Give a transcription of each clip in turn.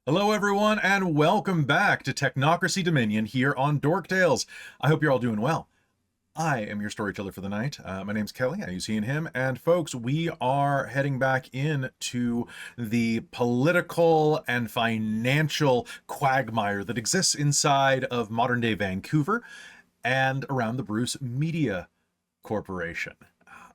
Hello, everyone, and welcome back to Technocracy Dominion here on Dork Tales. I hope you're all doing well. I am your storyteller for the night. My name's Kelly. I use he and him. And folks, we are heading back into the political and financial quagmire that exists inside of modern-day Vancouver and around the Bruce Media Corporation.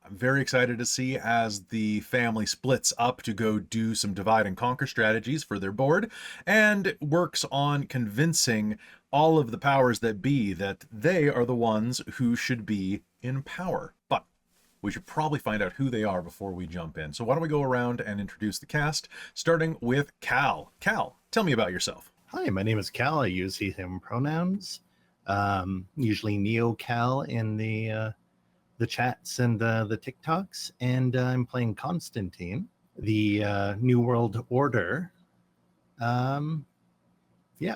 I'm very excited to see as the family splits up to go do some divide and conquer strategies for their board and works on convincing all of the powers that be that they are the ones who should be in power. But we should probably find out who they are before we jump in. So why don't we go around and introduce the cast, starting with Cal. Cal, tell me about yourself. Hi, my name is Cal. I use he, him pronouns. Usually Neo-Cal in the chats and the TikToks, and I'm playing Constantine, the New World Order,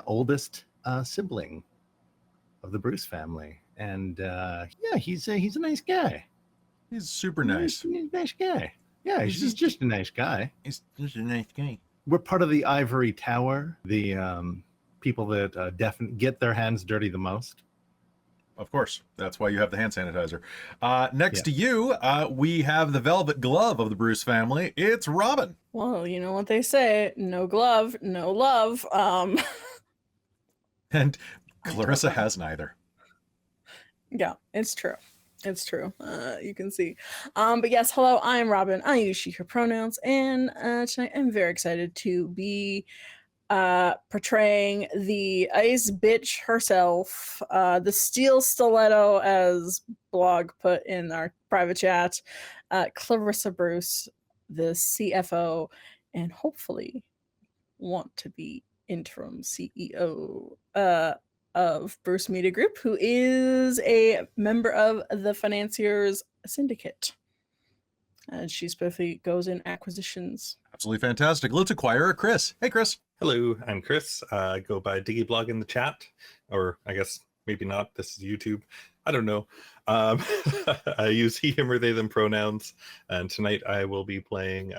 oldest sibling of the Bruce family, and he's a nice guy. He's super nice. He's a nice guy. Yeah, he's just a nice guy. He's just a nice guy. We're part of the Ivory Tower, the people that definitely get their hands dirty the most. Of course. That's why you have the hand sanitizer. Next to you, we have the velvet glove of the Bruce family. It's Robin. Well, you know what they say, no glove, no love. And Clarissa has neither. Yeah, it's true. It's true. You can see. But yes, hello, I'm Robin. I use she, her pronouns. And tonight I'm very excited to be portraying the ice bitch herself, the steel stiletto, as Blogg put in our private chat, Clarissa Bruce, the CFO, and hopefully want to be interim CEO of Bruce Media Group, who is a member of the Financiers Syndicate. And she specifically goes in acquisitions. Absolutely fantastic. Let's acquire Chris. Hey, Chris. Hello, I'm Chris. I go by Blogg in the chat, or I guess maybe not. This is YouTube. I don't know. I use he, him, or they, them pronouns, and tonight I will be playing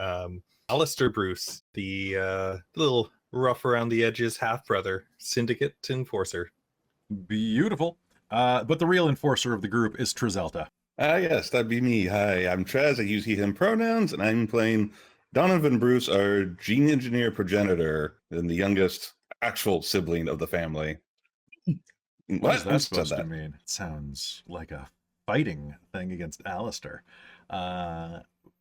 Alistair Bruce, the little rough around the edges half-brother, syndicate enforcer. Beautiful. But the real enforcer of the group is Trazelta. Yes, that'd be me. Hi, I'm Trez. I use he, him pronouns, and I'm playing Donovan Bruce, our gene engineer progenitor, and the youngest actual sibling of the family. What is that supposed to mean? It sounds like a fighting thing against Alistair,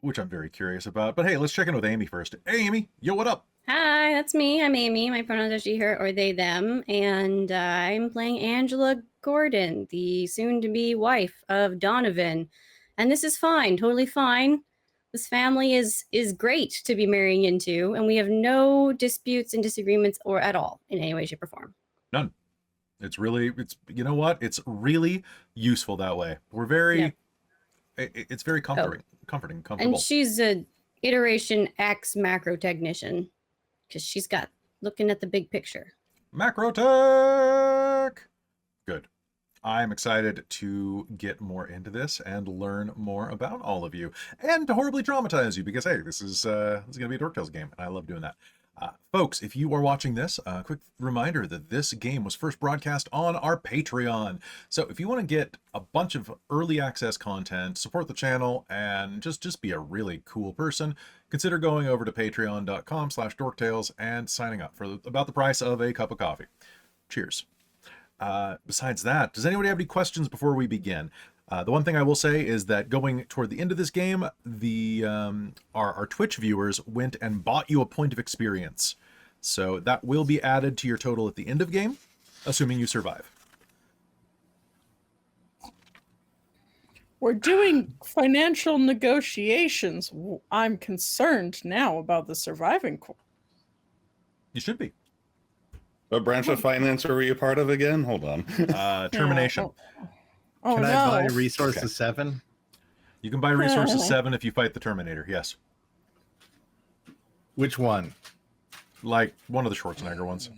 which I'm very curious about. But hey, let's check in with Amy first. Hey, Amy. Yo, what up? Hi, that's me. I'm Amy. My pronouns are she, her, or they, them. And I'm playing Angela Gordon, the soon-to-be wife of Donovan. And this is fine, totally fine. This family is great to be marrying into, and we have no disputes and disagreements or at all in any way, shape, or form. None. It's you know what? It's really useful that way. We're very, it's very comforting, comfortable. And she's a iteration X macro technician, because she's got looking at the big picture. Macro tech! Good. I'm excited to get more into this and learn more about all of you and to horribly traumatize you because, hey, this is going to be a Dork Tales game, and I love doing that. Folks, if you are watching this, a quick reminder that this game was first broadcast on our Patreon. So if you want to get a bunch of early access content, support the channel, and just be a really cool person, consider going over to patreon.com/dorktales and signing up for about the price of a cup of coffee. Cheers. Besides that, does anybody have any questions before we begin? The one thing I will say is that going toward the end of this game, our Twitch viewers went and bought you a point of experience. So that will be added to your total at the end of game, assuming you survive. We're doing financial negotiations. I'm concerned now about the surviving. You should be. What branch of finance are we a part of again? Hold on. Termination. Oh, Can no. I buy resources 7? You can buy resources 7 if you fight the Terminator, yes. Which one? Like one of the Schwarzenegger ones.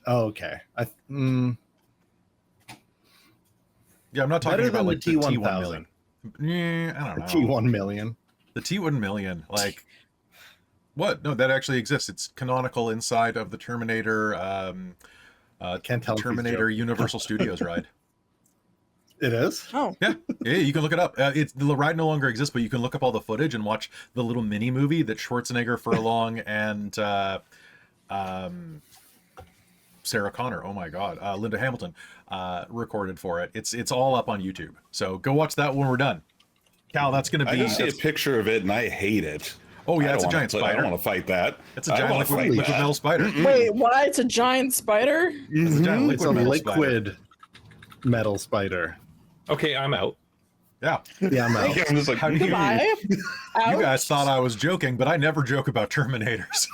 Oh, okay. Yeah, I'm not talking about like the T1 million. Yeah, I don't know. T1 million. The T1 million, like What? No, that actually exists. It's canonical inside of the Terminator, Can't tell if he's Terminator joking. Universal Studios ride. It is? Oh, Yeah, you can look it up. The ride no longer exists, but you can look up all the footage and watch the little mini movie that Schwarzenegger, Furlong, and Sarah Connor, oh my God, Linda Hamilton, recorded for it. It's all up on YouTube. So go watch that when we're done. Cal, that's going to I be. just see a picture of it and I hate it. Oh yeah, I it's a don't wanna giant play- I spider. don't want to fight that. It's a I don't giant wanna liquid fight that. metal spider. wait, why? It's a giant spider? It's a giant It's a liquid metal spider. liquid metal spider. Okay, I'm out. Yeah. Yeah, I'm out. I'm just like, How do you- Goodbye. You guys thought I was joking, but I never joke about Terminators.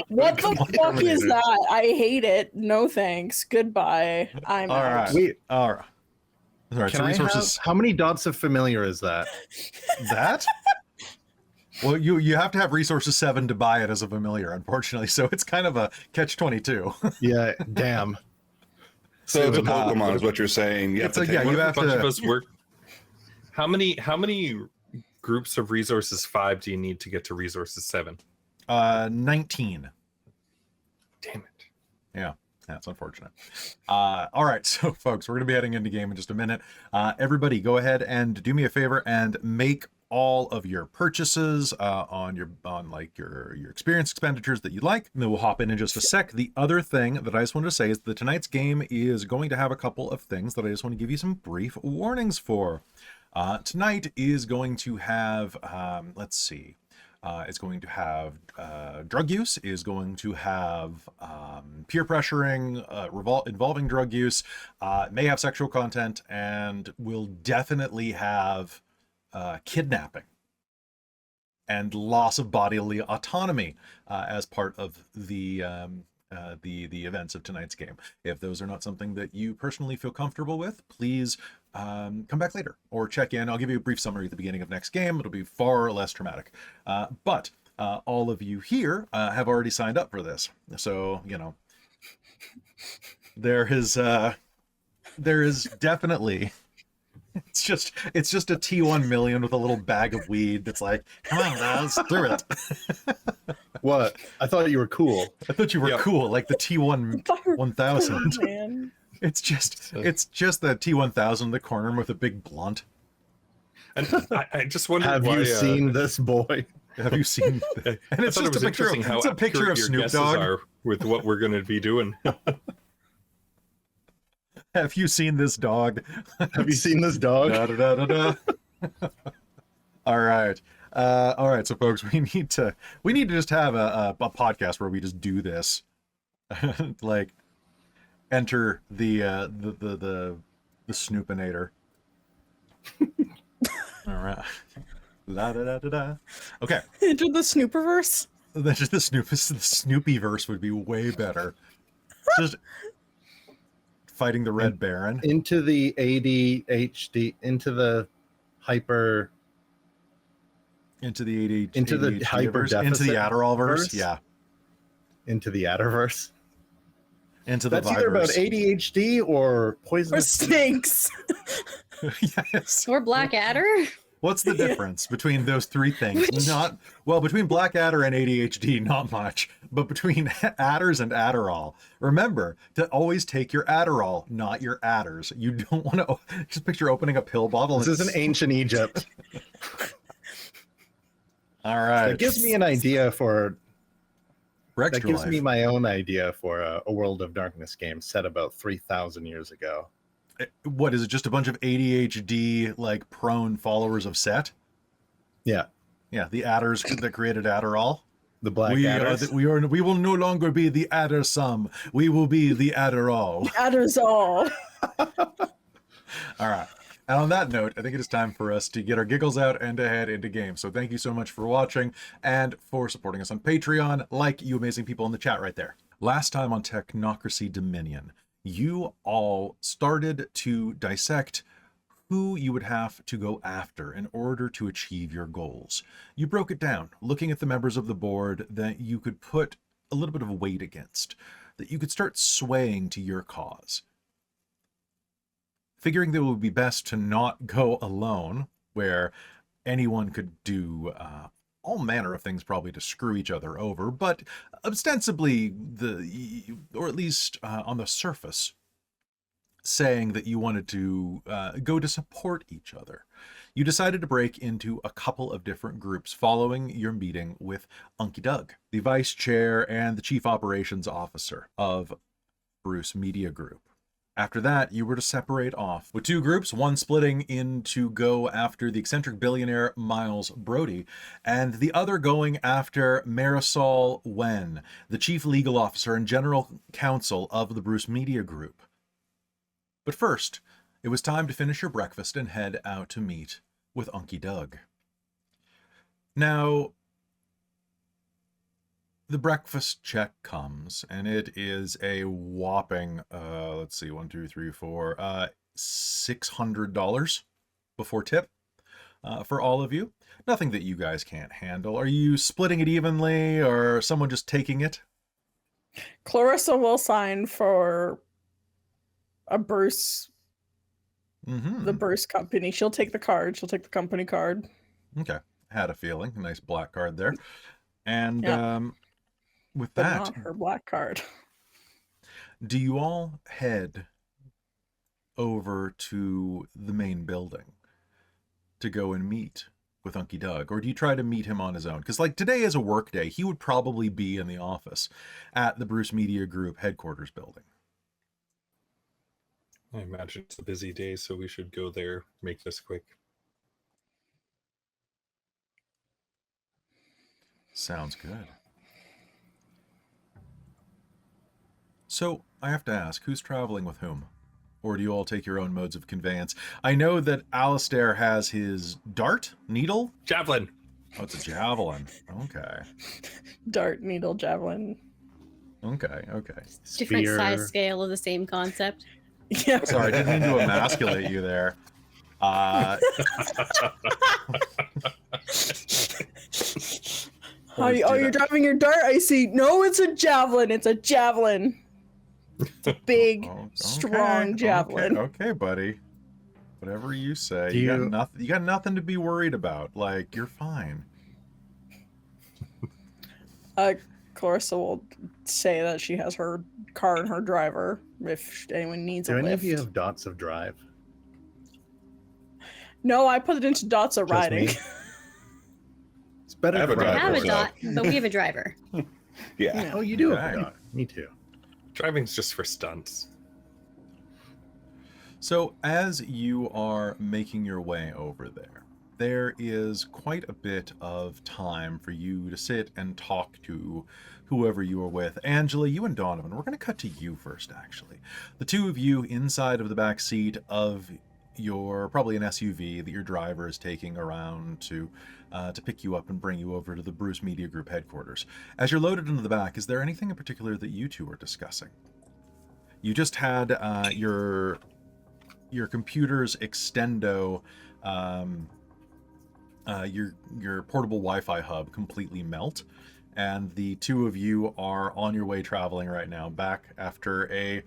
What the Come on, fuck is Terminator. that? I hate it. No thanks. Goodbye. I'm All out. right. Wait, All right. All right. can So I resources. have, how many dots of familiar is that? That? Well, you have to have resources 7 to buy it as a familiar, unfortunately. So it's kind of a catch-22. Yeah, damn. so it's a Seven, Pokemon, is what you're saying. You have It's to a- take yeah, What you if have a bunch to- of us work? How many groups of resources 5 do you need to get to resources 7? 19. Damn it. Yeah, that's unfortunate. All right, so folks, we're going to be heading into game in just a minute. Everybody, go ahead and do me a favor and make all of your purchases on your experience expenditures that you like, and then we'll hop in just a sec. The other thing that I just wanted to say is that tonight's game is going to have a couple of things that I just want to give you some brief warnings for. Tonight is going to have, let's see, it's going to have drug use, is going to have peer pressuring, involving drug use, may have sexual content, and will definitely have kidnapping and loss of bodily autonomy as part of the events of tonight's game. If those are not something that you personally feel comfortable with, please come back later or check in. I'll give you a brief summary at the beginning of next game. It'll be far less traumatic. But all of you here have already signed up for this. So, you know, there is definitely it's just a T1 million with a little bag of weed that's like, come on, guys, do it. What? I thought you were cool. I thought you were Yep. cool, like the T1 1000. Man. It's just the T1000 in the corner with a big blunt. And I just wondered Have why, you seen this boy? Have you seen? And I it's thought it just was a picture. interesting how It's a picture of accurate your Snoop guesses Dogg. are with what we're going to be doing. Have you seen this dog? Have you seen this dog? Da, da, da, da, da. All right. So folks, we need to just have a podcast where we just do this, like enter the Snoopinator. All right. La da da da da. Okay. Enter the Snooperverse. That's just the Snoopyverse would be way better. Just fighting the Red Baron. Into the ADHD, into the hyper, Into the into the ADHD hyper verse, into deficit the Adderall verse, verse? yeah, into the Adderverse. into the That's either about Viverse. ADHD or Or poisonous. stinks. Yes. Or Blackadder? What's the difference between those three things? Not well, between Blackadder and ADHD, not much, but between adders and Adderall. Remember to always take your Adderall, not your adders. You don't want to just picture opening a pill bottle. This is and an ancient Egypt. all right. That gives me an idea for. For That Extra gives Life. me my own idea for a World of Darkness game set about 3,000 years ago. What is it? Just a bunch of ADHD like prone followers of Set? Yeah, Yeah, the adders that created Adderall. the Black Adders. We will no longer be the Addersum. We will be the Adderall. Adderzall. All right. And on that note, I think it is time for us to get our giggles out and to head into game. So thank you so much for watching and for supporting us on Patreon, like you amazing people in the chat right there. Last time on Technocracy Dominion, you all started to dissect who you would have to go after in order to achieve your goals. You broke it down, looking at the members of the board that you could put a little bit of weight against, that you could start swaying to your cause. Figuring that it would be best to not go alone, where anyone could do all manner of things probably to screw each other over, but ostensibly, or at least on the surface, saying that you wanted to go to support each other. You decided to break into a couple of different groups following your meeting with Unky Doug, the vice chair and the chief operations officer of Bruce Media Group. After that, you were to separate off with two groups, one splitting in to go after the eccentric billionaire Miles Brody, and the other going after Marisol Wen, the chief legal officer and general counsel of the Bruce Media Group. But first, it was time to finish your breakfast and head out to meet with Unky Doug. Now, the breakfast check comes, and it is a whopping, let's see, $600 before tip for all of you. Nothing that you guys can't handle. Are you splitting it evenly, or someone just taking it? Clarissa will sign for a Bruce, the Bruce company. She'll take the card. She'll take the company card. Okay. Had a feeling. A nice black card there. And with But that, not her black card. do you all head over to the main building to go and meet with Unky Doug? Or do you try to meet him on his own? Because like today is a work day. He would probably be in the office at the Bruce Media Group headquarters building. I imagine it's a busy day, so we should go there, make this quick. Sounds good. So, I have to ask, who's traveling with whom? Or do you all take your own modes of conveyance? I know that Alistair has his dart, needle? Javelin! Oh, it's a javelin. Okay. Dart, needle, javelin. Okay. Different Spear. size scale of the same concept. Yeah. Sorry, I didn't mean to emasculate you there. Oh, you're driving your dart? I see. No, it's a javelin. It's a javelin. It's a big, strong javelin. Okay, buddy. Whatever you say. Do You you- got nothing to be worried about. Like, you're fine. Clarissa will say that she has her car and her driver if anyone needs Do a any lift. of you have dots of drive? No, I put it into dots of Just riding. me? It's better I have to a I driver, have a so- dot, but we have a driver. Yeah. Oh, you do have Okay. a dot. Me too. Driving's just for stunts. So, as you are making your way over there is quite a bit of time for you to sit and talk to whoever you are with. Angela, you and Donovan, we're going to cut to you first, actually. The two of you inside of the back seat of your, probably an SUV that your driver is taking around to pick you up and bring you over to the Bruce Media Group headquarters. As you're loaded into the back, is there anything in particular that you two are discussing? You just had your computer's extendo, your portable Wi-Fi hub completely melt, and the two of you are on your way traveling right now back after a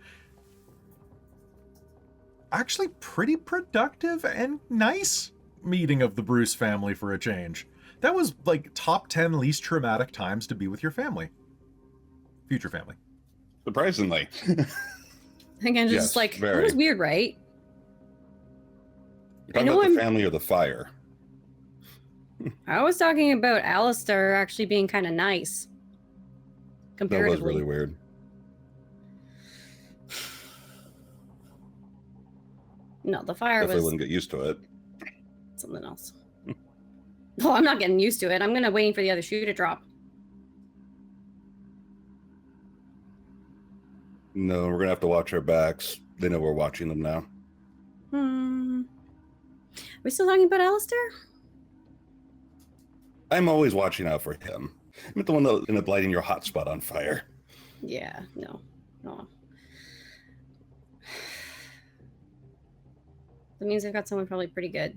actually pretty productive and nice meeting of the Bruce family for a change. That was like top 10 least traumatic times to be with your family. Future family. Surprisingly. I think I'm just Yes, like, very. that was weird, right? You're talking know about the I'm- family or the fire? I was talking about Alistair actually being kind of nice. That was Comparatively. really weird. No, the fire Definitely was wouldn't get used to it. something else. Oh, I'm not getting used to it. I'm gonna wait for the other shoe to drop. No, we're gonna have to watch our backs. They know we're watching them now. Are we still talking about Alistair? I'm always watching out for him. I'm the one that ended up lighting your hotspot on fire. Yeah, no. That means I've got someone probably pretty good.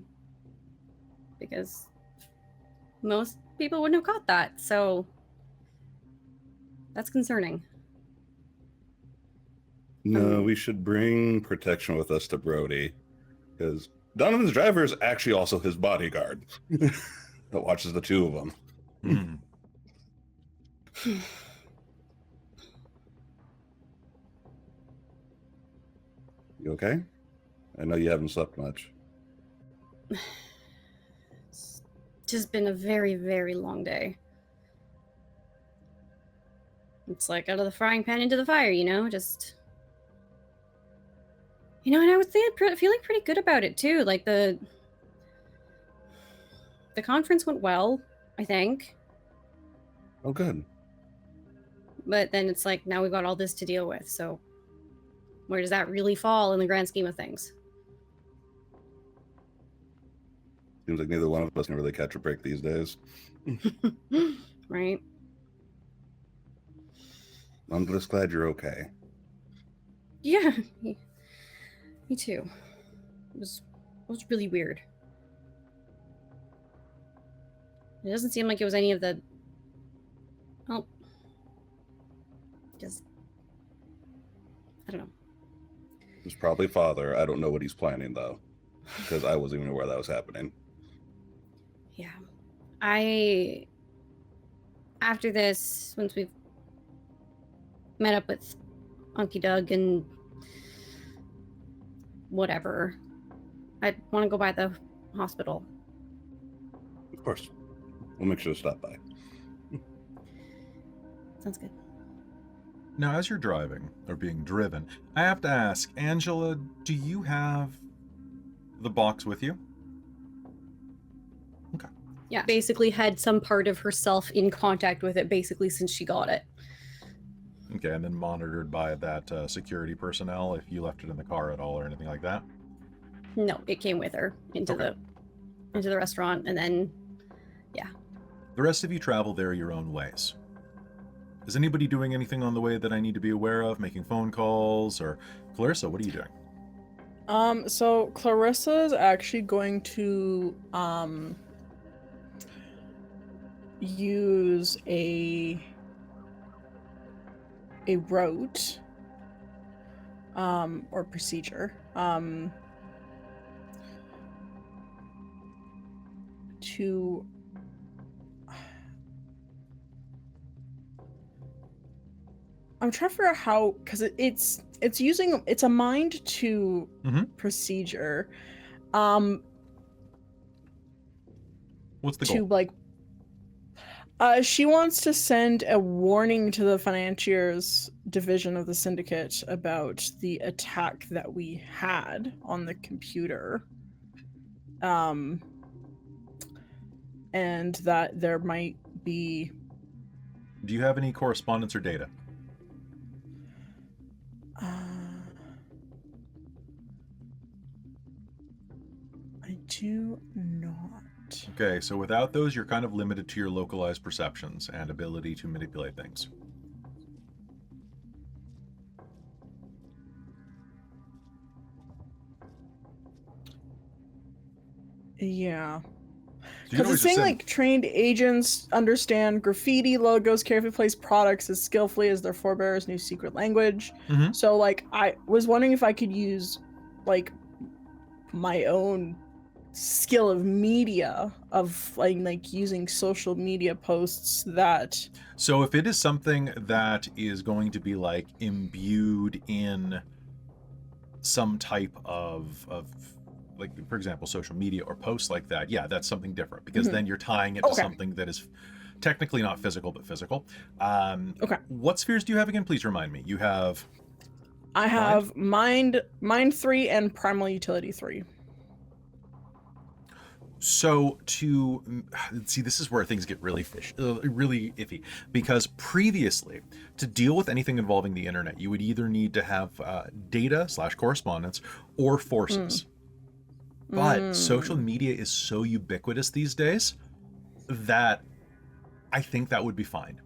Because most people wouldn't have caught that, so that's concerning. No, we should bring protection with us to Brody, because Donovan's driver is actually also his bodyguard that watches the two of them. Hmm. You okay? I know you haven't slept much. It's just been a very, very long day. It's like out of the frying pan into the fire, just... and I was feeling pretty good about it, too. Like, the conference went well, I think. Oh, good. But then it's like, now we've got all this to deal with, so where does that really fall in the grand scheme of things? Seems like neither one of us can really catch a break these days. Right? I'm just glad you're okay. Yeah, me too. It was really weird. It doesn't seem like it was any of the... well, just... I don't know. It's probably father. I don't know what he's planning, though, because I wasn't even aware that was happening. Yeah. After this, once we've met up with Unky Doug and whatever, I want to go by the hospital. Of course. We'll make sure to stop by. Sounds good. Now, as you're driving, or being driven, I have to ask, Angela, do you have the box with you? Okay. Yeah, basically had some part of herself in contact with it, basically, since she got it. Okay, and then monitored by that security personnel if you left it in the car at all or anything like that? No, it came with her into the restaurant, and then, yeah. The rest of you travel there your own ways. Is anybody doing anything on the way that I need to be aware of? Making phone calls? Or Clarissa, what are you doing? So Clarissa is actually going to use a route or procedure to I'm trying to figure out how, because it's a mind to procedure What's the to goal? like she wants to send a warning to the financiers division of the syndicate about the attack that we had on the computer, and that there might be... Do you have any correspondence or data? I do not. Okay, so without those, you're kind of limited to your localized perceptions and ability to manipulate things. Yeah. So you Because it's saying, like, trained agents understand graffiti logos, carefully place products as skillfully as their forebears' new secret language. Mhm. So, like, I was wondering if I could use, like, my own skill of media, of, like using social media posts that... So if it is something that is going to be, like, imbued in some type of like, for example, social media or posts like that, yeah, that's something different, because then you're tying it to something that is technically not physical, but physical. Okay. What spheres do you have again? Please remind me. You have... I have Mind 3 and Primal Utility 3. So to see, this is where things get really really iffy, because previously, to deal with anything involving the internet, you would either need to have data / correspondence or forces. But social media is so ubiquitous these days that I think that would be fine.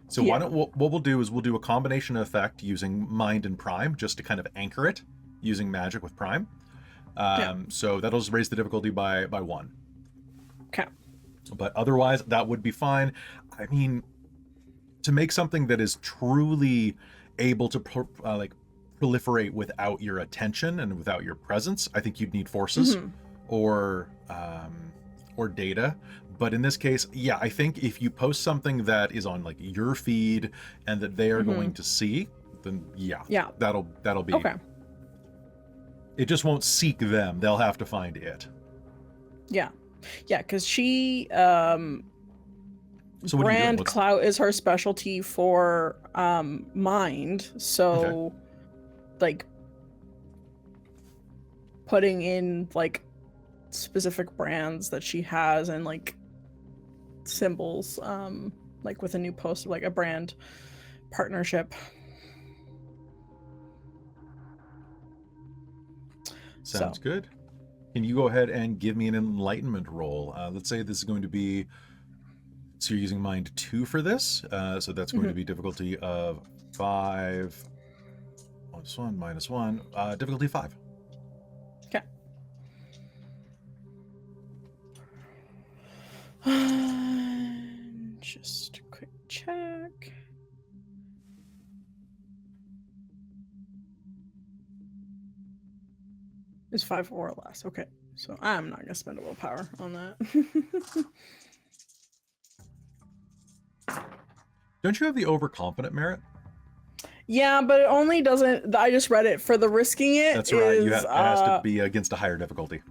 So why don't what we'll do is we'll do a combination effect using Mind and Prime, just to kind of anchor it using magic with Prime. So that'll just raise the difficulty by 1. Okay. But otherwise, that would be fine. I mean, to make something that is truly able to proliferate without your attention and without your presence, I think you'd need forces or data. But in this case, yeah, I think if you post something that is on like your feed and that they are going to see, then yeah, that'll be Okay. It just won't seek them. They'll have to find it. Yeah, because she So what are you doing? brand What's- clout is her specialty for mind. So like putting in like specific brands that she has and like symbols, like with a new post of like a brand partnership. Sounds So. good. Can you go ahead and give me an enlightenment roll? Let's say this is going to be, so you're using mind 2 for this. So that's going to be difficulty of 5. -1, difficulty 5. Okay. Just a quick check. It's 5 or less. Okay. So I'm not going to spend a willpower on that. Don't you have the overconfident merit? Yeah, but it only doesn't. I just read it for the risking it. That's right. Is, It has to be against a higher difficulty.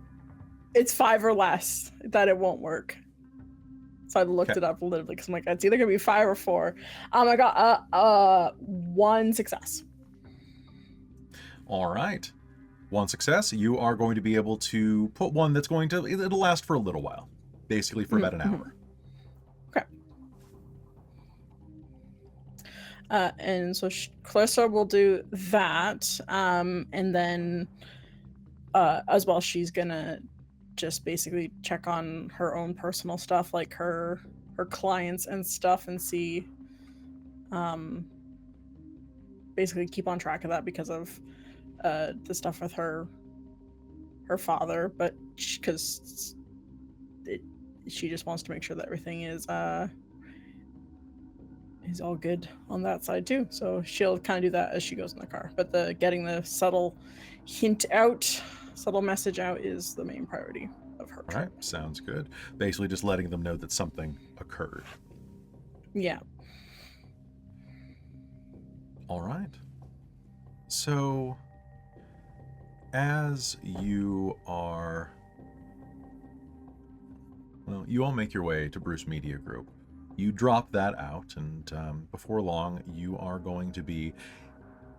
It's 5 or less that it won't work. So I looked Okay. it up literally because I'm like, it's either gonna be 5 or 4. I got 1 success. All right. 1 success. You are going to be able to put one that's going to, it'll last for a little while. Basically for about an hour. Okay. And so Clarissa will do that. And then as well, she's gonna just basically check on her own personal stuff, like her clients and stuff, and see, basically keep on track of that because of the stuff with her father, but because she just wants to make sure that everything is all good on that side too. So she'll kind of do that as she goes in the car, but getting the subtle message out is the main priority of her. All right. Sounds good. Basically just letting them know that something occurred. Yeah. All right. So as you are, well, you all make your way to Bruce Media Group. You drop that out, and before long, you are going to be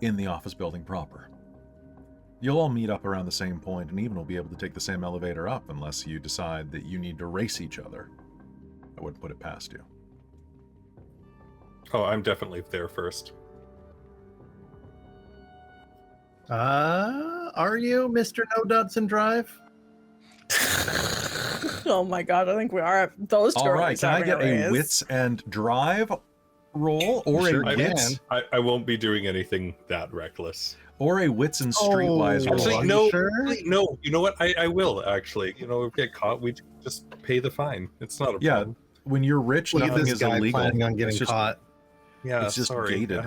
in the office building proper. You'll all meet up around the same point, and even will be able to take the same elevator up unless you decide that you need to race each other. I wouldn't put it past you. Oh, I'm definitely there first. Are you Mr. No Dodson Drive? Oh my god, I think we are. Those two All are right, can I get a race. wits and drive roll, or Sure a can. wits I won't be doing anything that reckless. or a wits and streetwise Oh, roll? Actually, are you no, sure? no. You know what? I will actually. You know, if we get caught, we just pay the fine. It's not a Yeah, problem. when you're rich, Look at nothing this is guy illegal. planning on It's getting just caught. Yeah, it's just sorry. gated.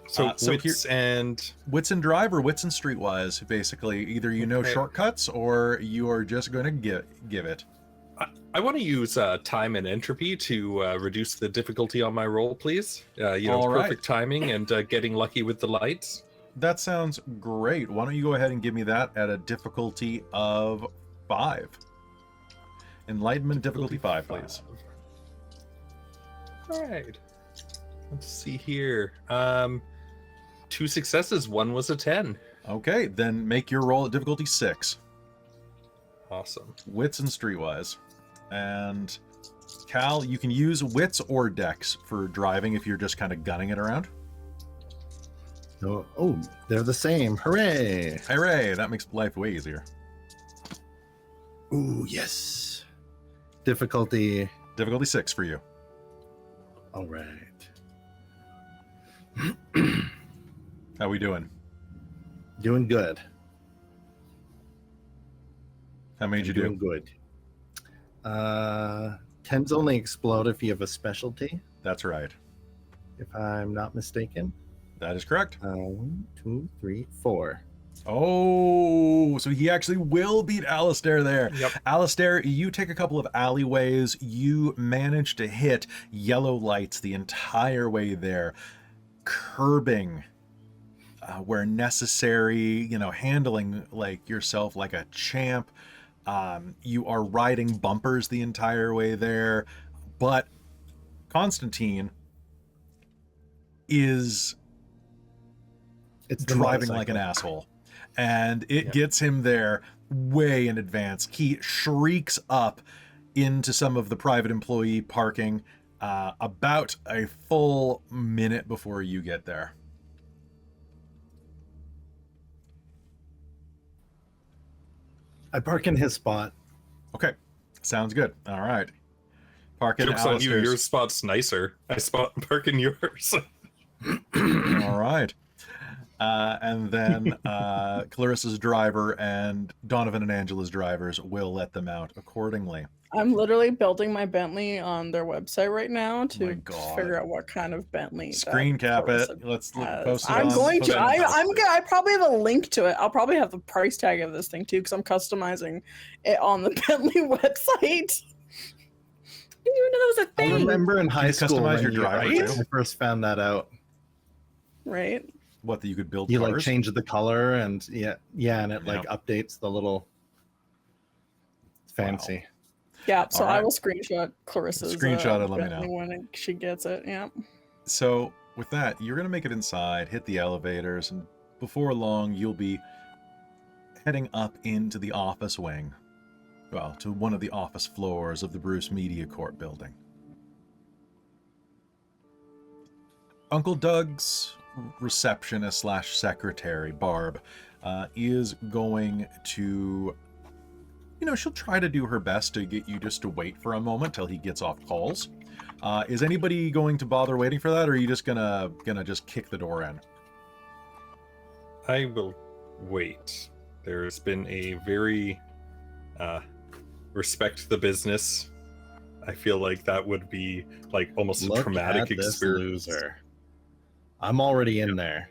So So wits and wits and drive or wits and streetwise. Basically, either you know Okay. shortcuts or you are just going to give it. I want to use time and entropy to reduce the difficulty on my roll, please. You know, All right. perfect timing and getting lucky with the lights. That sounds great. Why don't you go ahead and give me that at a difficulty of 5? Enlightenment difficulty 5, please. All right. Let's see here. 2 successes. 1 was a 10. Okay, then make your roll at difficulty 6. Awesome. Wits and streetwise. And Cal, you can use wits or dex for driving if you're just kind of gunning it around. Oh, they're the same. Hooray! Hooray, that makes life way easier. Ooh, yes. Difficulty. Difficulty 6 for you. All right. How we doing? Doing good. How made you Doing do? good. 10s only explode if you have a specialty, That's right. if I'm not mistaken. That is correct. 1, 2, 3, 4. Oh, so he actually will beat Alistair there. Yep. Alistair, you take a couple of alleyways. You manage to hit yellow lights the entire way there, curbing where necessary, handling like yourself like a champ. You are riding bumpers the entire way there. But Constantine is It's the driving like an motorcycle. asshole. And it gets him there way in advance. He shrieks up into some of the private employee parking about a full minute before you get there. I park in his spot. Okay, sounds good. All right. Park in Jokes on you, Alistair's. your spot's nicer. I park in yours. All right. And then Clarissa's driver and Donovan and Angela's drivers will let them out accordingly. I'm literally building my Bentley on their website right now My to God. figure out what kind of Bentley. that Screen cap it. Clarissa Let's has. post it I'm on- going post to. it on I probably have a link to it. I'll probably have the price tag of this thing too because I'm customizing it on the Bentley website. I didn't even know that was a I thing. remember in high you school customize when your you- driver, when too? I first found that out. Right. What, that you could build You cars? like change the color and and it like updates the little fancy. Yeah. So All I right. will screenshot Clarissa's Screenshot it, let me Bentley know. when she gets it. Yeah. So with that, you're going to make it inside, hit the elevators, and before long, you'll be heading up into the office wing. Well, to one of the office floors of the Bruce Media Corp building. Uncle Doug's receptionist slash secretary, Barb, is going to, she'll try to do her best to get you just to wait for a moment till he gets off calls. Is anybody going to bother waiting for that, or are you just gonna just kick the door in? I will wait. There's been a very respect the business. I feel like that would be like almost a Look traumatic at this experience. loser. I'm already in there.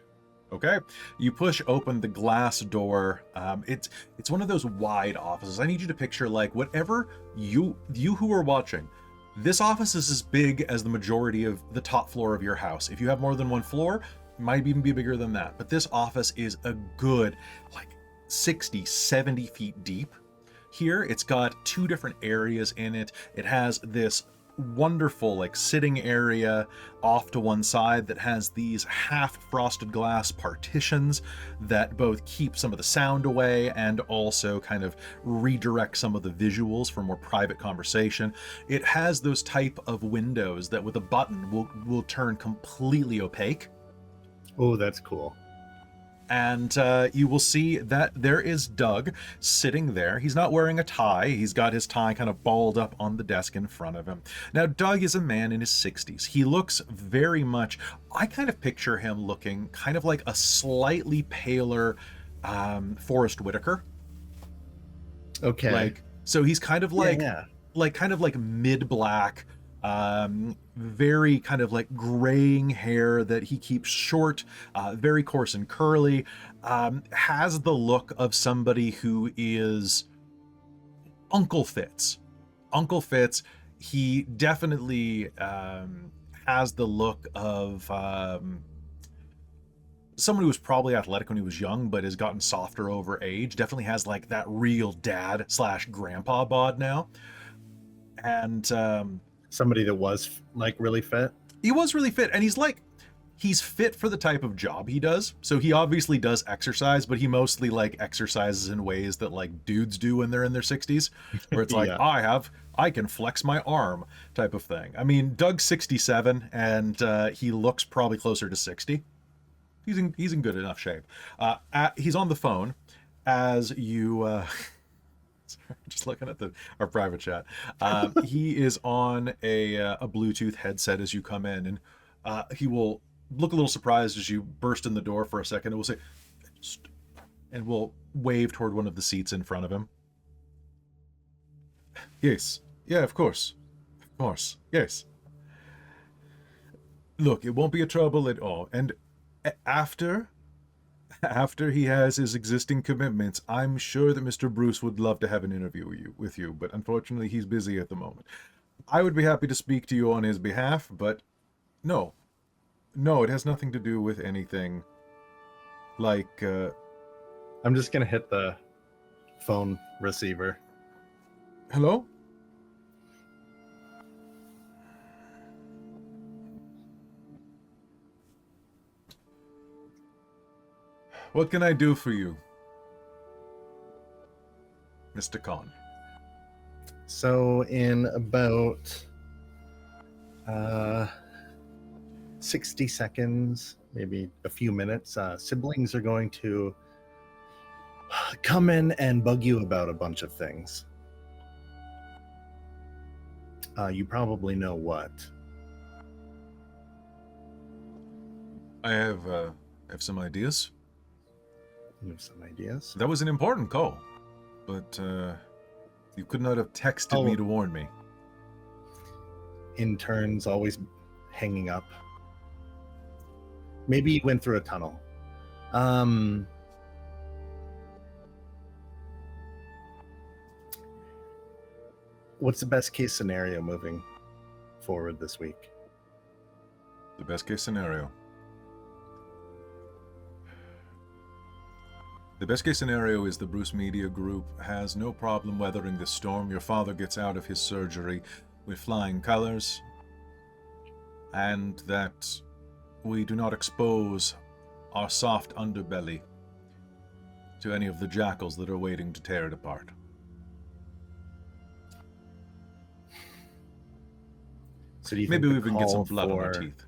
Okay, you push open the glass door. It's one of those wide offices. I need you to picture like whatever you who are watching. This office is as big as the majority of the top floor of your house. If you have more than one floor, it might even be bigger than that. But this office is a good like 60, 70 feet deep. Here, it's got two different areas in it. It has this wonderful like sitting area off to one side that has these half frosted glass partitions that both keep some of the sound away and also kind of redirect some of the visuals for more private conversation. It has those type of windows that with a button will turn completely opaque. Oh, that's cool. And you will see that there is Doug sitting there. He's not wearing a tie. He's got his tie kind of balled up on the desk in front of him. Now, Doug is a man in his 60s. He looks very much, I kind of picture him looking kind of like a slightly paler Forrest Whitaker. Okay. So he's kind of like, yeah. kind of like mid-black, very kind of like graying hair that he keeps short, very coarse and curly, has the look of somebody who is Uncle Fitz. Uncle Fitz, he definitely has the look of someone who was probably athletic when he was young, but has gotten softer over age. Definitely has like that real dad / grandpa bod now. And Somebody that was like really fit. he was really fit, and he's fit for the type of job he does. So he obviously does exercise, but he mostly like exercises in ways that like dudes do when they're in their 60s, where it's like, Yeah. I can flex my arm type of thing. I mean, Doug's 67 and he looks probably closer to 60. He's in good enough shape. He's on the phone as you sorry, just looking at our private chat. He is on a Bluetooth headset as you come in, and he will look a little surprised as you burst in the door for a second, and will say, and will wave toward one of the seats in front of him. Yes. Yeah, of course. Of course. Yes. Look, it won't be a trouble at all. And after After he has his existing commitments, I'm sure that Mr. Bruce would love to have an interview with you, but unfortunately he's busy at the moment. I would be happy to speak to you on his behalf, but no. No, it has nothing to do with anything like, I'm just gonna hit the phone receiver. hello? What can I do for you, Mr. Khan? So in about 60 seconds, maybe a few minutes, siblings are going to come in and bug you about a bunch of things. You probably know what. I have some ideas. You have some ideas? That was an important call, but you could not have texted me Oh. to warn me. Interns always hanging up. Maybe you went through a tunnel. What's the best case scenario moving forward this week? The best case scenario. The best case scenario is the Bruce Media Group has no problem weathering the storm. Your father gets out of his surgery with flying colors, and that we do not expose our soft underbelly to any of the jackals that are waiting to tear it apart. So do you Maybe we think the even get some call blood on our for- teeth.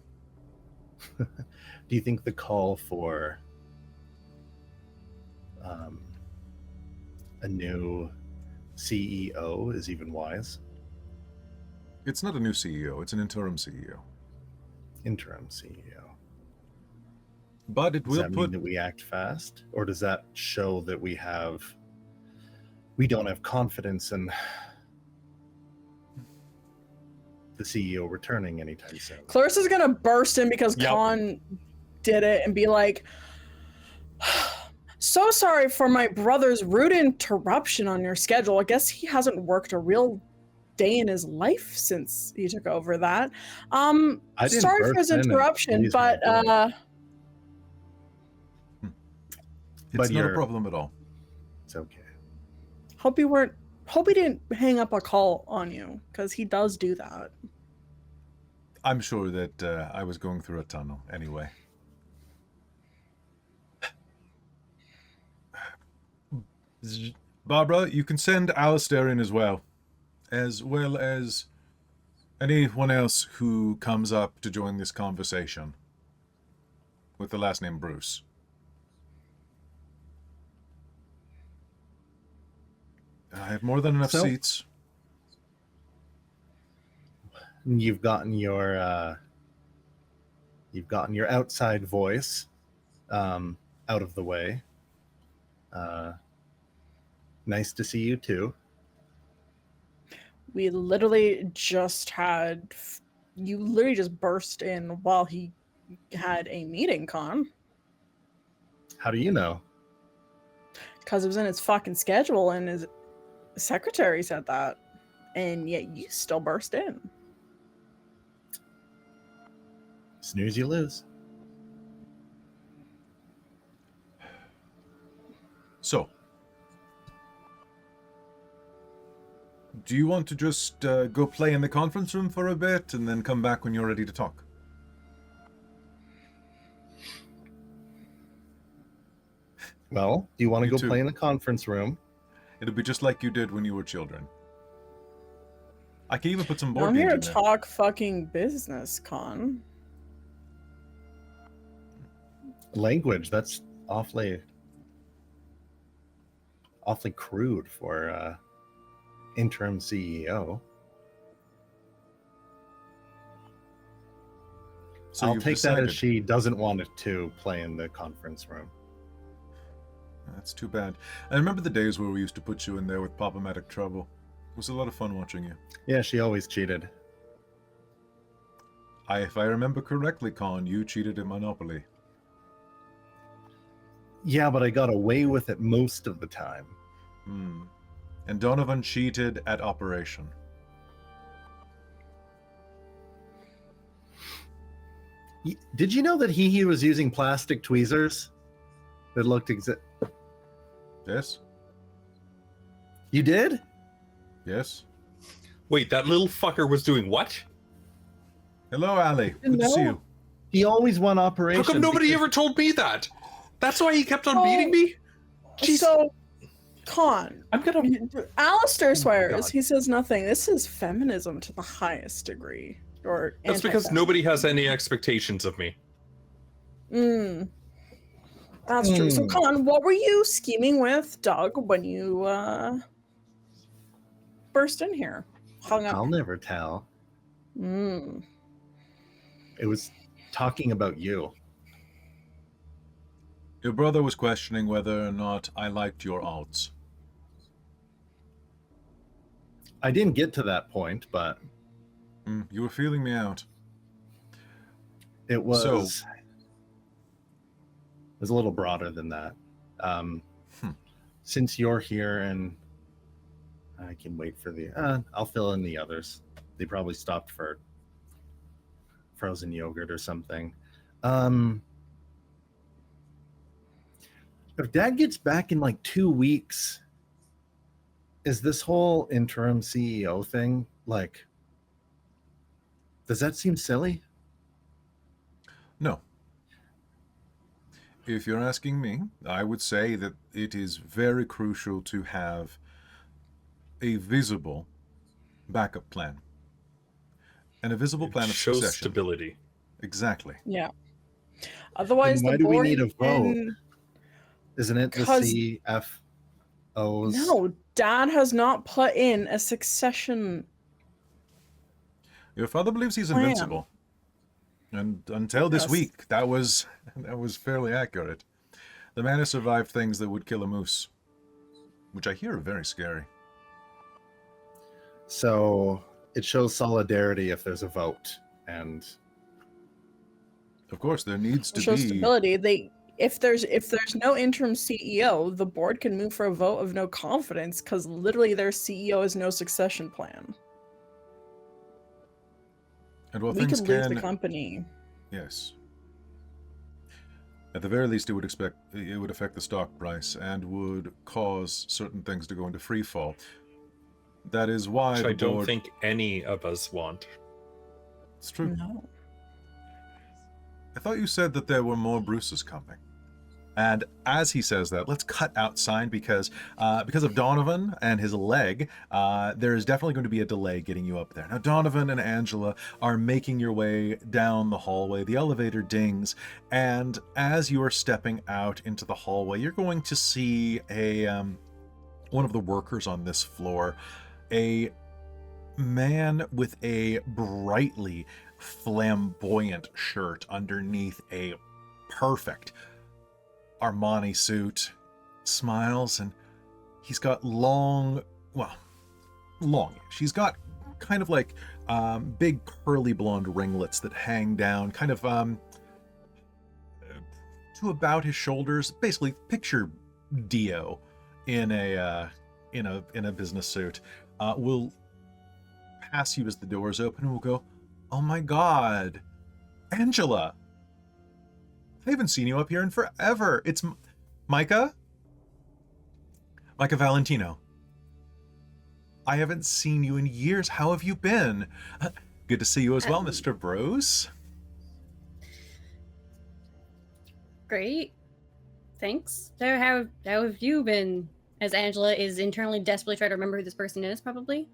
Do you think the call for a new CEO is even wise? It's not a new CEO, it's an interim CEO. Interim CEO. But it Does will that put... mean that we act fast? Or does that show that we don't have confidence in the CEO returning anytime soon? Clarissa's gonna burst in because Yep. Khan did it and be like, so sorry for my brother's rude interruption on your schedule. I guess he hasn't worked a real day in his life since he took over that. I didn't Sorry for burst his in and interruption, squeeze my but boy. It's But not a you're- problem at all. It's okay. hope he didn't hang up a call on you, because he does do that. I'm sure that I was going through a tunnel anyway. Barbara, you can send Alistair in as well as anyone else who comes up to join this conversation with the last name Bruce. I have more than enough So- seats. You've gotten your outside voice out of the way. Nice to see you too. We literally just had you literally just burst in while he had a meeting, Con, How do you know? because it was in his fucking schedule and his secretary said that, and yet you still burst in. Snooze, you lose. So, do you want to just go play in the conference room for a bit and then come back when you're ready to talk? Well, do you want to You go too. play in the conference room? It'll be just like you did when you were children. I can even put some No, board I'm here games to in there. talk fucking business, Con. Language, that's awfully crude for interim CEO. So I'll you've take that decided. as she doesn't want it to play in the conference room. That's too bad. I remember the days where we used to put you in there with Pop-O-Matic Trouble. It was a lot of fun watching you. Yeah, she always cheated. If I remember correctly, Con, you cheated at Monopoly. Yeah, but I got away with it most of the time. Hmm. And Donovan cheated at operation. Did you know that he was using plastic tweezers that looked Yes? You did? Yes? Wait, that little fucker was doing what? Hello, Ali. Good to see you. He always won operation. How come nobody because- ever told me that? That's why he kept on beating me? Jeez. So, Con, I'm gonna... Alistair swears. God. He says nothing. This is feminism to the highest degree. Or That's because anti-fem. nobody has any expectations of me. That's true. So, Con, what were you scheming with Doug when you burst in here? Hung up. I'll never tell. Mm. It was talking about you. Your brother was questioning whether or not I liked your odds. I didn't get to that point, but You were feeling me out. it was So- it was a little broader than that. Since you're here, and I can wait for the I'll fill in the others. They probably stopped for frozen yogurt or something. If Dad gets back in like 2 weeks, is this whole interim CEO thing like, does that seem silly? No. If you're asking me, I would say that it is very crucial to have a visible backup plan. And a visible plan of Shows succession. stability. Exactly. Yeah. Otherwise, Then why the do we board need a vote? can- Isn't it the 'Cause- CFOs? No, Dad has not put in a succession. Your father believes he's Plan. invincible. And until this Yes. week, that was fairly accurate. The man has survived things that would kill a moose. Which I hear are very scary. So it shows solidarity if there's a vote, and Of course, there needs to Show be... stability. If there's no interim CEO, the board can move for a vote of no confidence because literally their CEO has no succession plan. And while We things could lose can... the company. Yes. At the very least, it would affect the stock price and would cause certain things to go into free fall. That is why Which the I don't board... think any of us want. It's true. No. I thought you said that there were more Bruces coming. And as he says that, let's cut out sign because of Donovan and his leg, there is definitely going to be a delay getting you up there. Now, Donovan and Angela are making your way down the hallway. The elevator dings, and as you are stepping out into the hallway, you're going to see one of the workers on this floor, a man with a brightly flamboyant shirt underneath a perfect Armani suit, smiles, and he's got longish. He's got kind of like big curly blonde ringlets that hang down, kind of to about his shoulders. Basically, picture Dio in a business suit. Will pass you as the doors open and will go, "Oh my God, Angela! I haven't seen you up here in forever. It's Micah Valentino. I haven't seen you in years. How have you been? Good to see you as well, Mr. Bruce." Great. Thanks. So how have you been? As Angela is internally desperately trying to remember who this person is, probably.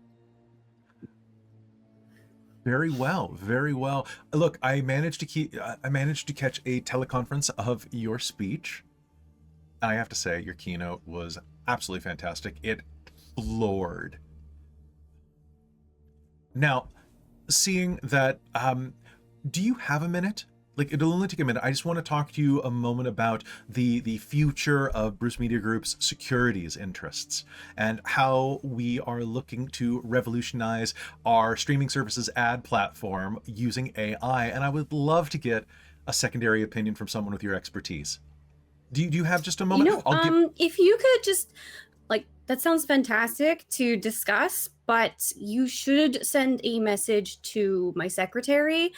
Very well, very well. Look, I managed to catch a teleconference of your speech. I have to say, your keynote was absolutely fantastic. It floored. Now, seeing that, do you have a minute? Like, it'll only take a minute. I just want to talk to you a moment about the future of Bruce Media Group's securities interests and how we are looking to revolutionize our streaming services ad platform using AI. And I would love to get a secondary opinion from someone with your expertise. Do you have just a You moment? know, if you could just, like, that sounds fantastic to discuss, but you should send a message to my secretary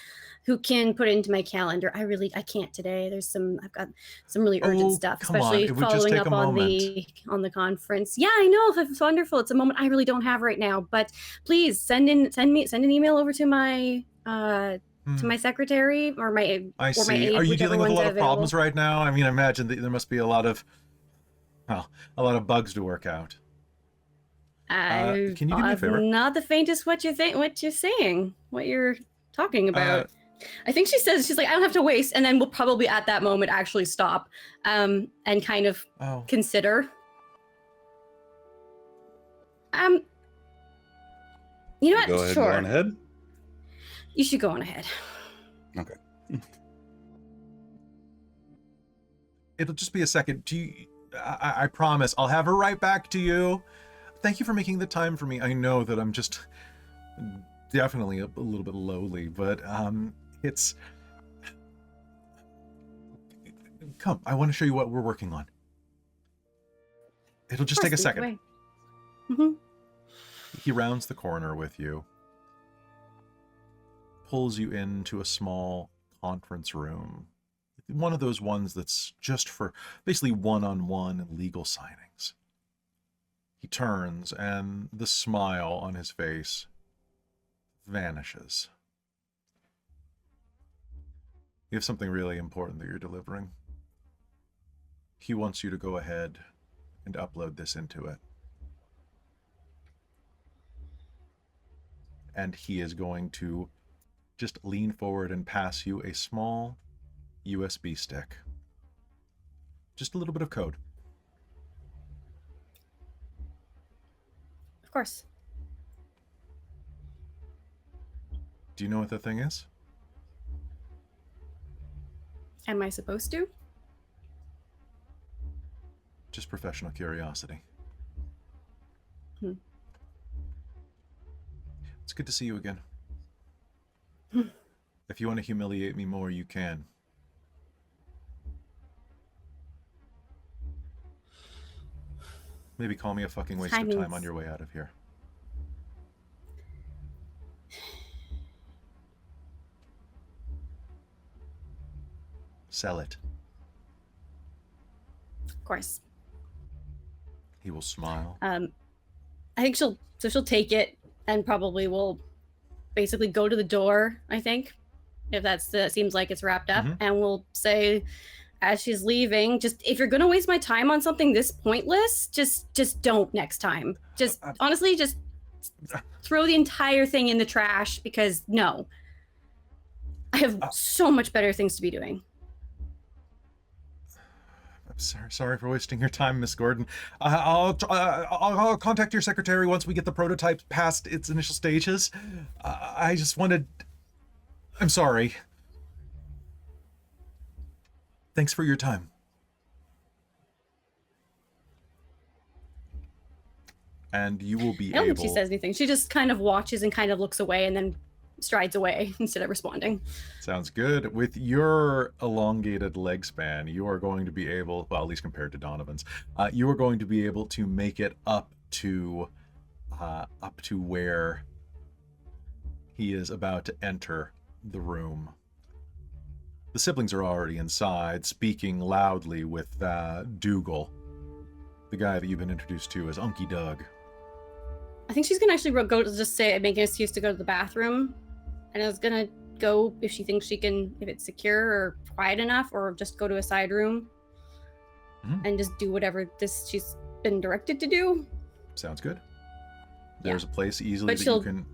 who can put it into my calendar. I can't today. I've got some really urgent stuff, come on. especially It would just following take up a moment. on the conference. Yeah, I know. It's wonderful. It's a moment I really don't have right now, but please send an email over to my secretary or my I or my see. aide, Are you whichever dealing with a one's lot of available. problems right now? I mean, I imagine that there must be a lot of bugs to work out. Can you do me a favor? Not the faintest what you're saying, what you're talking about. I think she's like, I don't have to waste, and then we'll probably at that moment actually stop and kind of consider. You know what? Go ahead, Sure. go on ahead. You should go on ahead. Okay. It'll just be a second. I promise I'll have her right back to you. Thank you for making the time for me. I know that I'm just definitely a little bit lowly, but it's... Come, I want to show you what we're working on. It'll just take a second. Mm-hmm. He rounds the corner with you, pulls you into a small conference room. One of those ones that's just for basically one-on-one legal signings. He turns, and the smile on his face vanishes. You have something really important that you're delivering. He wants you to go ahead and upload this into it. And he is going to just lean forward and pass you a small USB stick. Just a little bit of code. Of course. Do you know what the thing is? Am I supposed to? Just professional curiosity. It's good to see you again. If you want to humiliate me more, you can. Maybe call me a fucking waste of time on your way out of here. Sell it. Of course. He will smile. I think she'll take it and probably will basically go to the door, I think, if that seems like it's wrapped up, and we'll say as she's leaving, just if you're gonna waste my time on something this pointless, just don't next time. Just honestly, just throw the entire thing in the trash, because no, I have so much better things to be doing. I'm sorry for wasting your time, Miss Gordon. I'll contact your secretary once we get the prototype past its initial stages. I just wanted... I'm sorry. Thanks for your time. And you will be able... I don't think she says anything. She just kind of watches and kind of looks away and then strides away instead of responding. Sounds good. With your elongated leg span, you are going to be able, well, at least compared to Donovan's, you are going to be able to make it up to where he is about to enter the room. The siblings are already inside, speaking loudly with Dougal, the guy that you've been introduced to as Unky Doug. I think she's gonna actually go to just say, make an excuse to go to the bathroom, and I was gonna go if she thinks she can, if it's secure or quiet enough, or just go to a side room and just do whatever she's been directed to do. Sounds good. There's a place easily but that she'll you can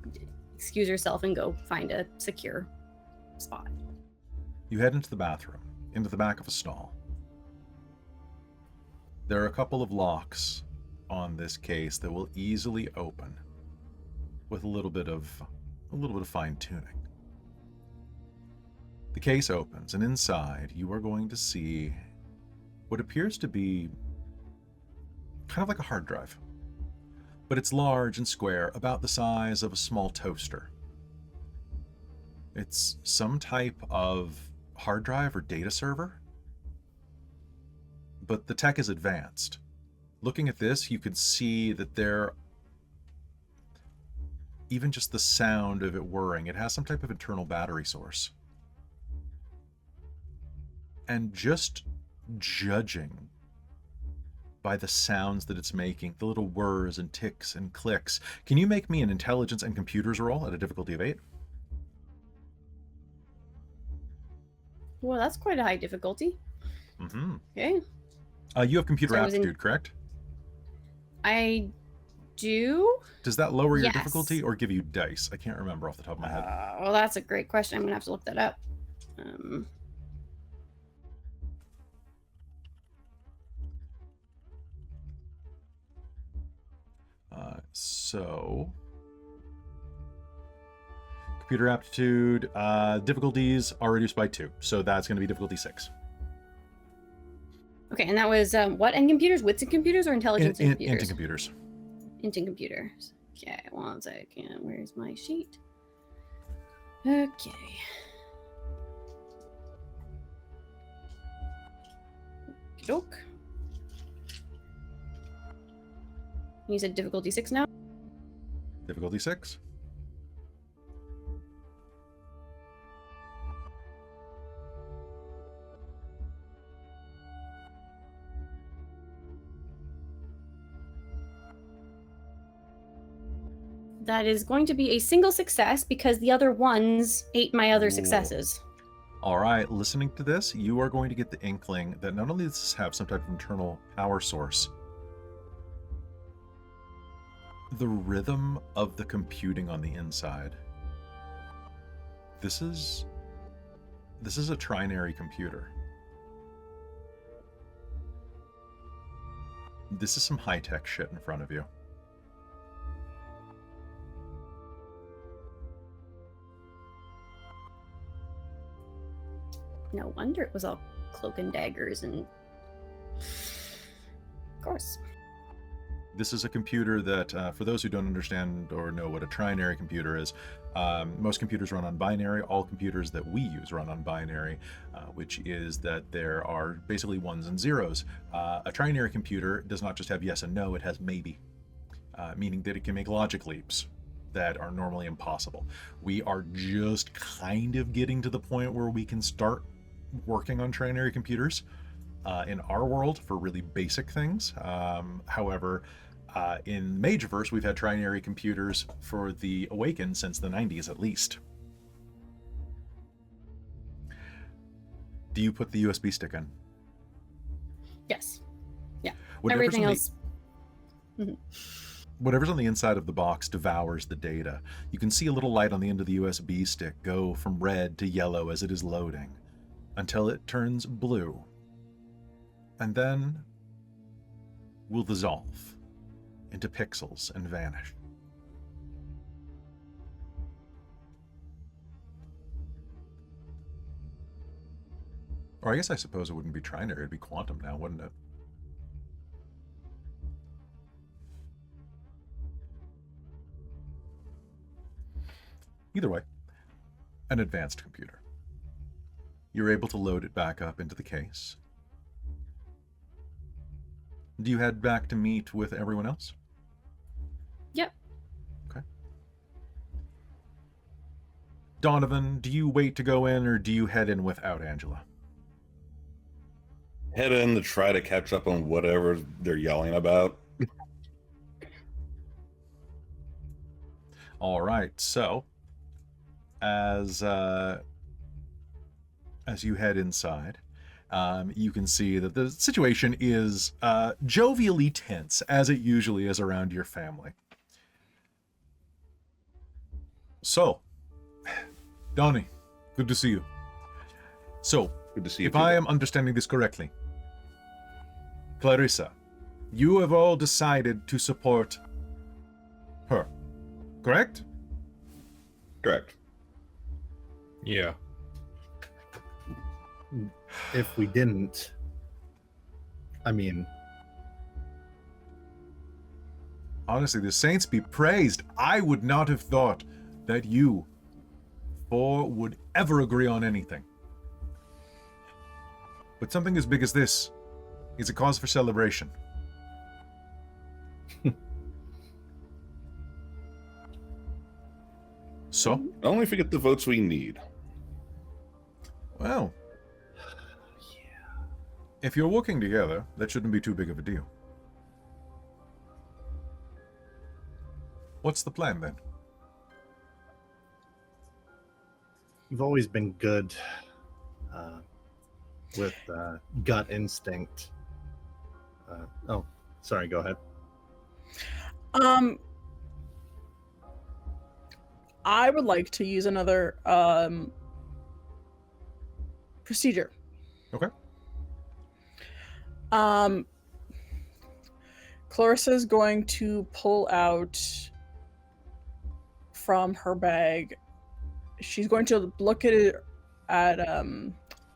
excuse herself and go find a secure spot. You head into the bathroom, into the back of a stall. There are a couple of locks on this case that will easily open with a little bit of fine tuning. The case opens, and inside you are going to see what appears to be kind of like a hard drive, but it's large and square, about the size of a small toaster. It's some type of hard drive or data server. but the tech is advanced. Looking at this, you could see that even just the sound of it whirring, it has some type of internal battery source. And just judging by the sounds that it's making, the little whirs and ticks and clicks, can you make me an intelligence and computers roll at a difficulty of 8? Well, that's quite a high difficulty. Mm-hmm. Okay. You have computer So I was in- aptitude, correct? I do. Does that lower your Yes. difficulty or give you dice? I can't remember off the top of my head. Well, that's a great question. I'm gonna have to look that up. So computer aptitude difficulties are reduced by 2, so that's going to be difficulty 6. Okay, and that was what in computers? Wits in computers or intelligence in computers? Into computers. Into computers. Okay, 1 second. Where's my sheet? Okay. Doke. You said difficulty 6 now? Difficulty 6. That is going to be a single success because the other ones ate my other Ooh. successes. All right, listening to this, you are going to get the inkling that not only does this have some type of internal power source, the rhythm of the computing on the inside. This is a trinary computer. This is some high-tech shit in front of you. No wonder it was all cloak and daggers and... Of course. This is a computer that, for those who don't understand or know what a trinary computer is, most computers run on binary. All computers that we use run on binary, which is that there are basically ones and zeros. A trinary computer does not just have yes and no, it has maybe, meaning that it can make logic leaps that are normally impossible. We are just kind of getting to the point where we can start working on trinary computers in our world for really basic things. However, in Mageverse, we've had trinary computers for the Awakened since the 90s at least. Do you put the USB stick in? Yes. Yeah. Whatever's Everything on else. Whatever's on the inside of the box devours the data. You can see a little light on the end of the USB stick go from red to yellow as it is loading, until it turns blue, and then will dissolve into pixels and vanish. Or I suppose it wouldn't be trinary, it'd be quantum now, wouldn't it? Either way, an advanced computer. You're able to load it back up into the case. Do you head back to meet with everyone else? Yep. Okay. Donovan, do you wait to go in or do you head in without Angela? Head in to try to catch up on whatever they're yelling about. All right, so as you head inside, you can see that the situation is jovially tense, as it usually is around your family. So, Donnie, good to see you. So, Good to see you. if I am understanding this correctly, Clarissa, you have all decided to support her, correct? Correct. Yeah. If we didn't, I mean, Honestly, the saints be praised. I would not have thought that you four would ever agree on anything. But something as big as this It's a cause for celebration. So, Only if we get the votes we need. well, if you're working together, that shouldn't be too big of a deal. What's the plan then? You've always been good with gut instinct. Oh, sorry, go ahead. I would like to use another procedure. Okay. Clarissa's going to pull out from her bag. She's going to look at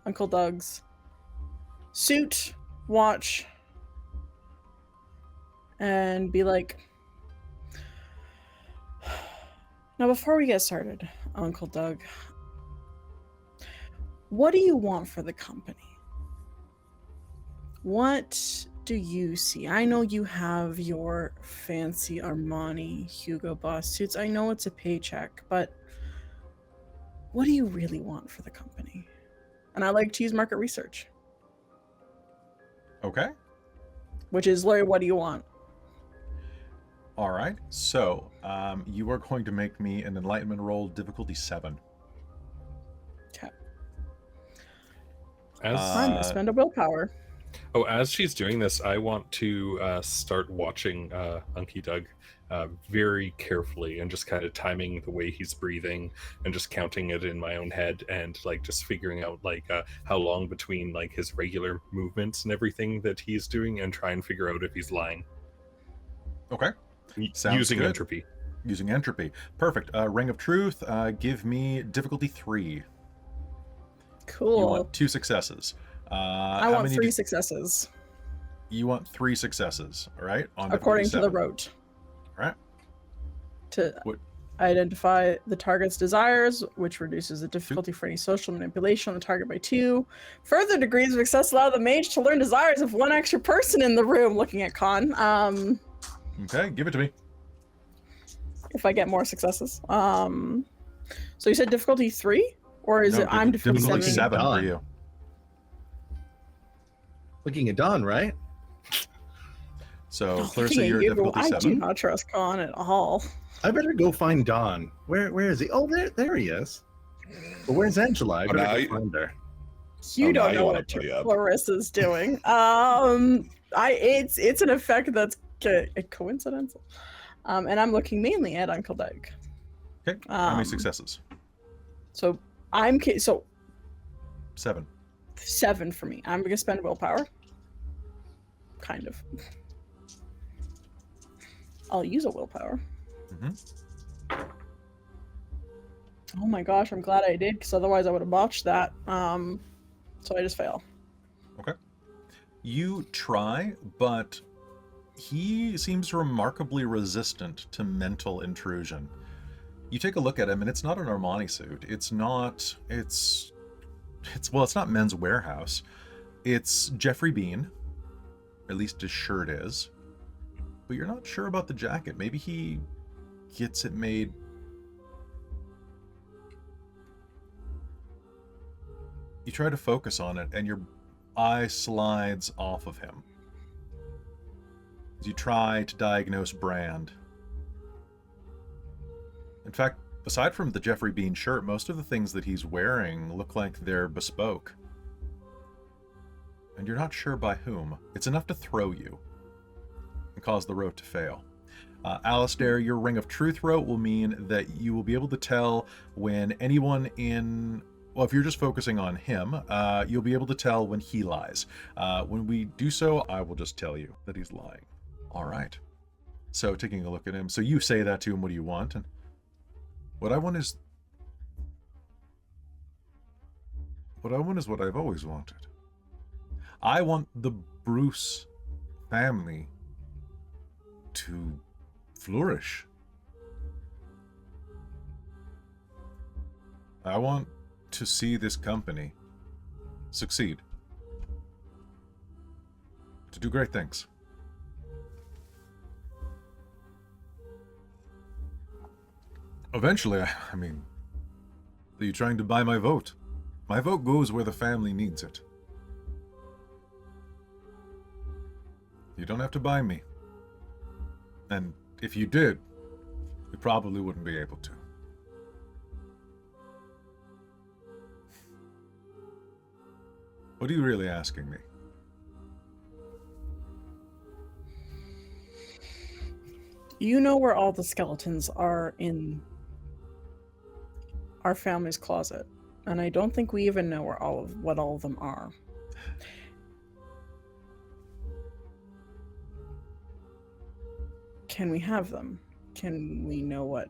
Uncle Doug's suit, watch, and be like, now before we get started, Uncle Doug, what do you want for the company? What do you see? I know you have your fancy Armani Hugo Boss suits. I know it's a paycheck, but what do you really want for the company? And I like to use market research. Okay. Which is, Larry, what do you want? All right. So, you are going to make me an enlightenment roll, difficulty 7. Okay. As I'm gonna spend a willpower. as she's doing this, I want to start watching Unky Doug very carefully and just kind of timing the way he's breathing and just counting it in my own head and like just figuring out like how long between like his regular movements and everything that he's doing and try and figure out if he's lying. Okay. Sounds Using good. entropy. Using entropy. Perfect. Ring of Truth, give me difficulty 3. Cool. You want 2 successes. I want 3 successes. You want 3 successes, all right? On According to the difficulty 7. rote. All right. To What- identify the target's desires, which reduces the difficulty for any social manipulation on the target by 2. Further degrees of success allow the mage to learn desires of 1 extra person in the room, looking at Con. Okay, give it to me. If I get more successes. So you said difficulty 3? Or is No, it I'm difficulty difficulty 7? 7 for Done. you. Looking at Dawn, right? So, Oh, Clarissa, looking at you're you, difficulty I 7. do not trust Con at all. I better go find Dawn. Where is he? Oh, there he is. But where's Angela? I Oh, better now go you- find her. You Oh, now don't you know wanna what put it up. Clarissa's doing. It's an effect that's coincidental. And I'm looking mainly at Uncle Doug. Okay, how many Um, successes? So 7. 7 for me. I'm gonna spend willpower. Kind of. I'll use a willpower. Oh my gosh, I'm glad I did, because otherwise I would have botched that. So I just fail. Okay. You try, but he seems remarkably resistant to mental intrusion. You take a look at him, and it's not an Armani suit. It's not Men's Warehouse. It's Jeffrey Bean. At least his shirt is. But you're not sure about the jacket. Maybe he gets it made. You try to focus on it, and your eye slides off of him as you try to diagnose brand. In fact, aside from the Jeffrey Bean shirt, most of the things that he's wearing look like they're bespoke. And you're not sure by whom. It's enough to throw you and cause the rote to fail. Alistair, your Ring of Truth rote will mean that you will be able to tell when anyone in... Well, if you're just focusing on him, you'll be able to tell when he lies. When we do so, I will just tell you that he's lying. All right. So, taking a look at him. So you say that to him, what do you want? And what I want is what I've always wanted. I want the Bruce family to flourish. I want to see this company succeed. to do great things. Eventually, I mean, are you trying to buy my vote? My vote goes where the family needs it. You don't have to buy me. And if you did, you probably wouldn't be able to. What are you really asking me? You know where all the skeletons are in our family's closet, and I don't think we even know what all of them are. Can we have them? Can we know what?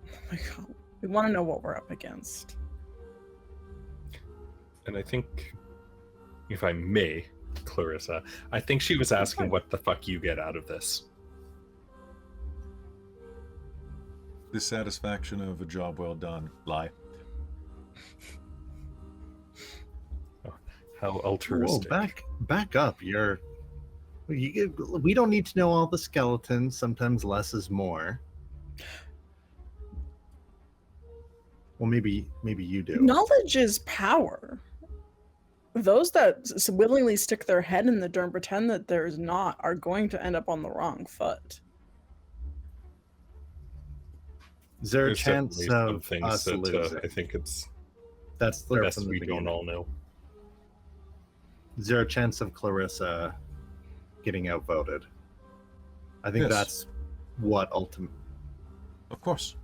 Oh my god, we want to know what we're up against. And I think, if I may, Clarissa, I think she was asking what the fuck you get out of this. The satisfaction of a job well done. Lie. How altruistic. Whoa, back up. We don't need to know all the skeletons. Sometimes less is more. Well, maybe you do. Knowledge is power. Those that willingly stick their head in the dirt and pretend that there's not are going to end up on the wrong foot. Is there a There's chance definitely some of things us that losing? I think it's That's clear best from the we don't beginning. all know. Is there a chance of Clarissa getting outvoted? I think Yes. that's what ultimate. Of course.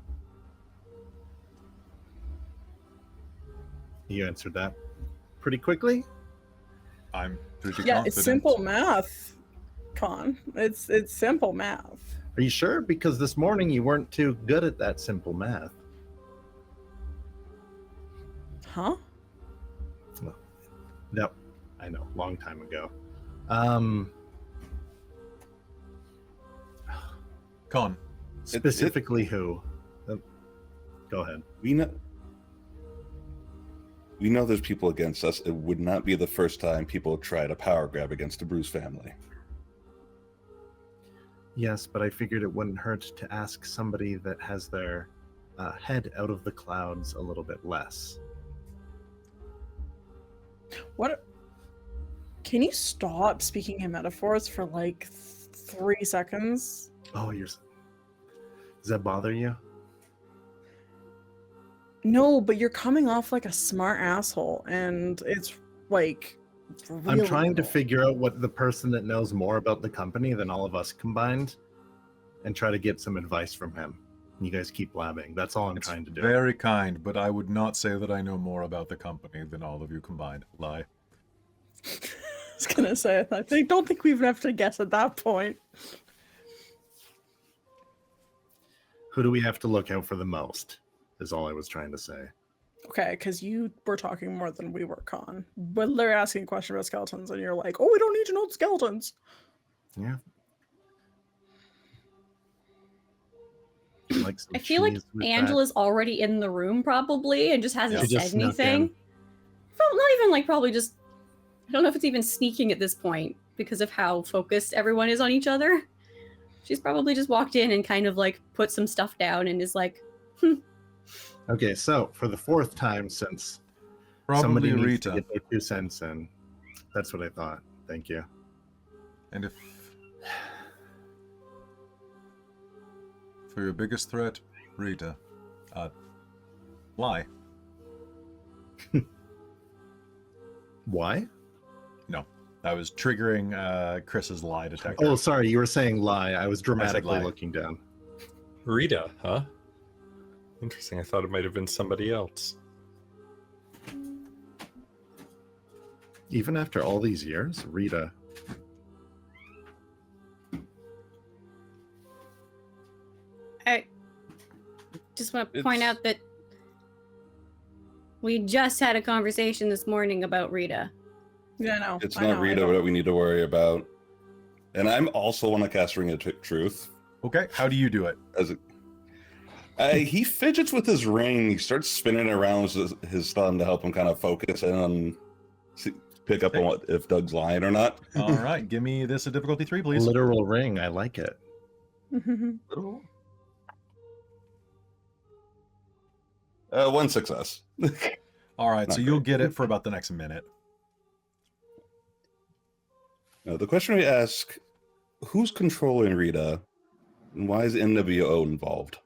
You answered that pretty quickly. I'm pretty Yeah, confident. it's simple math, Con. It's simple math. Are you sure? Because this morning you weren't too good at that simple math. Huh? No, I know, long time ago. Con. Specifically, who? Go ahead. We know there's people against us. It would not be the first time people tried a power grab against the Bruce family. Yes, but I figured it wouldn't hurt to ask somebody that has their head out of the clouds a little bit less. What? Can you stop speaking in metaphors for like 3 seconds? Oh, does that bother you? No, but you're coming off like a smart asshole, and it's like. I'm trying to little. figure out what the person that knows more about the company than all of us combined, and try to get some advice from him. You guys keep blabbing. That's all I'm It's trying to do. very kind, but I would not say that I know more about the company than all of you combined. Lie. I was gonna say, don't think we even have to guess at that point. Who do we have to look out for the most? Is all I was trying to say. Okay, because you were talking more than we were, Con. But they're asking a question about skeletons, and you're like, "Oh, we don't need to know the skeletons." Yeah. Like some I feel like cheese with that. Angela's already in the room probably and just hasn't She just said snuck anything. in. Well, not even like probably just. I don't know if it's even sneaking at this point because of how focused everyone is on each other. She's probably just walked in and kind of like put some stuff down and is like, Okay, so for the 4th time since Probably somebody needs Rita. to get their 2 cents in. That's what I thought. Thank you. And if for your biggest threat, Rita, lie. Why? No, I was triggering Chris's lie detector. Oh, sorry, you were saying lie. I was dramatically lie. looking down. Rita, huh? Interesting. I thought it might have been somebody else. Even after all these years, Rita. I just want to point out that we just had a conversation this morning about Rita. Yeah, no. It's I not know, I Rita don't- that we need to worry about. And I'm also want to cast Ring of Truth. Okay, how do you do it? He fidgets with his ring. He starts spinning around with his thumb to help him kind of focus in on pick up on what if Doug's lying or not. All right, give me this a difficulty 3, please. Literal ring. I like it. One success. All right, Not so you'll great. get it for about the next minute. Now, the question we ask, who's controlling Rita, and why is NWO involved?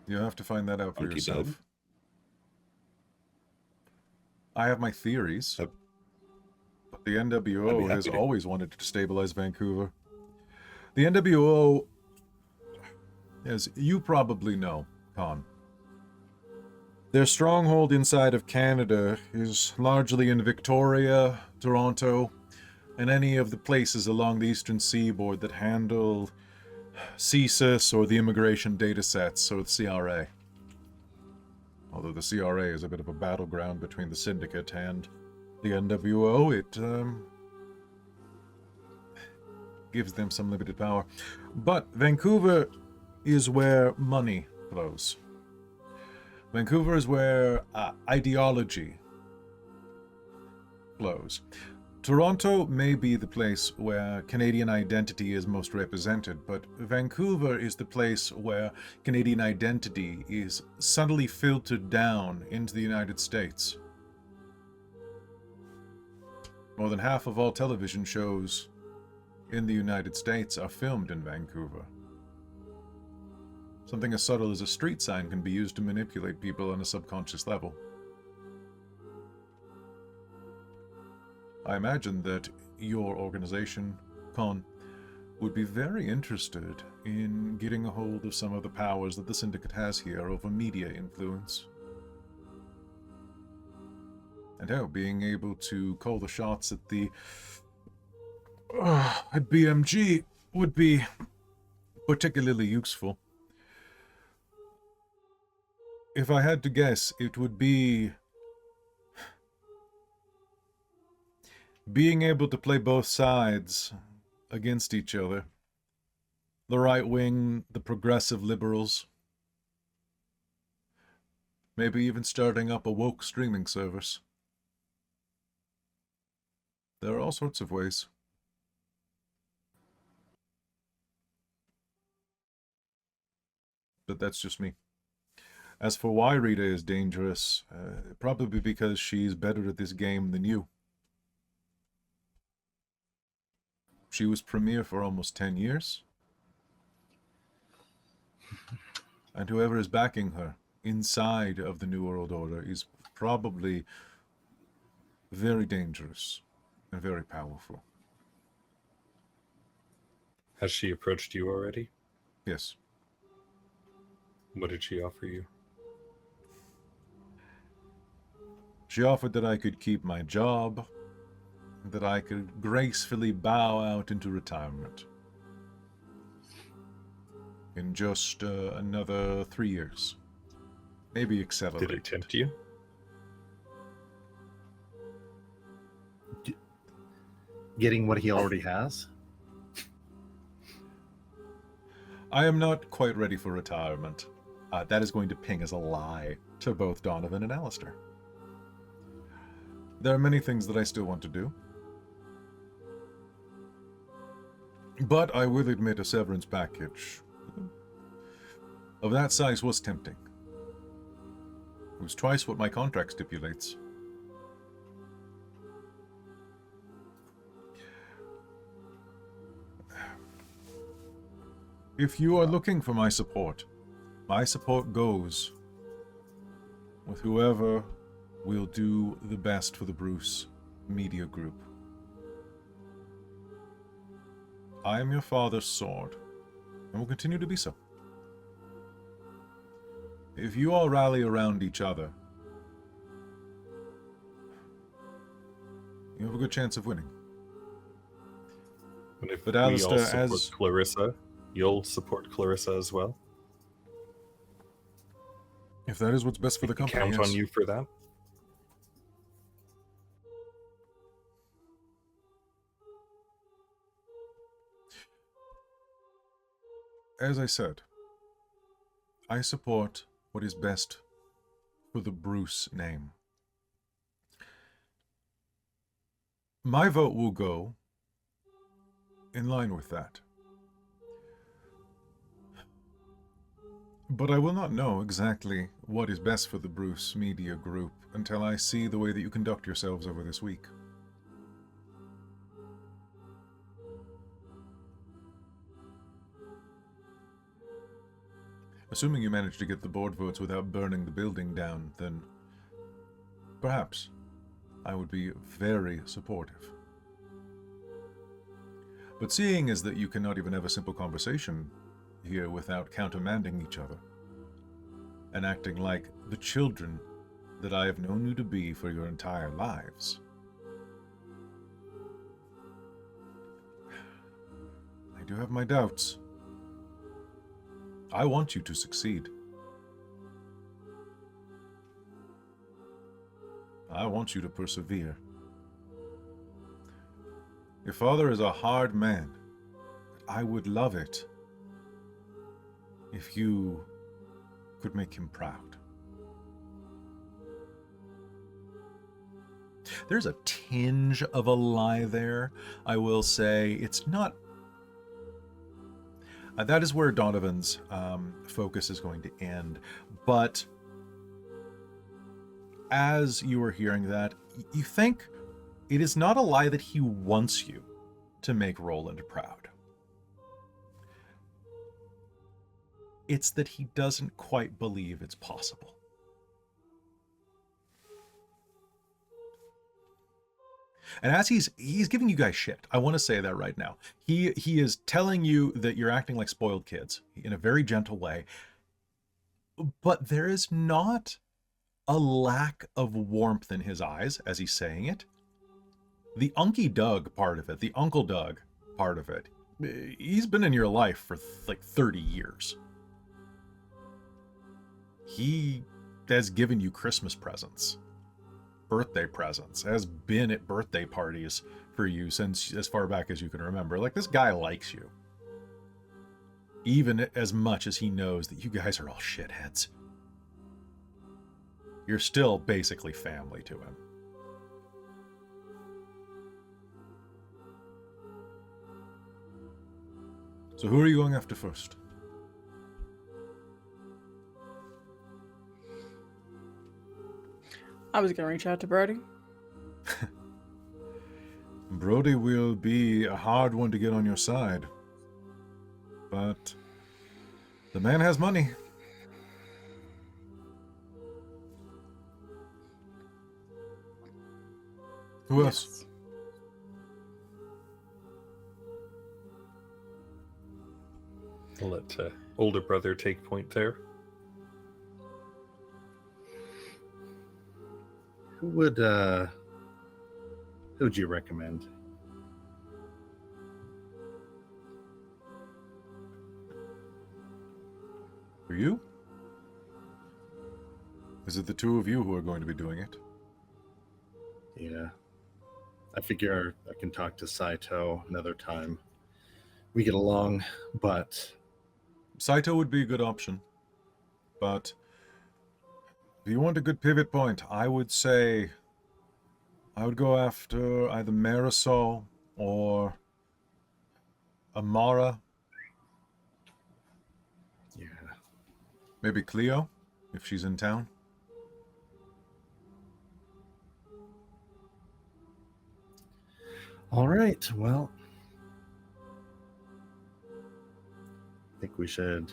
You have to find that out for Monkey yourself. Doug. I have my theories, Yep. but the I'd be NWO has happy to. always wanted to destabilize Vancouver. The NWO, as you probably know, Con, their stronghold inside of Canada is largely in Victoria, Toronto, and any of the places along the eastern seaboard that handle CSIS or the immigration data sets, or the CRA. Although the CRA is a bit of a battleground between the Syndicate and the NWO, it gives them some limited power. But Vancouver is where money flows. Vancouver is where ideology flows. Toronto may be the place where Canadian identity is most represented, but Vancouver is the place where Canadian identity is subtly filtered down into the United States. More than half of all television shows in the United States are filmed in Vancouver. Something as subtle as a street sign can be used to manipulate people on a subconscious level. I imagine that your organization, Con, would be very interested in getting a hold of some of the powers that the Syndicate has here over media influence. And how being able to call the shots at the at BMG would be particularly useful. If I had to guess, it would be being able to play both sides against each other. The right wing, the progressive liberals. Maybe even starting up a woke streaming service. There are all sorts of ways. But that's just me. As for why Rita is dangerous, probably because she's better at this game than you. She was premier for almost 10 years. And whoever is backing her inside of the New World Order is probably very dangerous and very powerful. Has she approached you already? Yes. What did she offer you? She offered that I could keep my job, that I could gracefully bow out into retirement in just another 3 years. Maybe accelerate. Did it tempt you? Getting what he already has. I am not quite ready for retirement. That is going to ping as a lie to both Donovan and Alistair. There are many things that I still want to do. But I will admit a severance package of that size was tempting. It was twice what my contract stipulates. If you are looking for my support goes with whoever will do the best for the Bruce Media Group. I am your father's sword, and will continue to be so. If you all rally around each other, you have a good chance of winning. And if But we all Alistair, support as- Clarissa, you'll support Clarissa as well? If that is what's best for the company, Count yes. on you for that? As I said, I support what is best for the Bruce name. My vote will go in line with that. But I will not know exactly what is best for the Bruce Media Group until I see the way that you conduct yourselves over this week. Assuming you manage to get the board votes without burning the building down, then perhaps I would be very supportive. But seeing as that you cannot even have a simple conversation here without countermanding each other, and acting like the children that I have known you to be for your entire lives, I do have my doubts. I want you to succeed. I want you to persevere. Your father is a hard man. I would love it if you could make him proud. There's a tinge of a lie there, I will say. It's not... that is where Donovan's focus is going to end. But as you are hearing that, you think it is not a lie that he wants you to make Roland proud. It's that he doesn't quite believe it's possible. And as he's giving you guys shit, I want to say that right now. He is telling you that you're acting like spoiled kids in a very gentle way. But there is not a lack of warmth in his eyes as he's saying it. The Unky Doug part of it, the Uncle Doug part of it, he's been in your life for like 30 years. He has given you Christmas presents, birthday presents, has been at birthday parties for you since as far back as you can remember. Like, this guy likes you. Even as much as he knows that you guys are all shitheads. You're still basically family to him. So who are you going after first? I was gonna reach out to Brody. Brody will be a hard one to get on your side. But the man has money. Who else? Yes. I'll let older brother take point there. Who would you recommend? For you? Is it the two of you who are going to be doing it? Yeah. I figure I can talk to Saito another time. We get along, but Saito would be a good option. But if you want a good pivot point, I would say I would go after either Marisol or Amara. yeah. Maybe Cleo, if she's in town. All right. Well, I think we should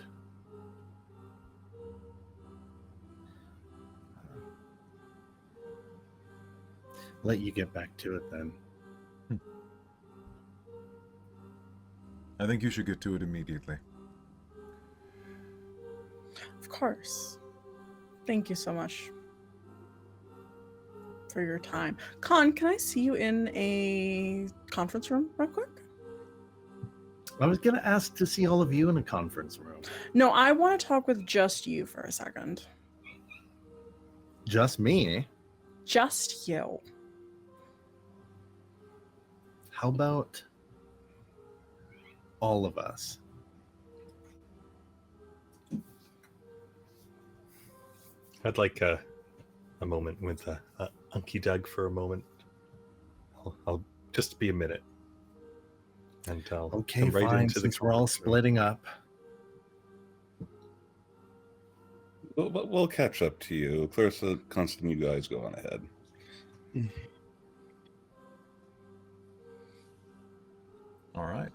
let you get back to it then. I think you should get to it immediately. Of course. Thank you so much for your time. Con, can I see you in a conference room real quick? I was going to ask to see all of you in a conference room. No, I want to talk with just you for a second. Just me? Just you. How about all of us? I'd like a moment with Unky Doug for a moment. I'll just be a minute. And I'll Okay, come right fine, into the since we're all conference room. splitting up. We'll catch up to you. Clarissa, Constantine, you guys go on ahead. All right.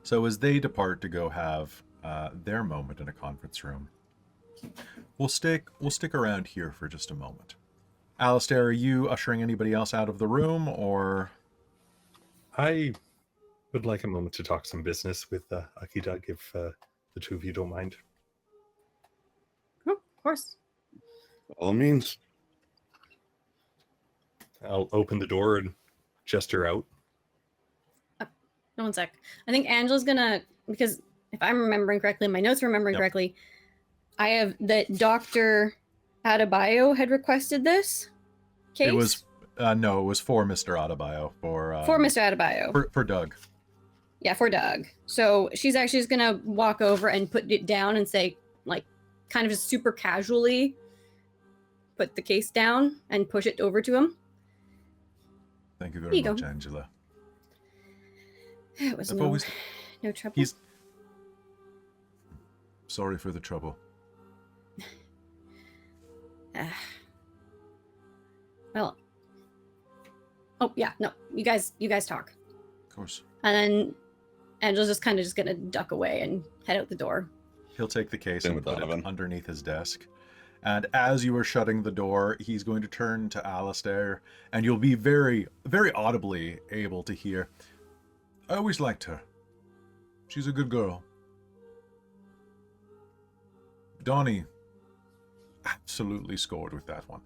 So as they depart to go have their moment in a conference room, we'll stick around here for just a moment. Alistair, are you ushering anybody else out of the room, or? I would like a moment to talk some business with Akidug, if the two of you don't mind. Oh, of course. All means. I'll open the door and gesture out. No, one sec. I think Angela's gonna, because if I'm remembering correctly, my notes are remembering Yep. correctly, I have that Dr. Adebayo had requested this case. It was no, it was for Mr. Adebayo for Mr. Adebayo. for Doug. Yeah, for Doug. So she's actually just gonna walk over and put it down and say, like, kind of just super casually put the case down and push it over to him. Thank you Here very you much, go. Angela. It was I've no, always no trouble. he's sorry for the trouble. Well, oh yeah, no, you guys talk. Of course. And then Angela's just kind of just gonna duck away and head out the door. He'll take the case Same and with put Donovan. it underneath his desk. And as you are shutting the door, he's going to turn to Alistair, and you'll be very, very audibly able to hear, I always liked her. She's a good girl. Donnie absolutely scored with that one.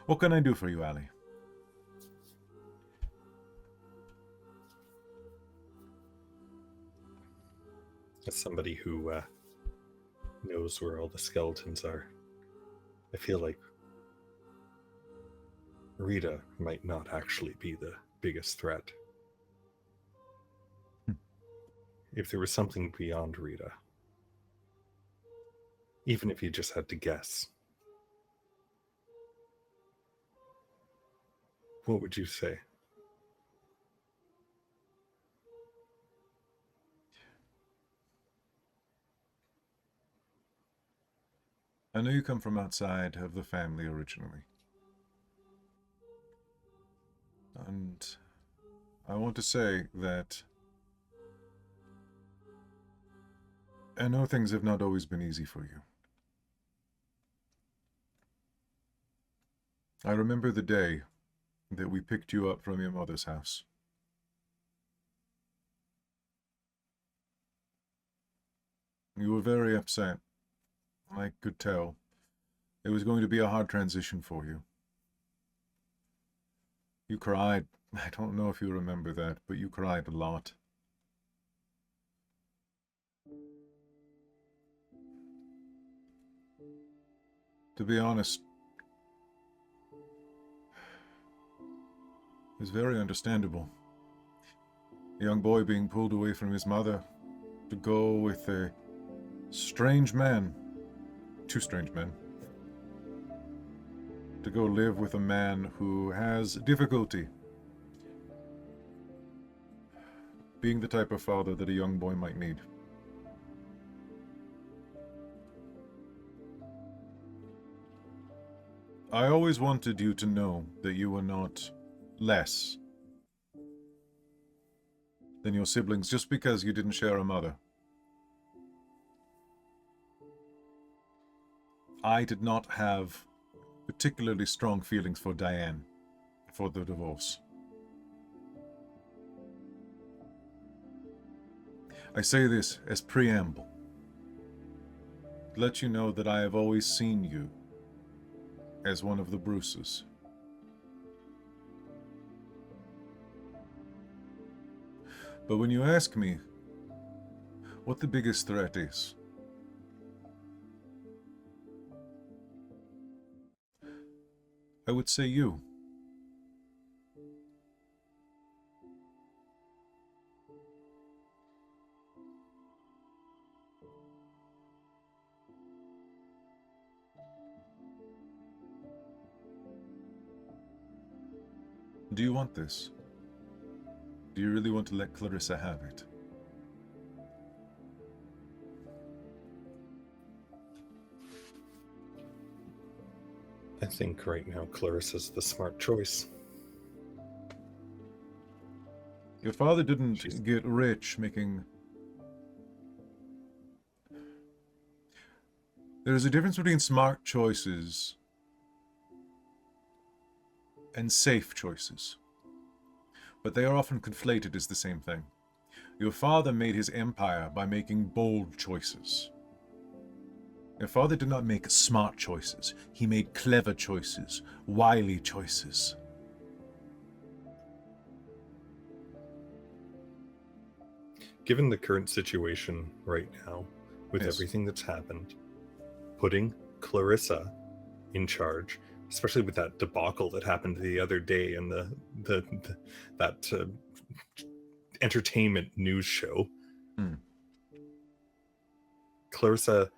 What can I do for you, Ali? As somebody who knows where all the skeletons are, I feel like Rita might not actually be the biggest threat. If there was something beyond Rita, even if you just had to guess, what would you say? I know you come from outside of the family originally. And I want to say that I know things have not always been easy for you. I remember the day that we picked you up from your mother's house. You were very upset. I could tell. It was going to be a hard transition for you. You cried. I don't know if you remember that, but you cried a lot. To be honest, it's very understandable. A young boy being pulled away from his mother to go with a strange man, two strange men, to go live with a man who has difficulty being the type of father that a young boy might need. I always wanted you to know that you were not less than your siblings just because you didn't share a mother. I did not have particularly strong feelings for Diane for the divorce. I say this as preamble, to let you know that I have always seen you as one of the Bruces. But when you ask me what the biggest threat is, I would say you. Do you want this? Do you really want to let Clarissa have it? I think right now Clarissa's the smart choice. Your father didn't get rich making... There is a difference between smart choices and safe choices, but they are often conflated as the same thing. Your father made his empire by making bold choices. Your father did not make smart choices. He made clever choices, wily choices. Given the current situation right now, with Yes. everything that's happened, putting Clarissa in charge, especially with that debacle that happened the other day in that entertainment news show. Hmm. Clarissa,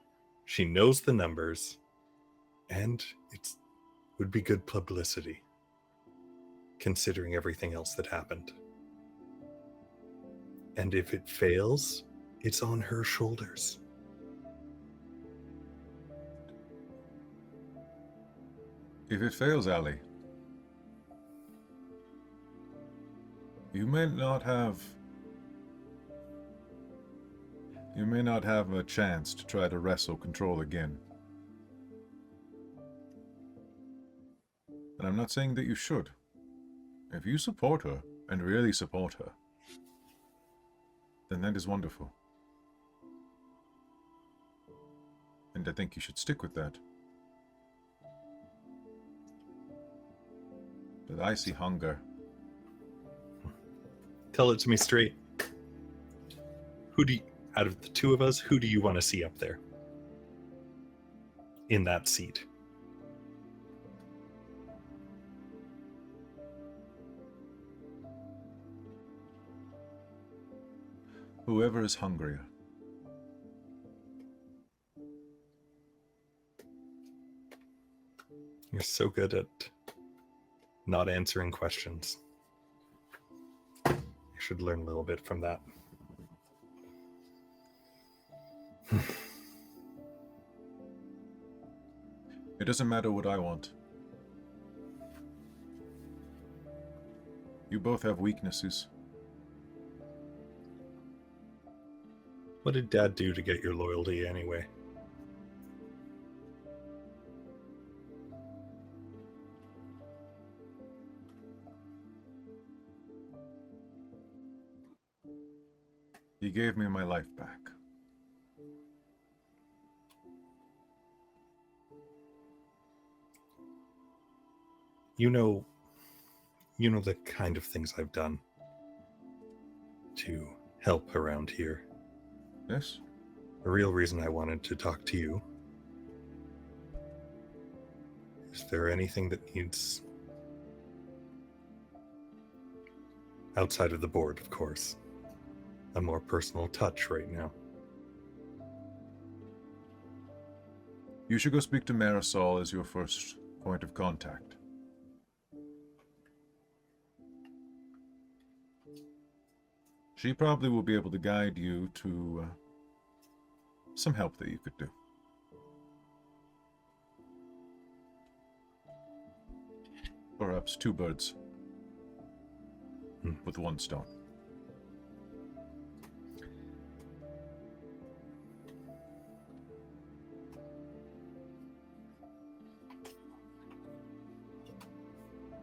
she knows the numbers, and it would be good publicity, considering everything else that happened. And if it fails, it's on her shoulders. If it fails, Ali, you may not have a chance to try to wrestle control again. And I'm not saying that you should. If you support her, and really support her, then that is wonderful. And I think you should stick with that. But I see hunger. Tell it to me straight. Out of the two of us, who do you want to see up there? In that seat? Whoever is hungrier. You're so good at not answering questions. You should learn a little bit from that. It doesn't matter what I want. You both have weaknesses. What did Dad do to get your loyalty anyway? He gave me my life back. You know the kind of things I've done to help around here. Yes? The real reason I wanted to talk to you. Is there anything that needs, outside of the board, of course, a more personal touch right now? You should go speak to Marisol as your first point of contact. She probably will be able to guide you to some help that you could do. Perhaps two birds with one stone.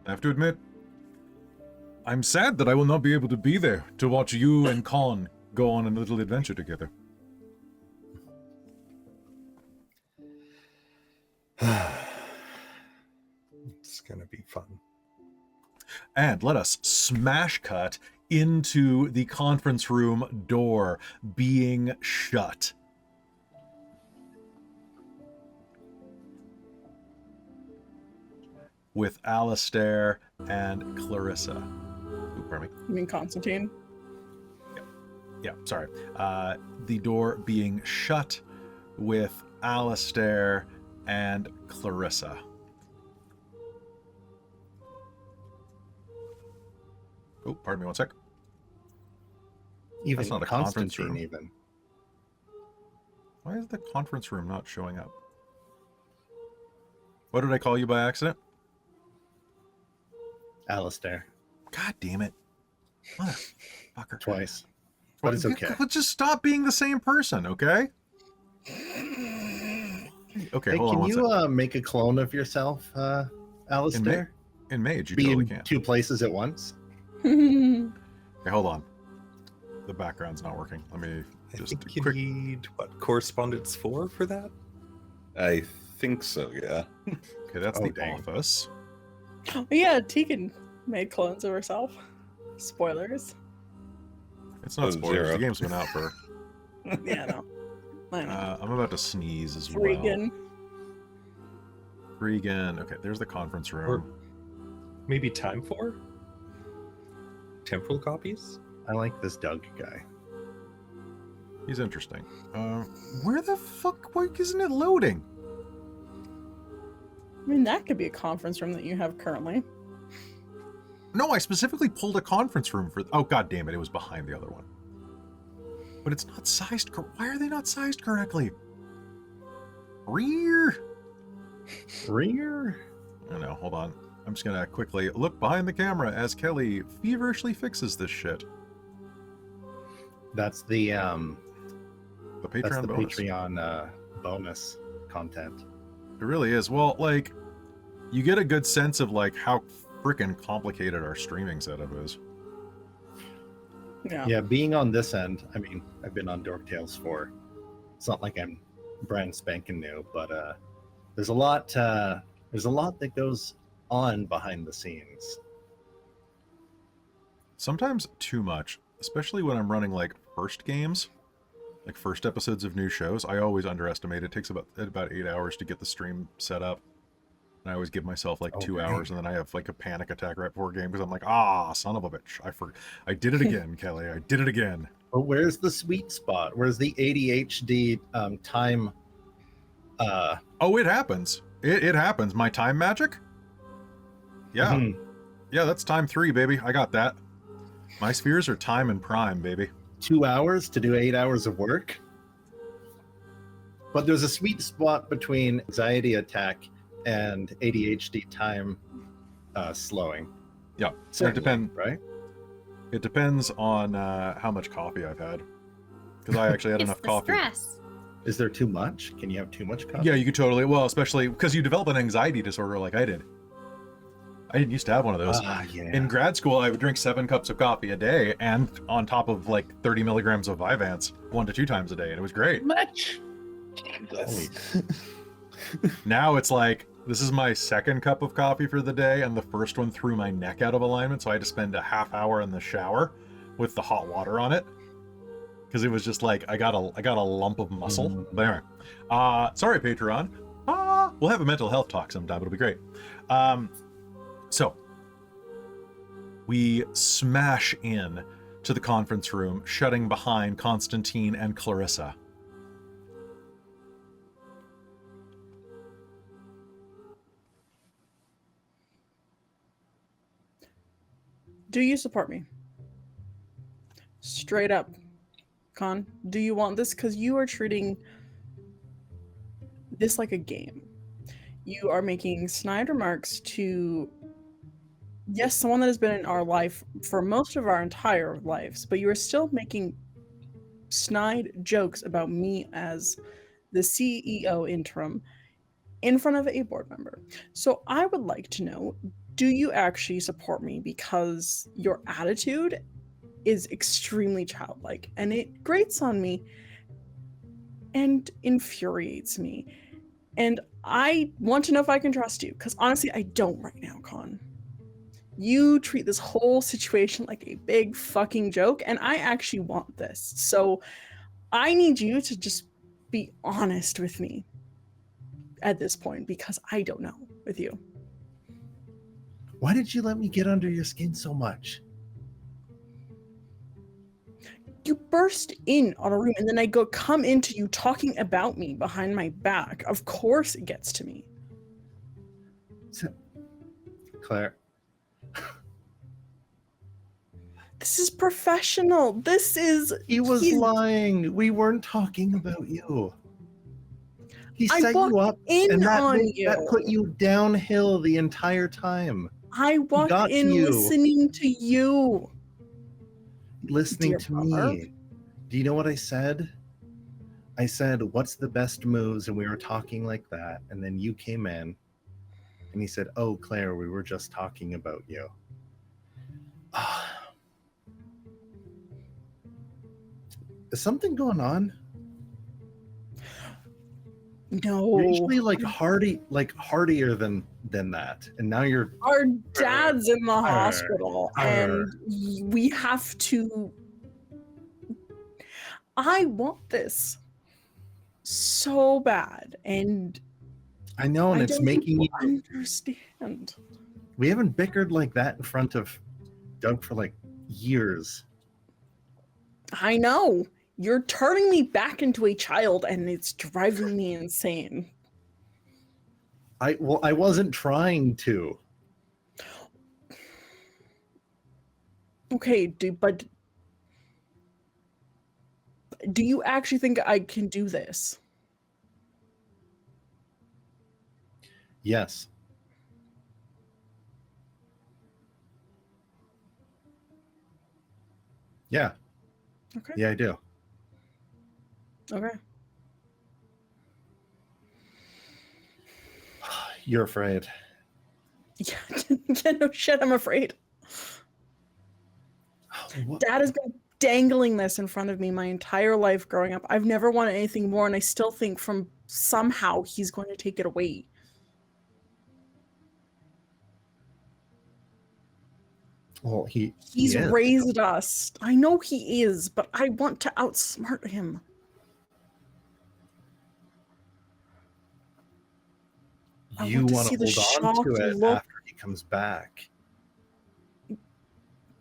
I have to admit, I'm sad that I will not be able to be there to watch you and Con go on a little adventure together. It's gonna be fun. And let us smash cut into the conference room door being shut. With Alistair and Clarissa. Ooh, pardon me. You mean Constantine? Yeah, sorry. The door being shut with Alistair and Clarissa. Oh, pardon me one sec. Even not a conference Constantine, room. even. Why is the conference room not showing up? What did I call you by accident? Alistair, God damn it. Motherfucker. twice. But it's okay. Let's just stop being the same person, okay? Okay, Hey, hold on can one you sec. make a clone of yourself, Alistair? In Mage, you Be totally in can. 2 places at once? Okay, hold on. The background's not working. Let me I just think you quick. need what correspondence 4 for that. I think so, yeah. Okay, that's Oh, the dang. office. Yeah, Tegan made clones of herself. Spoilers. It's not Oh, spoilers. 0. The game's been out for. Yeah, no. I know. I'm about to sneeze as well. Regan. Regan. Okay, there's the conference room. Maybe time 4? Temporal copies? I like this Doug guy. He's interesting. Where the fuck? Why isn't it loading? I mean, that could be a conference room that you have currently. No, I specifically pulled a conference room for. Oh, god damn it! It was behind the other one. But it's not sized. Why are they not sized correctly? Rear. Rear? I don't know. Hold on. I'm just gonna quickly look behind the camera as Kelly feverishly fixes this shit. That's the Patreon that's the bonus. Patreon bonus content. It really is. Well, like, you get a good sense of like how freaking complicated our streaming setup is. Yeah. Yeah, being on this end, I mean, I've been on Dork Tales for. It's not like I'm brand spanking new, but there's a lot that goes on behind the scenes. Sometimes too much, especially when I'm running like first games, like first episodes of new shows. I always underestimate it. It takes about 8 hours to get the stream set up. And I always give myself like 2 dang. hours, and then I have like a panic attack right before a game because I'm like, son of a bitch. I did it again, Kelly. I did it again. But where's the sweet spot? Where's the ADHD time? Oh, it happens. It happens. My time magic? Yeah. mhm. Yeah, that's time 3, baby. I got that. My spheres are time and prime, baby. 2 hours to do 8 hours of work. But there's a sweet spot between anxiety attack and ADHD time slowing. Yeah. So it Certainly, depends. right? It depends on how much coffee I've had. Because I actually had It's enough the coffee. stress. Is there too much? Can you have too much coffee? Yeah, you could totally. Well, especially because you develop an anxiety disorder like I did. I didn't used to have one of those. Yeah. In grad school, I would drink 7 cups of coffee a day, and on top of like 30 milligrams of Vyvanse 1 to 2 times a day, and it was great. much. That's- Now it's like this is my 2nd cup of coffee for the day, and the first one threw my neck out of alignment, so I had to spend a half hour in the shower with the hot water on it because it was just like I got a lump of muscle. But anyway, sorry, Patreon. We'll have a mental health talk sometime. It'll be great. So we smash in to the conference room, shutting behind Constantine and Clarissa. Do you support me? Straight up, Con. Do you want this? Because you are treating this like a game. You are making snide remarks to, yes, someone that has been in our life for most of our entire lives, but you are still making snide jokes about me as the CEO interim in front of a board member. So I would like to know, do you actually support me? Because your attitude is extremely childlike and it grates on me and infuriates me. And I want to know if I can trust you, because honestly, I don't right now, Con. You treat this whole situation like a big fucking joke, and I actually want this. So I need you to just be honest with me at this point, because I don't know with you. Why did you let me get under your skin so much? You burst in on a room, and then I come into you talking about me behind my back. Of course it gets to me. Claire, This is professional. This is. He was he's- lying. We weren't talking about you. He I set you walked up, in and that, on that put you downhill the entire time. I walked got to in you. listening to you. Listening Dear to brother. me. Do you know what I said? I said, what's the best moves? And we were talking like that. And then you came in and he said, oh, Claire, we were just talking about you. Is something going on? No. You're usually hardier than that. And now you're Our dad's in the Arr. hospital, Arr. and we have to. I want this so bad, and I know, and I it's don't making you. understand. We haven't bickered like that in front of Doug for like years. I know. You're turning me back into a child, and it's driving me insane. I wasn't trying to. Okay, but do you actually think I can do this? Yes. Yeah. Okay. Yeah, I do. Okay. You're afraid. Yeah, yeah, no shit, I'm afraid. What? Dad has been dangling this in front of me my entire life growing up. I've never wanted anything more, and I still think from somehow he's going to take it away. Well, He's he is. raised us. I know he is, but I want to outsmart him. I You want to want see to the hold on to shocked it look. after he comes back.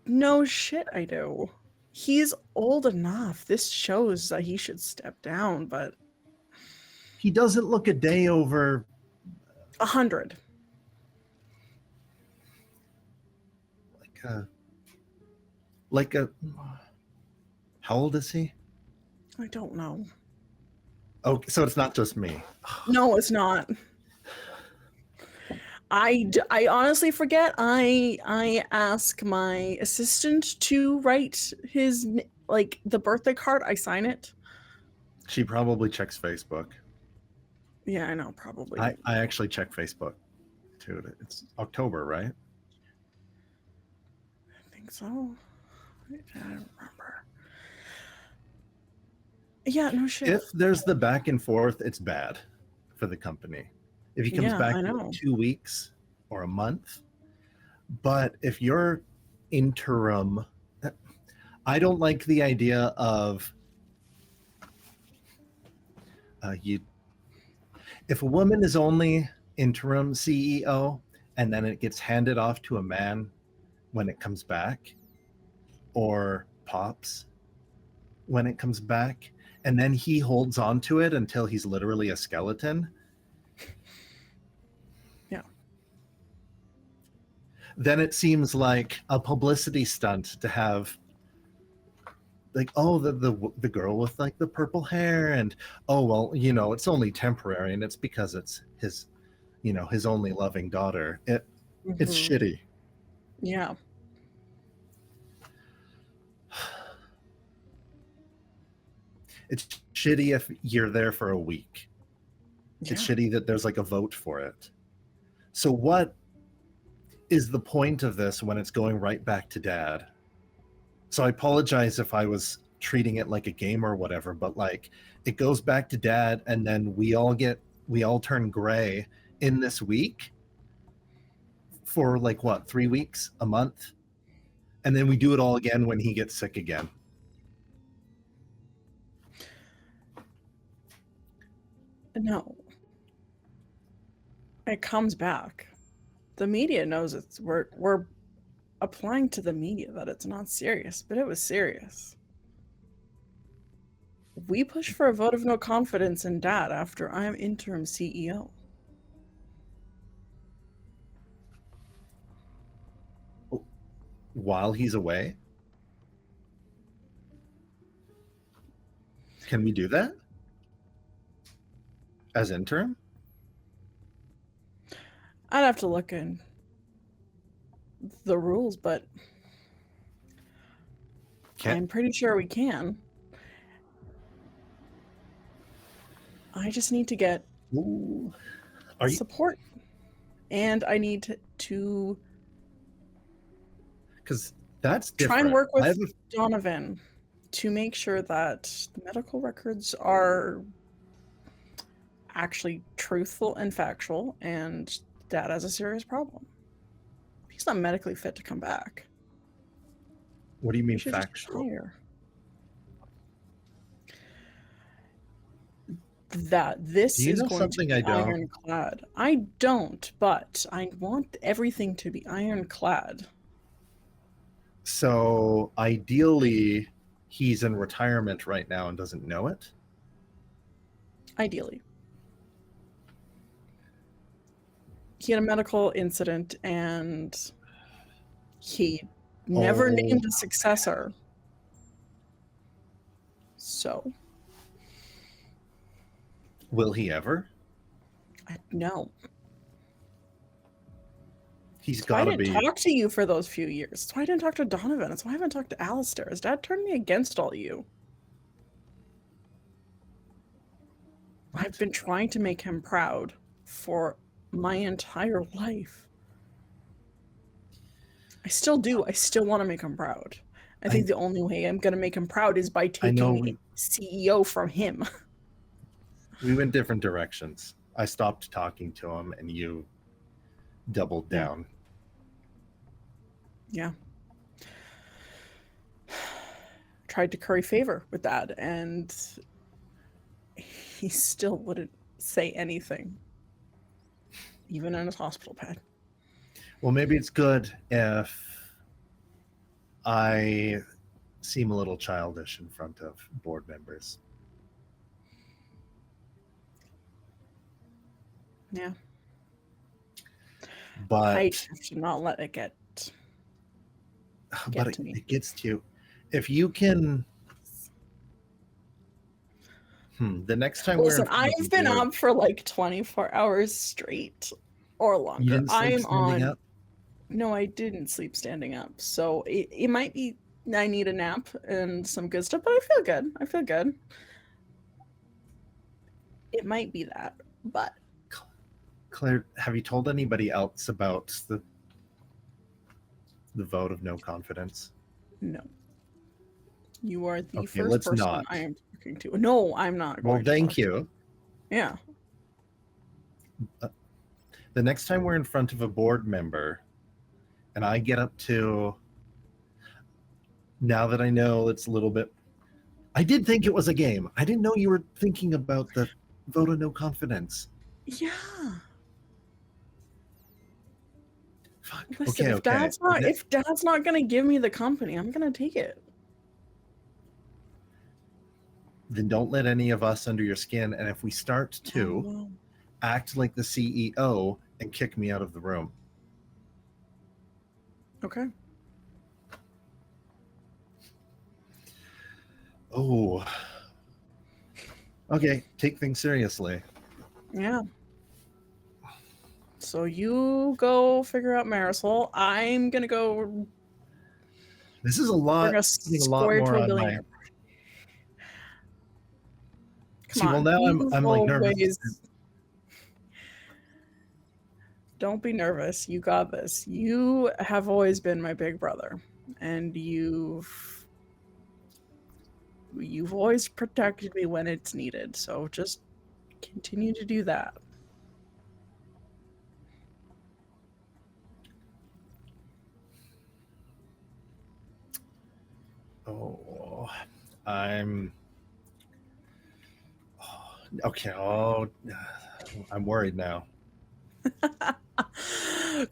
No shit, I do. He's old enough. This shows that he should step down, but He doesn't look a day over 100. like a. How old is he? I don't know. Okay, so it's not just me. No, it's not. I honestly forget. I ask my assistant to write his the birthday card. I sign it. She probably checks Facebook. Yeah, I know, probably. I actually check Facebook too. It's October, right? I think so. I don't remember. Yeah, no shit. If there's the back and forth, it's bad for the company. If he comes Yeah, back I in know. 2 weeks or a month, but if you're interim, I don't like the idea of if a woman is only interim CEO and then it gets handed off to a man when it comes back, or pops when it comes back, and then he holds on to it until he's literally a skeleton. Yeah. Then it seems like a publicity stunt to have like, oh, the girl with like the purple hair, and oh well, you know, it's only temporary, and it's because it's his, you know, his only loving daughter. It's Mhm. shitty. Yeah. It's shitty if you're there for a week. Yeah. It's shitty that there's like a vote for it. So what is the point of this when it's going right back to dad? So I apologize if I was treating it like a game or whatever, but like it goes back to dad, and then we all turn gray in this week for like what, 3 weeks, a month, and then we do it all again when he gets sick again. No. It comes back. The media knows it's we're applying to the media that it's not serious, but it was serious. We push for a vote of no confidence in Dad after I'm interim CEO. While he's away? Can we do that? As interim? I'd have to look in the rules, but I'm pretty sure we can. I just need to get Ooh. support, and I need to Because that's different. try and work I with have Donovan to make sure that the medical records are actually truthful and factual, and Dad has a serious problem. He's not medically fit to come back. What do you mean We should just factual? retire. That this Do you is know going to something be I don't? ironclad. I don't, but I want everything to be ironclad. So ideally, he's in retirement right now and doesn't know it. Ideally. He had a medical incident and he never named a successor. So, Will he ever? no. He's That's why I got to didn't be. talk to you for those few years. That's why I didn't talk to Donovan. That's why I haven't talked to Alistair. His dad turned me against all you. I've been trying to make him proud for my entire life. I still do. I still want to make him proud. I think the only way I'm going to make him proud is by taking CEO from him. We went different directions. I stopped talking to him and you doubled down. Yeah. Tried to curry favor with Dad, and he still wouldn't say anything, even in his hospital bed. Well, maybe it's good if I seem a little childish in front of board members. Yeah. But I have to not let it get to me. It gets to you. If you can the next time Listen, we're in front of I've the been board- up for like 24 hours straight or longer. You didn't sleep I'm standing on up? No, I didn't sleep standing up. So it might be I need a nap and some good stuff, but I feel good. I feel good. It might be that, but Claire, have you told anybody else about the vote of no confidence? no. You are the Okay, first let's person not. I am talking to. No, I'm not. Well, going to thank talk. you. Yeah. The next time we're in front of a board member and I get up to, now that I know it's a little bit, I did think it was a game. I didn't know you were thinking about the vote of no confidence. Yeah. Fuck. Listen, Okay. if Dad's not gonna give me the company, I'm gonna take it. Then don't let any of us under your skin. And if we start to Oh, no. act like the CEO and kick me out of the room. Okay. Oh. Okay, take things seriously. Yeah. So you go figure out Marisol. I'm gonna go This is a lot. bring a putting a lot square more to a on my. billionaire. Come See, well, on. now you've I'm like nervous. always- Don't be nervous. You got this. You have always been my big brother, and you've always protected me when it's needed. So just continue to do that. Oh, I'm. Okay. Oh, I'm worried now.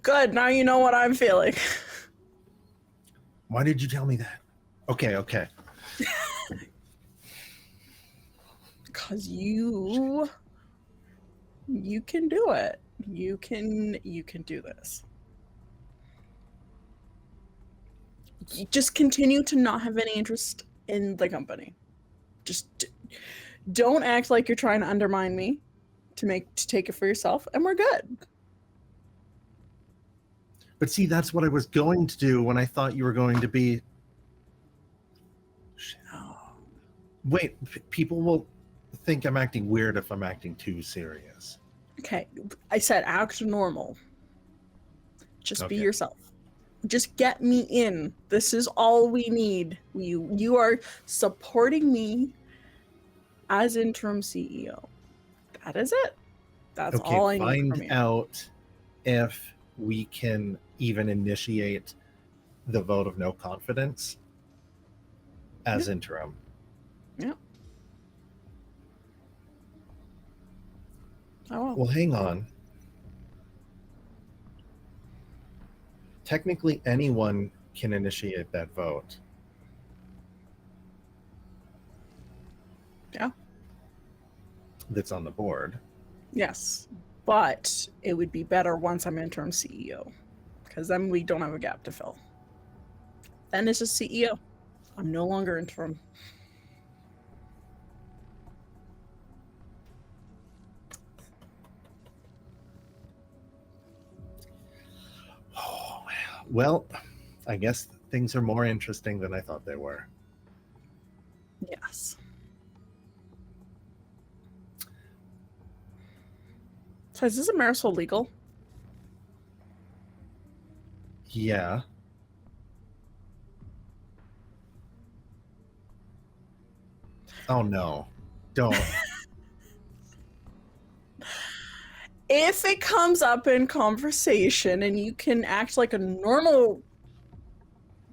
Good. Now you know what I'm feeling. Why did you tell me that? Okay. Because you can do it. You can do this. You just continue to not have any interest in the company. Just don't act like you're trying to undermine me to take it for yourself, and we're good. But see, that's what I was going to do when I thought you were going to be. Wait, people will think I'm acting weird if I'm acting too serious. Okay, I said act normal. Just be Okay. yourself. Just get me in. This is all we need. You are supporting me as interim CEO. That is it. That's Okay, all I need from find you. out if we can even initiate the vote of no confidence as interim. Yeah. I will. Well, hang on. Technically, anyone can initiate that vote. Yeah. That's on the board. Yes, but it would be better once I'm interim CEO, because then we don't have a gap to fill. Then it's just CEO. I'm no longer interim. Oh, well, I guess things are more interesting than I thought they were. Yes. So is this a Marisol legal? Yeah. Oh no. Don't. If it comes up in conversation and you can act like a normal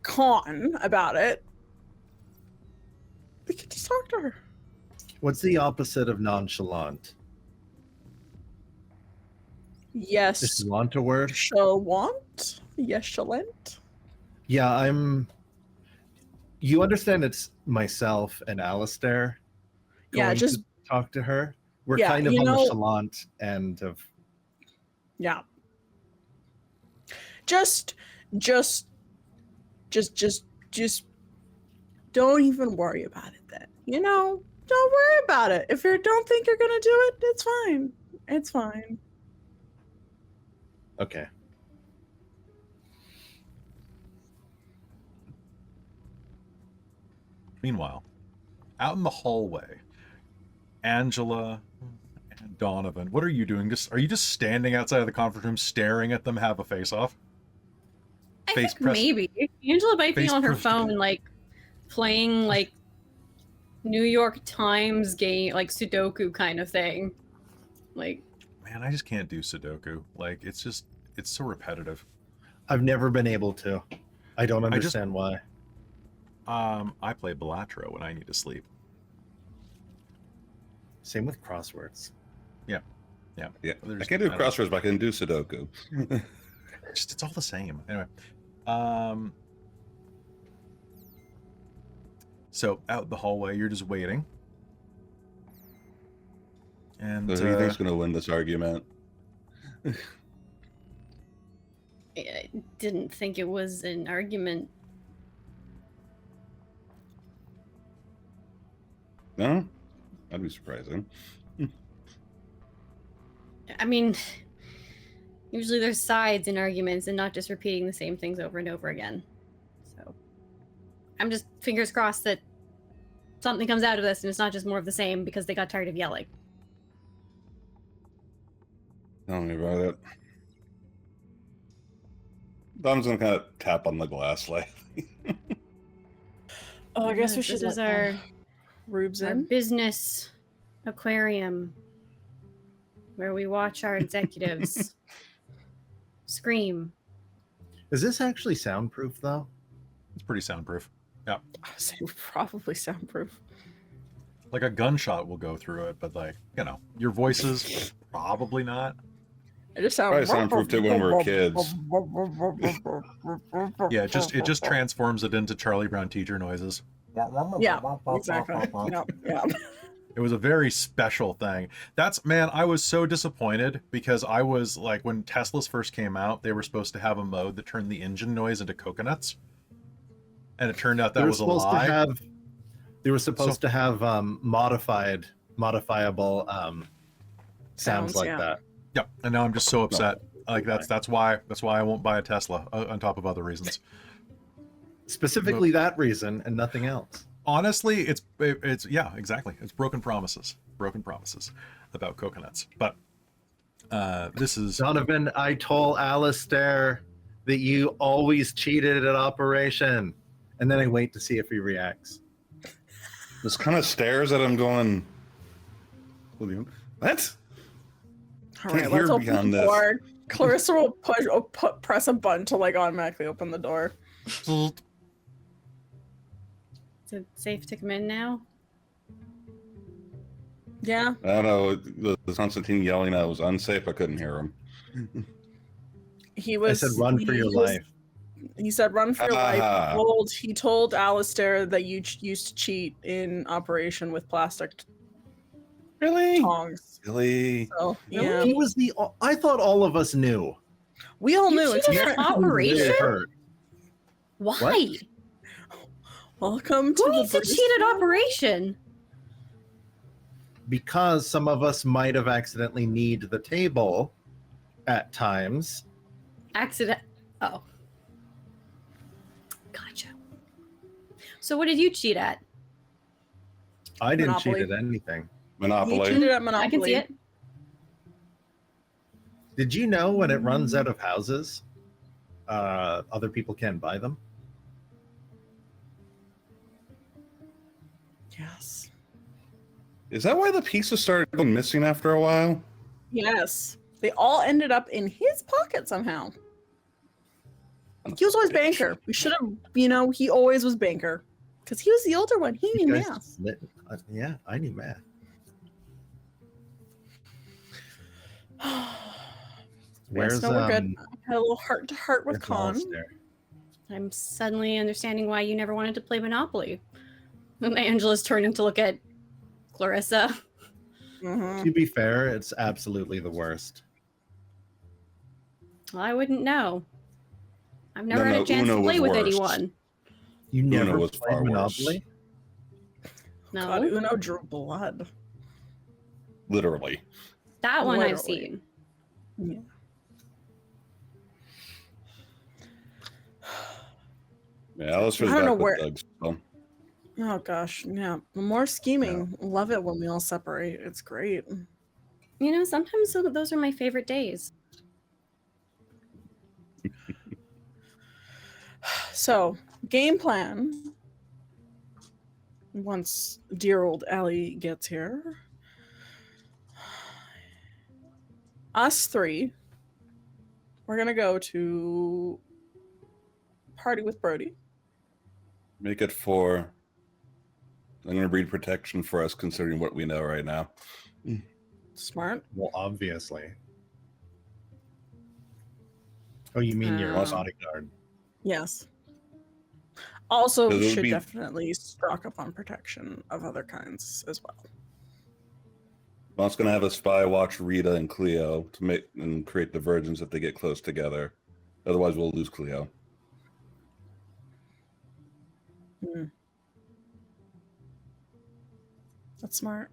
con about it, we can just talk to her. What's the opposite of nonchalant? Yes. Just want a word? Shall want? Yes, shalent. Yeah, you understand it's myself and Alistair Yeah, going just to talk to her. We're Yeah, kind of you on the know- chalant end of yeah. Just don't even worry about it then. Don't worry about it. If you don't think you're gonna do it, it's fine. It's fine. okay. Meanwhile, out in the hallway, Angela and Donovan, what are you doing? Are you just standing outside of the conference room staring at them have a face-off? I Face think press- maybe Angela might be face on her press- phone, like playing like New York Times game, like Sudoku kind of thing. Like, Man, I just can't do Sudoku. Like, it's so repetitive. I've never been able to. I don't just- understand why. I play Balatro when I need to sleep. Same with crosswords. Yeah. Yeah, There's- I can't do I don't- crosswords, but I can do Sudoku. It's all the same. Anyway, so out the hallway, you're just waiting, and So who do you think's going to win this argument? I didn't think it was an argument. No? That'd be surprising. I mean, usually there's sides in arguments and not just repeating the same things over and over again. So I'm just fingers crossed that something comes out of this and it's not just more of the same because they got tired of yelling. Tell me about it. Dom's going to kind of tap on the glass like. Oh, I guess we This should is let our Rubes our in. business aquarium where we watch our executives scream. Is this actually soundproof though? it's pretty soundproof. I would say probably soundproof. Like a gunshot will go through it, but like, your voices probably not. It just sounds Probably soundproofed it when we were kids. Yeah, it just transforms it into Charlie Brown teacher noises. Yeah, exactly. Yeah. It was a very special thing. I was so disappointed because I was like, when Teslas first came out, they were supposed to have a mode that turned the engine noise into coconuts. And it turned out that They were was a supposed lie. to have They were supposed to have modifiable sounds like yeah. that. Yep. And now I'm just so upset. Like that's why I won't buy a Tesla on top of other reasons. Specifically that reason and nothing else. Honestly, it's yeah, exactly. It's broken promises about coconuts. But this is Donovan, I told Alistair that you always cheated at Operation. And then I wait to see if he reacts. This kind of stares at him going, what? All Can't right, hear let's open beyond the this. door. Clarissa will press a button to like automatically open the door. Is it safe to come in now? Yeah. I don't know. The Constantine yelling out was unsafe. I couldn't hear him. He was. I said, run for your life. He said, "Run for your life." Ah. He told Alistair that you used to cheat in Operation with plastic Really? tongs. Really? So yeah, He was I thought all of us knew. we all You knew. cheated Except at for- Operation? hurt. Why? Welcome to Who the needs to British cheat at Operation? Because some of us might have accidentally kneed the table at times. Accident. Oh. Gotcha. So what did you cheat at? I didn't Monopoly. cheat at anything. He Monopoly. cheated at Monopoly. I can see it. Did you know when it runs out of houses, other people can't buy them? Yes. Is that why the pieces started going missing after a while? Yes. They all ended up in his pocket somehow. He was always banker. We should have, he always was banker. Because he was the older one. He knew You guys math. yeah, I knew math. Where's no, we're good. I had a little heart to heart with where's Con. Alistair? I'm suddenly understanding why you never wanted to play Monopoly. And Angela's turning to look at Clarissa. Mhm. To be fair, it's absolutely the worst. Well, I wouldn't know. I've never No, had no, a chance Uno to play was with worse. anyone. You Uno never was played far worse. Monopoly? No, God, Uno drew blood. Literally. that one I've Literally. seen. Yeah. Yeah, Alistair's I don't back know with where- Doug, so. Oh gosh, yeah. More scheming. Love it when we all separate. It's great. You know, sometimes those are my favorite days. So, game plan. Once dear old Allie gets here, us three, we're gonna go to party with Brody. Make it 4. I'm going to read protection for us, considering what we know right now. Smart. Well, obviously. Oh, you mean your Um, bodyguard? Yes. Also, Because it would should be- definitely stock up on protection of other kinds as well. Mom's going to have a spy watch Rita and Cleo to make and create divergence if they get close together. Otherwise, we'll lose Cleo. That's smart.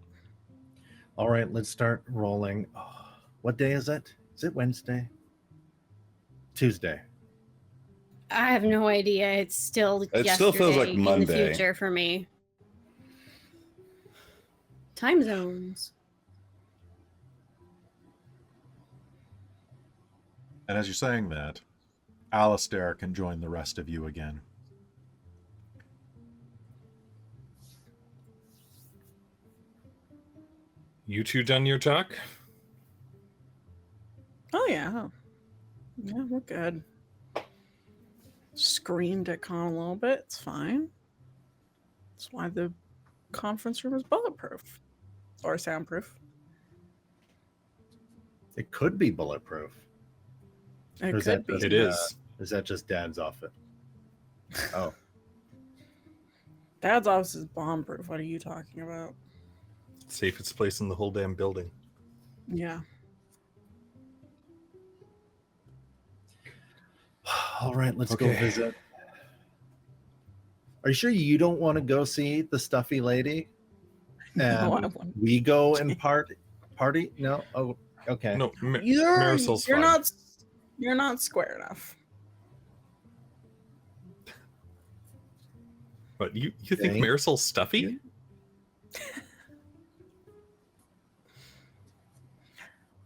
All right, let's start rolling. Oh, what day is it? Is it Wednesday? Tuesday. I have no idea. It's still It still feels like yesterday in Monday. the future for me. Time zones. And as you're saying that, Alistair can join the rest of you again. You two done your talk? Oh yeah. Yeah, we're good. Screamed at Con a little bit. It's fine. That's why the conference room is bulletproof. Or soundproof. It could be bulletproof. It Or is could that be. just, It is. Is that just Dad's office? Oh, Dad's office is bomb proof. What are you talking about? Safest place in the whole damn building. Yeah. all right. Let's go Okay. visit Are you sure you don't want to go see the stuffy lady? No, I And wouldn't. we go and party? No. Oh, okay. No, You're Marisol's fine. not square enough. But you think Thank Marisol's stuffy?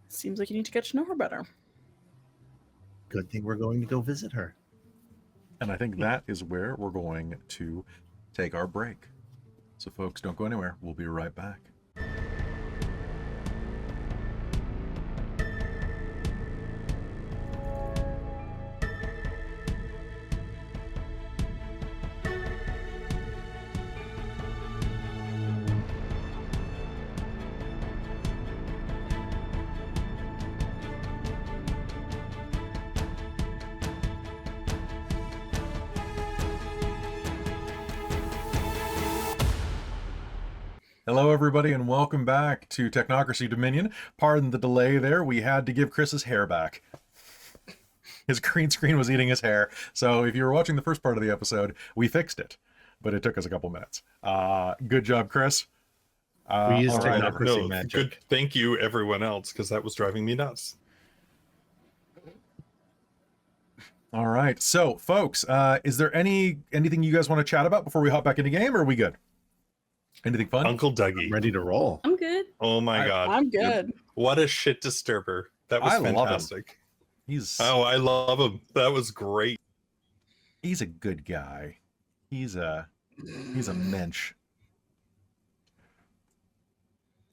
Seems like you need to get to know her better. Good thing we're going to go visit her. And I think that is where we're going to take our break. So folks, don't go anywhere. We'll be right back. Hello, everybody, and welcome back to Technocracy Dominion. Pardon the delay there. We had to give Chris's hair back. His green screen was eating his hair. So if you were watching the first part of the episode, we fixed it. But it took us a couple minutes. Good job, Chris. We used all right, Technocracy No, magic. good. Thank you, everyone else, because that was driving me nuts. All right. So, folks, is there anything you guys want to chat about before we hop back into game, or are we good? Anything fun? Uncle Dougie. Ready to roll. I'm good. Oh my God. I'm good. What a shit disturber. That was I love him. fantastic. He's Oh, I love him. That was great. he's a good guy. He's a mensch.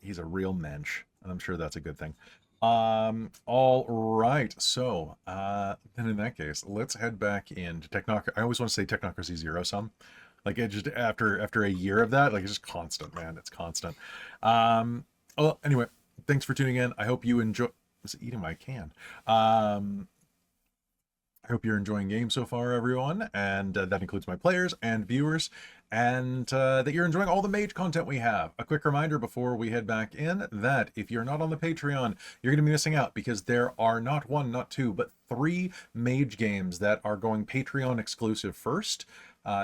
He's a real mensch, and I'm sure that's a good thing. All right. So, then in that case, let's head back into Technocracy. I always want to say Technocracy Zero Sum. Like it just after a year of that, like it's just constant, man. It's constant. Well, anyway, thanks for tuning in. I hope you enjoy. Was eating my can. I hope you're enjoying games so far, everyone, and that includes my players and viewers, and that you're enjoying all the Mage content we have. A quick reminder before we head back in that if you're not on the Patreon, you're going to be missing out because there are not one, not two, but 3 Mage games that are going Patreon exclusive first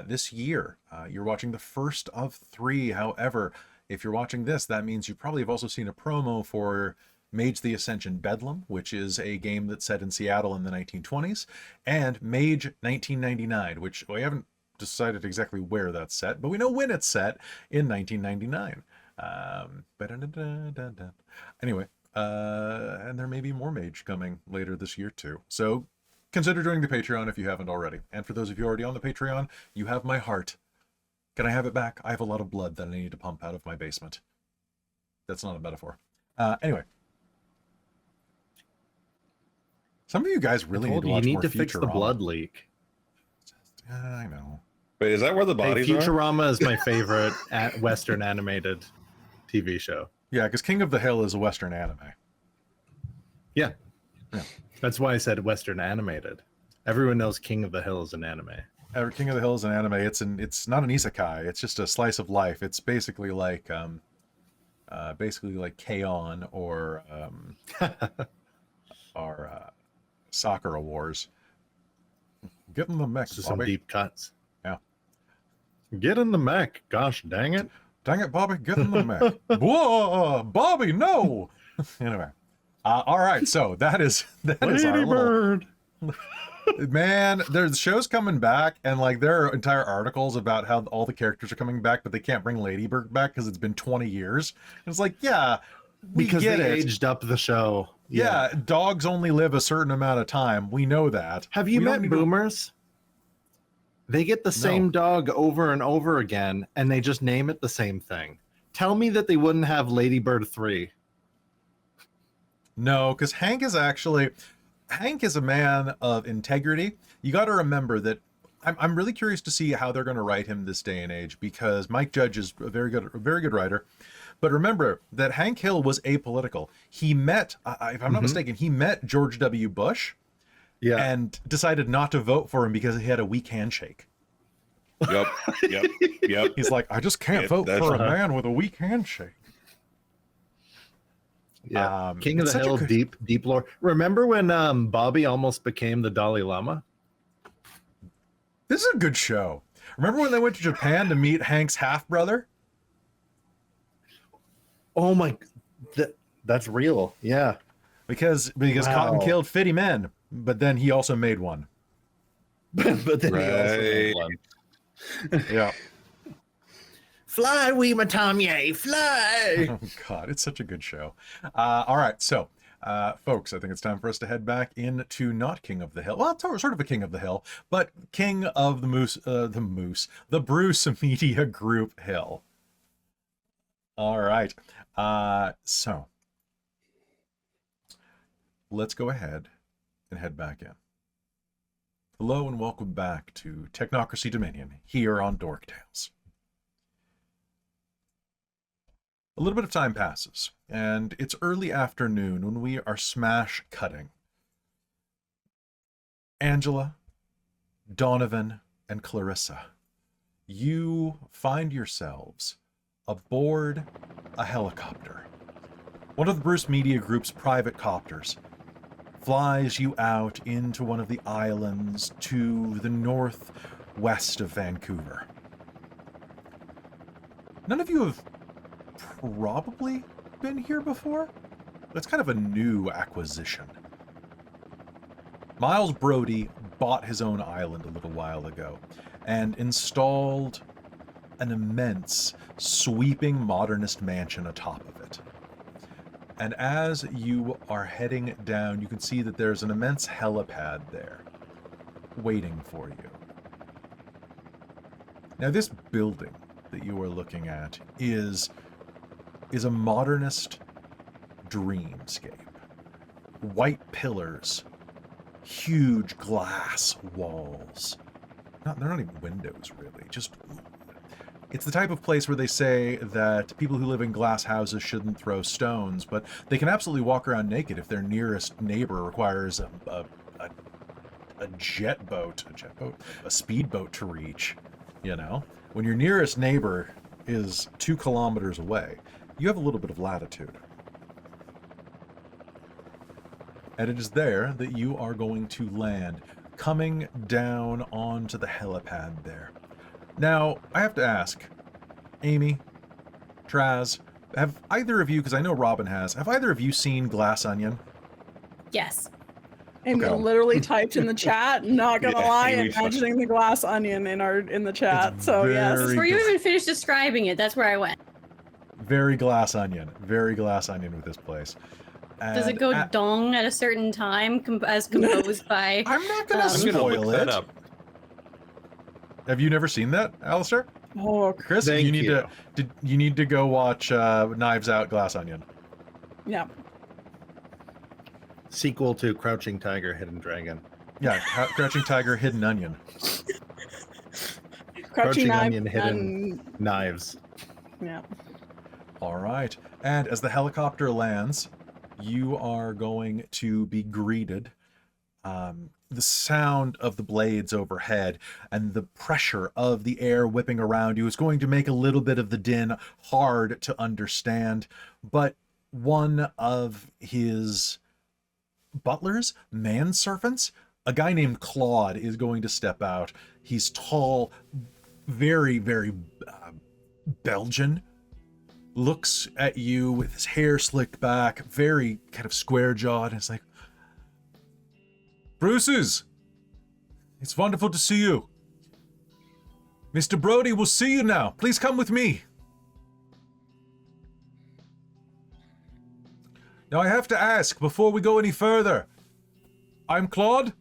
this year. You're watching the first of 3. However, if you're watching this, that means you probably have also seen a promo for Mage the Ascension Bedlam, which is a game that's set in Seattle in the 1920s, and Mage 1999, which we haven't decided exactly where that's set, but we know when it's set in 1999. Anyway, and there may be more Mage coming later this year too. So consider joining the Patreon if you haven't already. And for those of you already on the Patreon, you have my heart. Can I have it back? I have a lot of blood that I need to pump out of my basement. That's not a metaphor. Anyway. Some of you guys really need to watch you need more to fix the Futurama. blood leak. I know. Wait, is that where the Hey, bodies are? Futurama is my favorite Western animated TV show. Yeah, because King of the Hill is a Western anime. Yeah. Yeah. That's why I said Western animated. Everyone knows King of the Hill is an anime. King of the Hill is an anime. It's not an isekai. It's just a slice of life. It's basically like K-On! Or Sakura Wars. Get in the mech, This is some Bobby. deep cuts. Yeah. Get in the mech. Gosh dang it. Dang it, Bobby, get in the mech. Whoa, Bobby, no. Anyway. All right, so that is our Lady little... Bird. Man, there's shows coming back, and like there are entire articles about how all the characters are coming back, but they can't bring Ladybird back because it's been 20 years. And it's like, yeah, we Because get they it. aged up the show. Yeah, dogs only live a certain amount of time. We know that. Have you We don't met need to- boomers? They get the same dog over and over again, and they just name it the same thing. Tell me that they wouldn't have Ladybird 3. No, because Hank is a man of integrity. You got to remember that. I'm really curious to see how they're going to write him this day and age, because Mike Judge is a very good writer. But remember that Hank Hill was apolitical. He met, if I'm not mistaken, he met George W. Bush and decided not to vote for him because he had a weak handshake. Yep. He's like, I just can't vote that's- for a man with a weak handshake. Yeah. King of it's the such a Hill, good- deep lore. Remember when Bobby almost became the Dalai Lama? This is a good show. Remember when they went to Japan to meet Hank's half-brother? Oh my, that's real. Yeah. Because Cotton Wow. killed 50 men, but then he also made one. But then he also made Right. one. Yeah. Fly, wee Matamye, fly! Oh, God, it's such a good show. All right, so, folks, I think it's time for us to head back into not King of the Hill. Well, it's sort of a King of the Hill, but King of the Bruce Media Group Hill. All right, so let's go ahead and head back in. Hello and welcome back to Technocracy Dominion here on Dork Tales. A little bit of time passes, and it's early afternoon when we are smash cutting. Angela, Donovan, and Clarissa, you find yourselves aboard a helicopter. One of the Bruce Media Group's private copters flies you out into one of the islands to the northwest of Vancouver. None of you have probably been here before. It's kind of a new acquisition. Miles Brody bought his own island a little while ago and installed an immense, sweeping modernist mansion atop of it. And as you are heading down, you can see that there's an immense helipad there, waiting for you. Now, this building that you are looking at is a modernist dreamscape. White pillars, huge glass walls. They're not even windows, really. It's the type of place where they say that people who live in glass houses shouldn't throw stones, but they can absolutely walk around naked if their nearest neighbor requires a speedboat to reach, you know? When your nearest neighbor is 2 kilometers away, you have a little bit of latitude. And it is there that you are going to land, coming down onto the helipad there. Now, I have to ask, Amy, Traz, have either of you, because I know Robin have either of you seen Glass Onion? Yes. Amy Okay. literally typed in the chat, not gonna Yeah, lie, Amy's imagining the glass onion in the chat. It's So yes. very Before you even finished describing it, that's where I went. Very Glass Onion with this place. Does it And go dong at a certain time as composed by... I'm not going I'm to I'm gonna spoil look that it. up. Have you never seen that, Alistair? Oh, Chris, Thank you need you. you need to go watch Knives Out Glass Onion. yeah. Sequel to Crouching Tiger, Hidden Dragon. Yeah, Crouching Tiger, Hidden Onion. Crouching Onion, Knife Hidden and Knives. yeah. All right. And as the helicopter lands, you are going to be greeted. The sound of the blades overhead and the pressure of the air whipping around you is going to make a little bit of the din hard to understand. But one of his butlers, manservants, a guy named Claude, is going to step out. He's tall, very, very Belgian. Looks at you with his hair slicked back, very kind of square-jawed, and it's like, Bruce's, it's wonderful to see you. Mr. Brody will see you now. Please come with me. Now I have to ask, before we go any further, I'm Claude.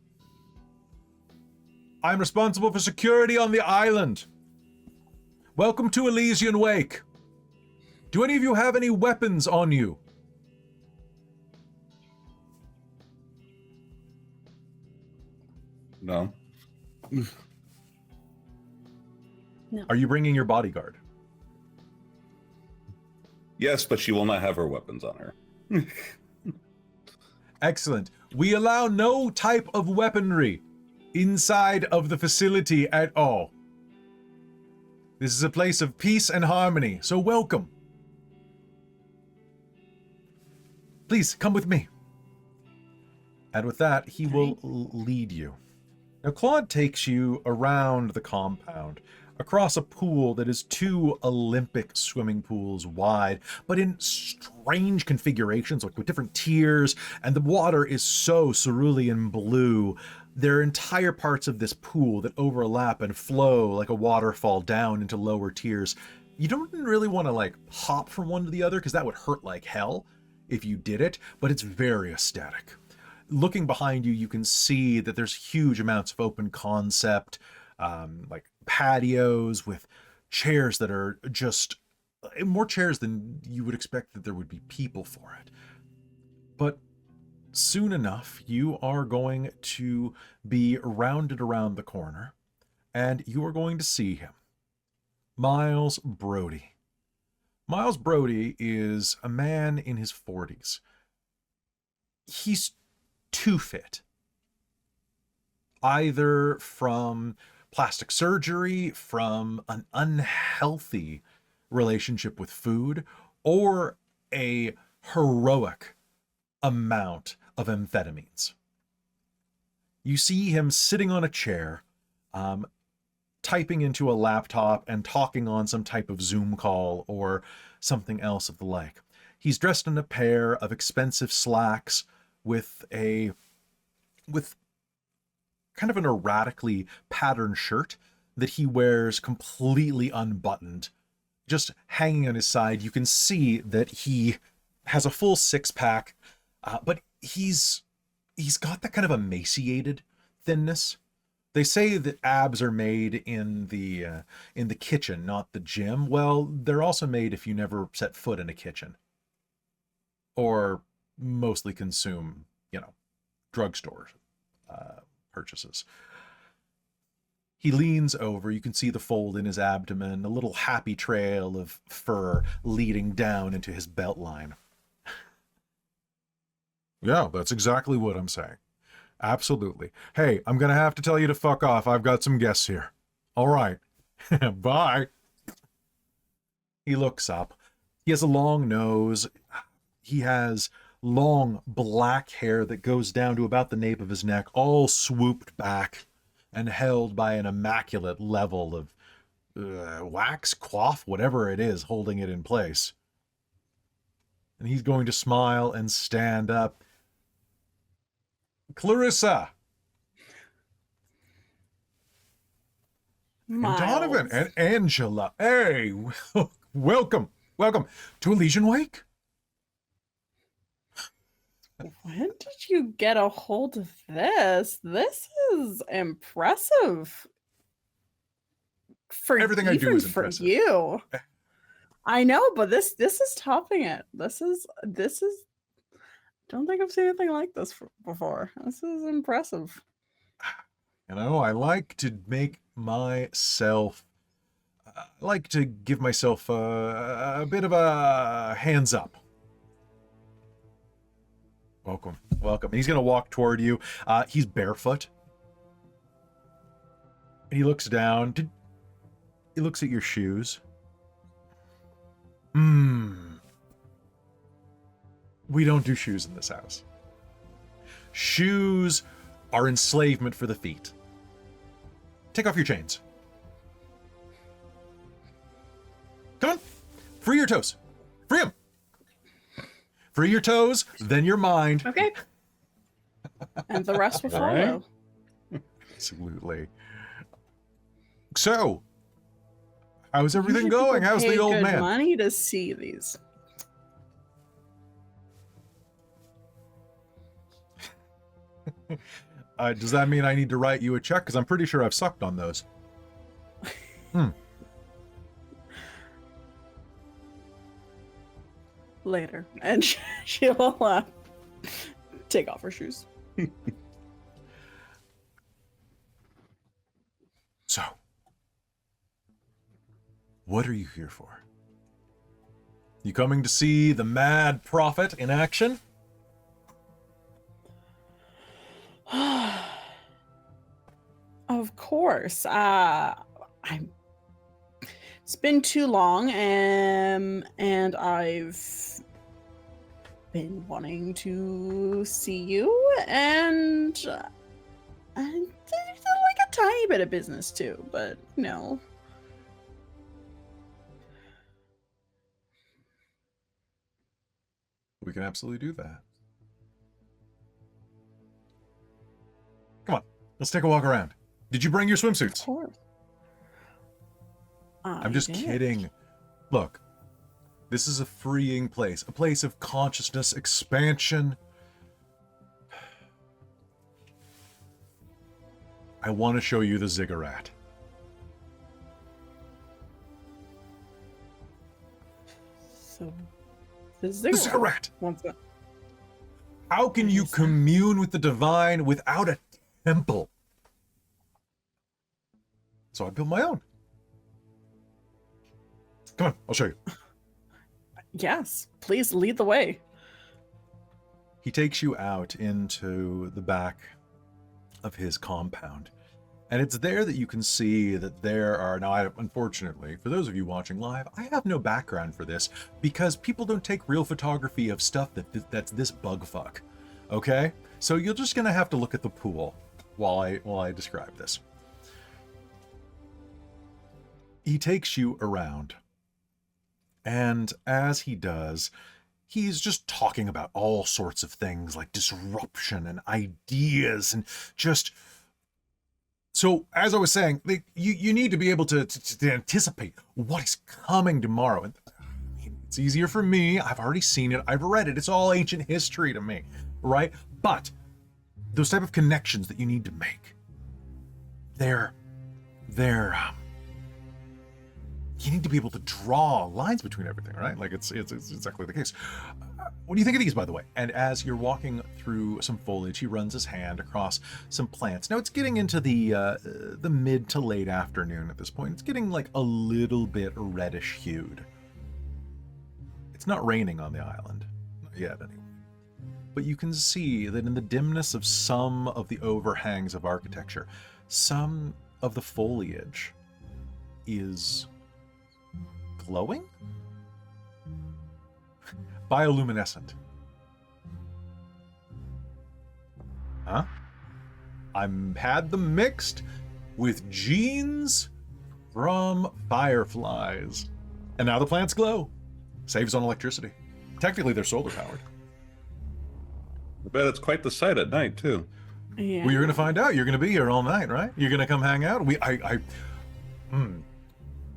I'm responsible for security on the island. Welcome to Elysian Wake. Do any of you have any weapons on you? No. Are you bringing your bodyguard? Yes, but she will not have her weapons on her. Excellent. We allow no type of weaponry inside of the facility at all. This is a place of peace and harmony, so welcome. Please, come with me. And with that, he will lead you. Now, Claude takes you around the compound, across a pool that is 2 Olympic swimming pools wide, but in strange configurations, like with different tiers, and the water is so cerulean blue. There are entire parts of this pool that overlap and flow like a waterfall down into lower tiers. You don't really want to like hop from one to the other because that would hurt like hell if you did it, but it's very aesthetic. Looking behind you, you can see that there's huge amounts of open concept, like patios with chairs that are just more chairs than you would expect that there would be people for it. But soon enough, you are going to be rounded around the corner, and you are going to see him. Miles Brody. Miles Brody is a man in his 40s. He's too fit. Either from plastic surgery, from an unhealthy relationship with food, or a heroic amount of amphetamines. You see him sitting on a chair, typing into a laptop and talking on some type of Zoom call or something else of the like. He's dressed in a pair of expensive slacks with kind of an erratically patterned shirt that he wears completely unbuttoned, just hanging on his side. You can see that he has a full 6-pack, but he's got that kind of emaciated thinness. They say that abs are made in the kitchen, not the gym. Well, they're also made if you never set foot in a kitchen, or mostly consume, drugstore purchases. He leans over. You can see the fold in his abdomen, a little happy trail of fur leading down into his belt line. Yeah, that's exactly what I'm saying. Absolutely. Hey, I'm going to have to tell you to fuck off. I've got some guests here. All right. Bye. He looks up. He has a long nose. He has long black hair that goes down to about the nape of his neck, all swooped back and held by an immaculate level of wax, coif, whatever it is, holding it in place. And he's going to smile and stand up. Clarissa! And Donovan and Angela. Hey, welcome to Elysian Wake. When did you get a hold of this? This is impressive. For everything I do is for impressive. you. I know, but this is topping it. This is. Don't think I've seen anything like this before. This is impressive. I like to make myself. I like to give myself a bit of a hands up. Welcome. And he's going to walk toward you. He's barefoot. And he looks down. He looks at your shoes. We don't do shoes in this house. Shoes are enslavement for the feet. Take off your chains. Come on. Free your toes. Free them. Free your toes, then your mind. Okay. And the rest will All right. follow. Absolutely. So, how's everything Usually going? people How's pay the old good man? money to see these. Does that mean I need to write you a check? Because I'm pretty sure I've sucked on those. Later. And she'll take off her shoes. So, what are you here for? You coming to see the Mad Prophet in action? Of course. It's been too long, and I've been wanting to see you, and there's a bit of business too, but no. We can absolutely do that. Come on, let's take a walk around. Did you bring your Of swimsuits? course. I'm just kidding. Look, this is a freeing place, a place of consciousness expansion. I want to show you the ziggurat. So, the The ziggurat! What's that? How can you commune with the divine without a temple? So I built my own. Come on, I'll show you. Yes, please lead the way. He takes you out into the back of his compound. And it's there that you can see that there are, now unfortunately, for those of you watching live, I have no background for this because people don't take real photography of stuff that's this bugfuck, okay? So you're just gonna have to look at the pool while I describe this. He takes you around, and as he does, he's just talking about all sorts of things like disruption and ideas and just... So, as I was saying, you need to be able to anticipate what is coming tomorrow. And it's easier for me. I've already seen it. I've read it. It's all ancient history to me, right? But those type of connections that you need to make, they're you need to be able to draw lines between everything, right? Like it's exactly the case. What do you think of these, by the way? And as you're walking through some foliage, he runs his hand across some plants. Now it's getting into the mid to late afternoon at this point. It's getting like a little bit reddish hued. It's not raining on the island, not yet anyway. But you can see that in the dimness of some of the overhangs of architecture, some of the foliage is glowing? Bioluminescent. Huh? I'm had them mixed with genes from fireflies. And now the plants glow. Saves on electricity. Technically, they're solar powered. I bet it's quite the sight at night, too. Yeah. Well, you're gonna find out. You're gonna be here all night, right? You're gonna come hang out.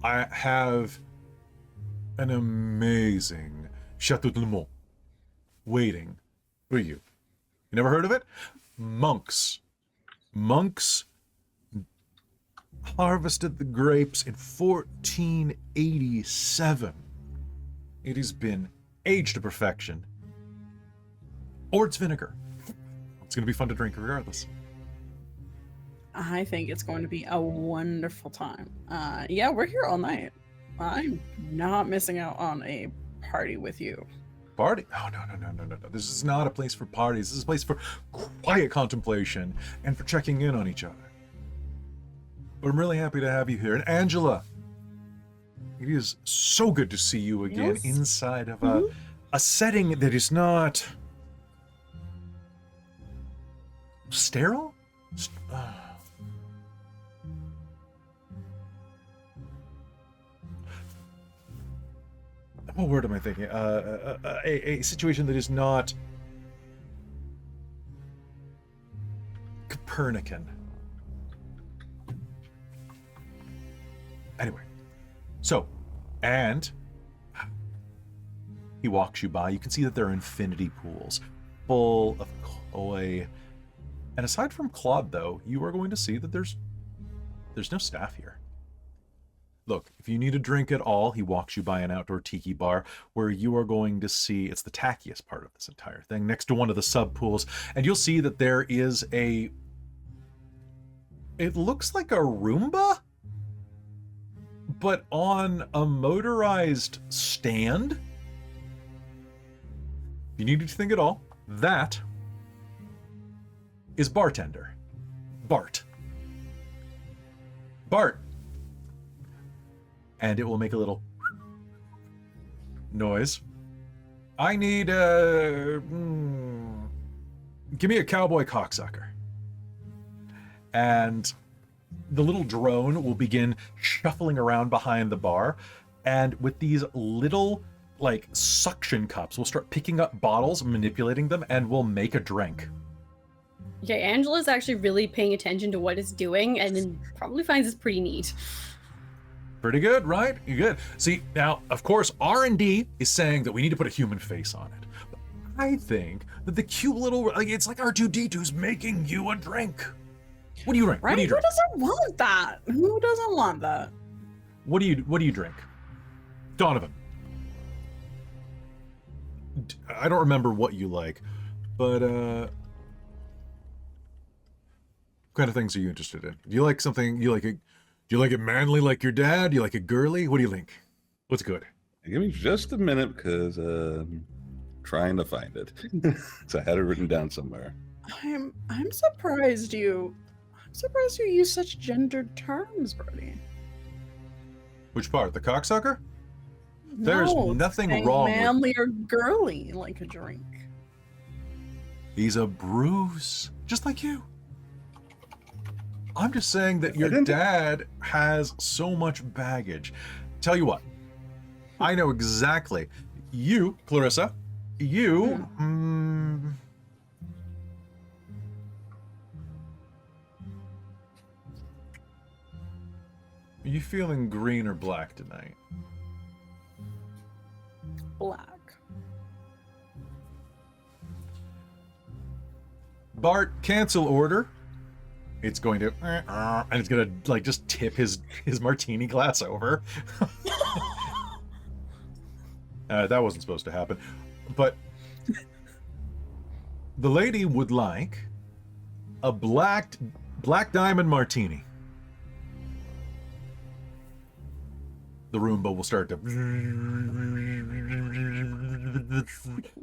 I have an amazing Chateau de Le Mont waiting for you. You never heard of it? Monks harvested the grapes in 1487. It has been aged to perfection. Or it's vinegar. It's going to be fun to drink regardless. I think it's going to be a wonderful time. Yeah, we're here all night. I'm not missing out on a party with you. Party? Oh, no. This is not a place for parties. This is a place for quiet contemplation and for checking in on each other. But I'm really happy to have you here. And Angela, it is so good to see you again Yes. inside of a setting that is not sterile? What word am I thinking? A situation that is not Copernican. Anyway, so, and he walks you by. You can see that there are infinity pools full of koi. And aside from Claude, though, you are going to see that there's no staff here. Look, if you need a drink at all, he walks you by an outdoor tiki bar where you are going to see, it's the tackiest part of this entire thing, next to one of the sub pools, and you'll see that there is it looks like a Roomba, but on a motorized stand. If you need to think at all, that is bartender. Bart. And it will make a little noise. I need give me a cowboy cocksucker. And the little drone will begin shuffling around behind the bar, and with these little like suction cups, we'll start picking up bottles, manipulating them, and we'll make a drink. Okay, Angela's actually really paying attention to what it's doing and then probably finds this pretty neat. Pretty good, right? You're good. See, now, of course, R&D is saying that we need to put a human face on it. But I think that the cute little, like, it's like R2-D2's making you a drink. What do you drink? Right? What do you Who drink? doesn't want that? Who doesn't want that? What do you drink? Donovan. I don't remember what you like, but what kind of things are you interested in? Do you like something, do you like it manly like your dad? Do you like it girly? What do you think? What's good? Give me just a minute because trying to find it. So I had it written down somewhere. I'm surprised you use such gendered terms, Brody. Which part? The cocksucker? There's No, nothing saying wrong with- manly or girly like a drink. He's a Bruce, just like you. I'm just saying that I your didn't- dad has so much baggage. Tell you what, I know exactly. You, Clarissa, you, are you feeling green or black tonight? Black. Bart, cancel order. It's going to, and it's gonna like just tip his martini glass over. That wasn't supposed to happen, but the lady would like a black diamond martini. The Roomba will start to,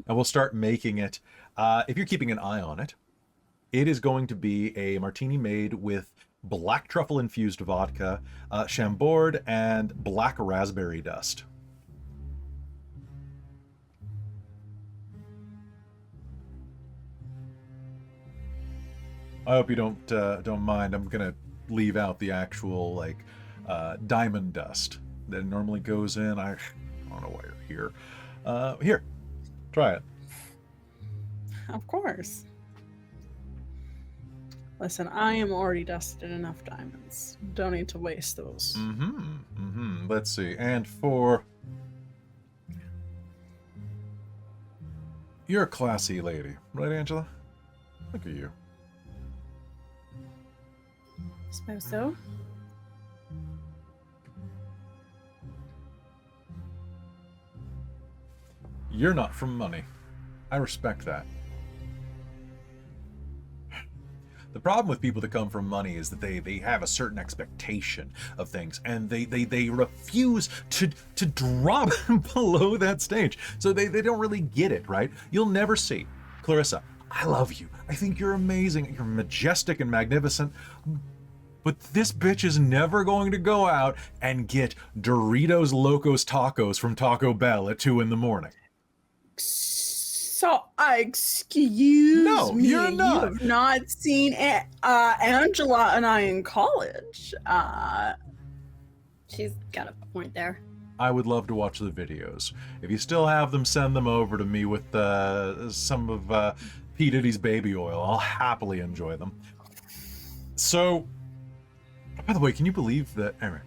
and we'll start making it. If you're keeping an eye on it, it is going to be a martini made with black truffle infused vodka, Chambord, and black raspberry dust. I hope you don't mind. I'm gonna leave out the actual like diamond dust that normally goes in. I don't know why you're here. Here, try it. Of course. Listen, I am already dusted enough diamonds. Don't need to waste those. Let's see. And for... You're a classy lady, right, Angela? Look at you. Suppose so. You're not from money. I respect that. The problem with people that come from money is that they have a certain expectation of things, and they refuse to drop below that stage. So they don't really get it, right? You'll never see. Clarissa, I love you. I think you're amazing. You're majestic and magnificent. But this bitch is never going to go out and get Doritos Locos Tacos from Taco Bell at 2 a.m. So, excuse No, me. you're not. You have not seen Angela and I in college. She's got a point there. I would love to watch the videos. If you still have them, send them over to me with some of P. Diddy's baby oil. I'll happily enjoy them. So, by the way, can you believe that, Aaron?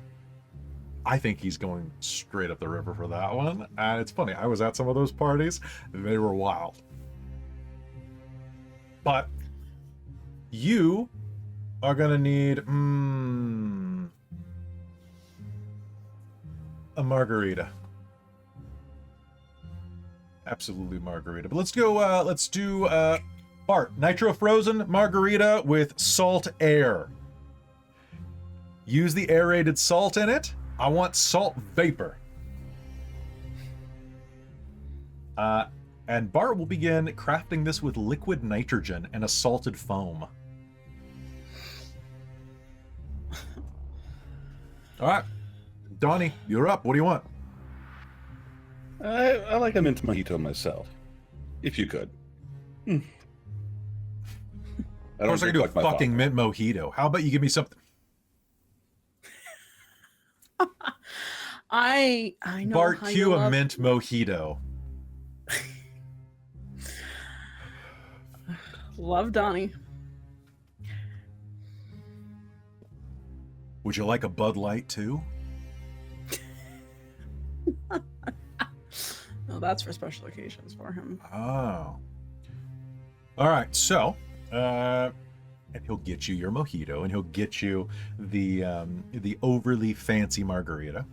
I think he's going straight up the river for that one. And it's funny, I was at some of those parties. They were wild. But you are going to need a margarita. Absolutely margarita. But let's go, let's do Bart, nitro frozen margarita with salt air. Use the aerated salt in it. I want salt vapor. And Bart will begin crafting this with liquid nitrogen and a salted foam. All right, Donnie, you're up. What do you want? I like a mint mojito myself, if you could. Of course, I can do a fucking mint mojito. How about you give me something? I know Bart, how you cue a love. mint mojito. Love Donnie. Would you like a Bud Light too? No, that's for special occasions for him. Oh. All right, so, and he'll get you your mojito, and he'll get you the overly fancy margarita.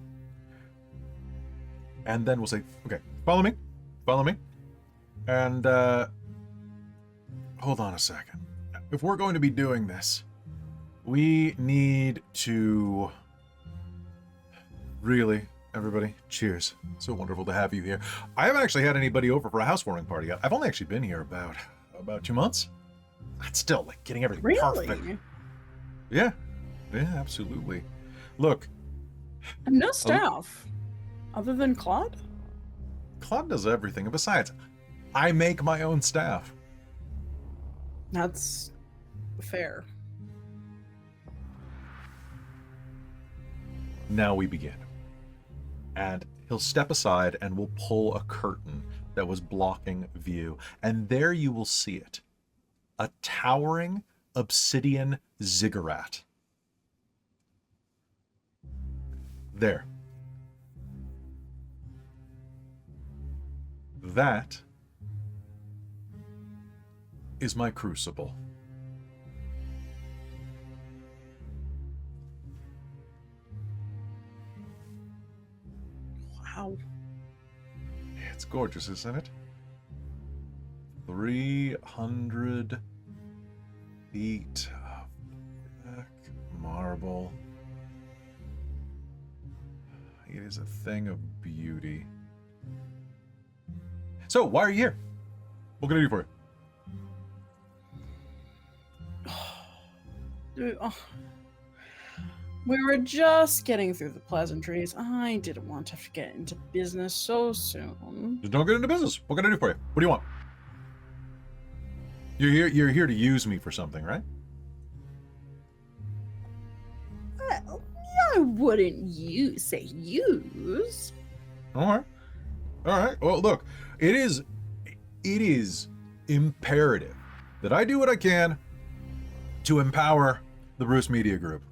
And then we'll say, okay, follow me, and hold on a second. If we're going to be doing this, we need to really, everybody, cheers. So wonderful to have you here. I haven't actually had anybody over for a housewarming party yet. I've only actually been here about 2 months. That's still like getting everything Really? perfect. Yeah, absolutely. Look, And no staff, other than Claude. Claude does everything, and besides, I make my own staff. That's fair. Now we begin. And he'll step aside and we'll pull a curtain that was blocking view. And there you will see it. A towering obsidian ziggurat. There. That is my crucible. Wow. It's gorgeous, isn't it? 300 feet of black marble. It is a thing of beauty. So, why are you here? What can I do for you? We were just getting through the pleasantries. I didn't want to get into business so soon. Just don't get into business. What can I do for you? What do you want? You're here to use me for something, right? Well, I wouldn't say use. All right. Well, look, it is imperative that I do what I can to empower the Bruce Media Group.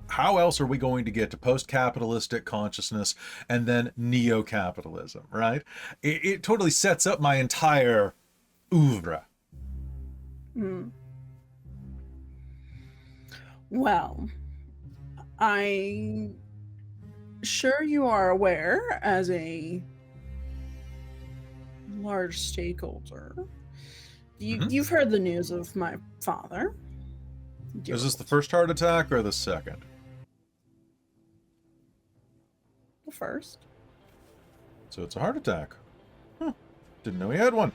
How else are we going to get to post-capitalistic consciousness and then neo-capitalism, right? It totally sets up my entire oeuvre. Well, I'm sure you are aware, as a large stakeholder, you've heard the news of my father. Is this the first heart attack or the second? The first. So it's a heart attack. Didn't know he had one.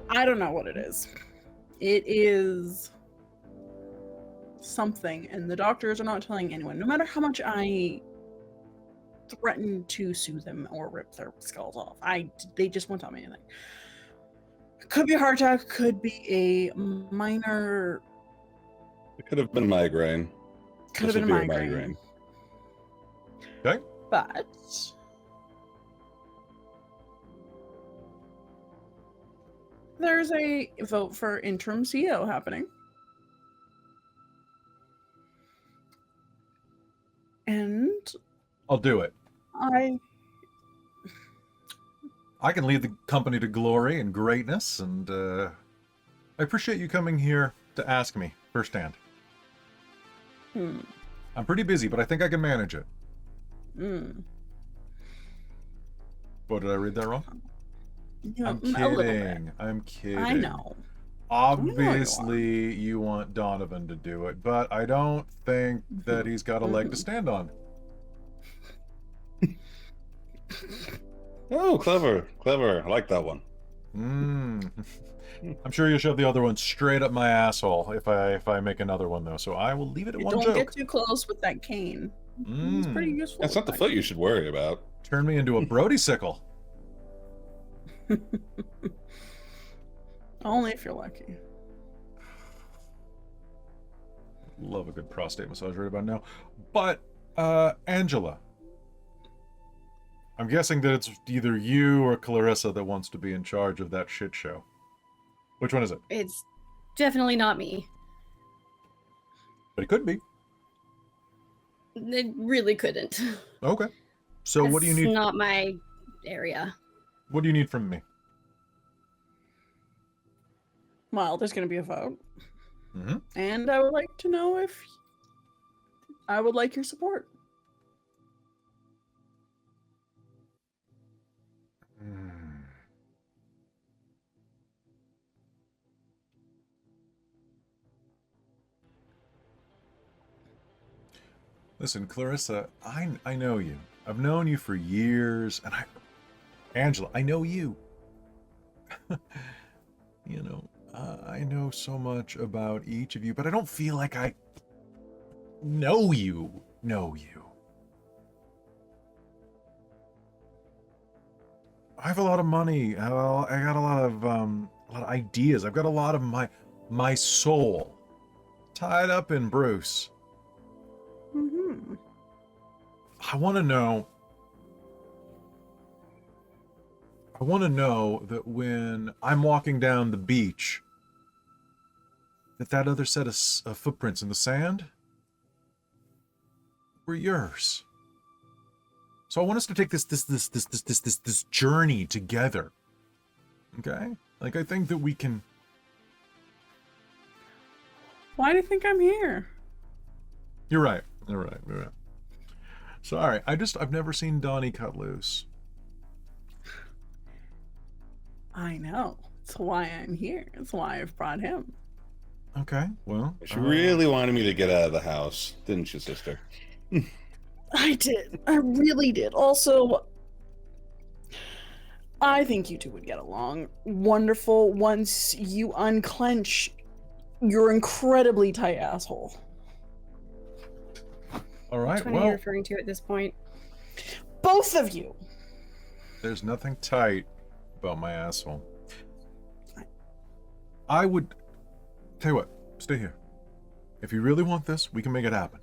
I don't know what it is. It is something, and the doctors are not telling anyone. No matter how much I threaten to sue them or rip their skulls off, they just won't tell me anything. Could be a heart attack, could be a minor... It could have been migraine. Could have been a migraine. Okay. But there's a vote for interim CEO happening. And I'll do it. I can lead the company to glory and greatness, and I appreciate you coming here to ask me firsthand. I'm pretty busy, but I think I can manage it. What, did I read that wrong? Yeah, I'm a little bit. kidding. I'm kidding. I know. Obviously, you want Donovan to do it, but I don't think that he's got a leg to stand on. Oh, clever. I like that one. I'm sure you'll shove the other one straight up my asshole if I make another one, though. So I will leave it at one Don't joke. get too close with that cane. It's pretty useful. That's not the foot you should worry about. Turn me into a Brody sickle. Only if you're lucky. love a good prostate massage right about now. But, Angela. I'm guessing that it's either you or Clarissa that wants to be in charge of that shit show. Which one is it? It's definitely not me. But it could be. It really couldn't. Okay. So what do you need? It's not my area. What do you need from me? Well, there's going to be a vote. Mm-hmm. And I would like to know if I would like your support. Listen, Clarissa, I know you. I've known you for years, and Angela, I know you. You know, I know so much about each of you, but I don't feel like I know you. I have a lot of money. I got a lot of ideas. I've got a lot of my soul tied up in Bruce. Mm-hmm. I want to know that when I'm walking down the beach, that other set of footprints in the sand were yours. So I want us to take this journey together. Okay? Like, I think that we can. Why do you think I'm here? You're right. Sorry, I've never seen Donnie cut loose. I know. That's why I'm here. That's why I've brought him. Okay, well. She really wanted me to get out of the house, didn't you, sister? I did. I really did. Also, I think you two would get along wonderful once you unclench your incredibly tight asshole. All right, Which one are you referring to at this point? Both of you. There's nothing tight about my asshole. I would tell you what, stay here. If you really want this, we can make it happen.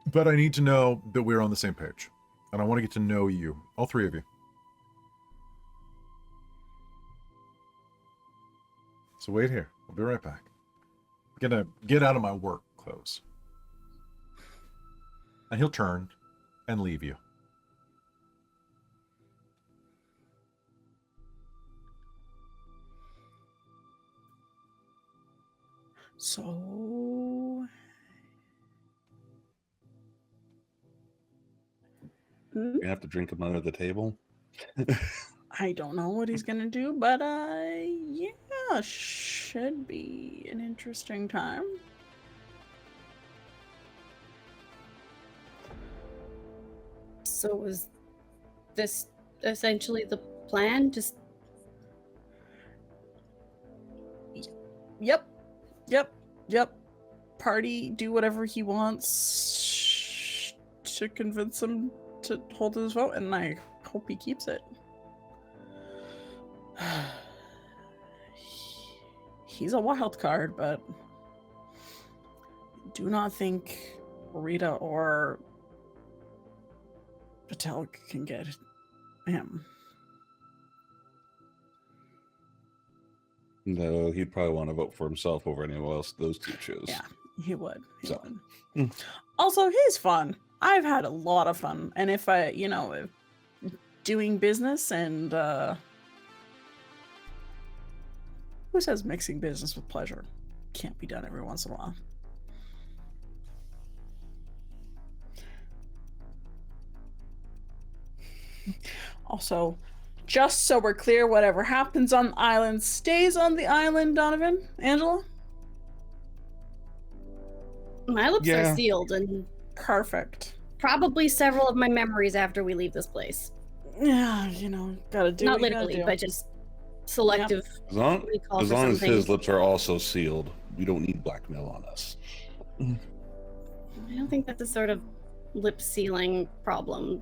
But I need to know that we're on the same page. And I want to get to know you, all three of you. So wait here. I'll be right back. I'm gonna get out of my work clothes. And he'll turn and leave you. So... You have to drink him under the table. I don't know what he's gonna do, but yeah, should be an interesting time. So was this essentially the plan? Just Yep. Party, do whatever he wants to convince him to hold his vote, and I hope he keeps it. He's a wild card, but do not think Rita or Patel can get him. No, he'd probably want to vote for himself over anyone else those two chose. Yeah, he would. He So. would. Also, he's fun. I've had a lot of fun, and if doing business and who says mixing business with pleasure can't be done every once in a while? Also, just so we're clear, whatever happens on the island stays on the island, Donovan? Angela? my lips Yeah. are sealed, and Perfect. probably several of my memories after we leave this place. Yeah, gotta do Not what you gotta literally, do. but just selective As long, recall as, for long some as his things. lips are also sealed, we don't need blackmail on us. I don't think that's a sort of lip sealing problem.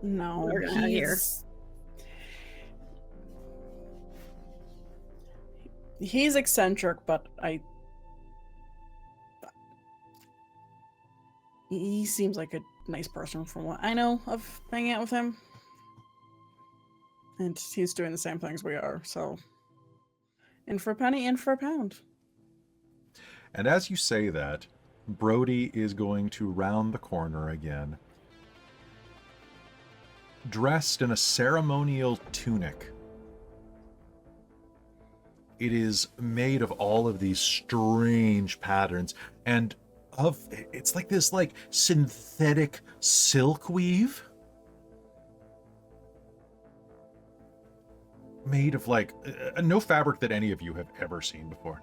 No, We're gonna have here. He's eccentric, but I He seems like a nice person from what I know of hanging out with him. And he's doing the same things we are, so... in for a penny, in for a pound. And as you say that, Brody is going to round the corner again, dressed in a ceremonial tunic. It is made of all of these strange patterns, and it's like this like synthetic silk weave made of like no fabric that any of you have ever seen before.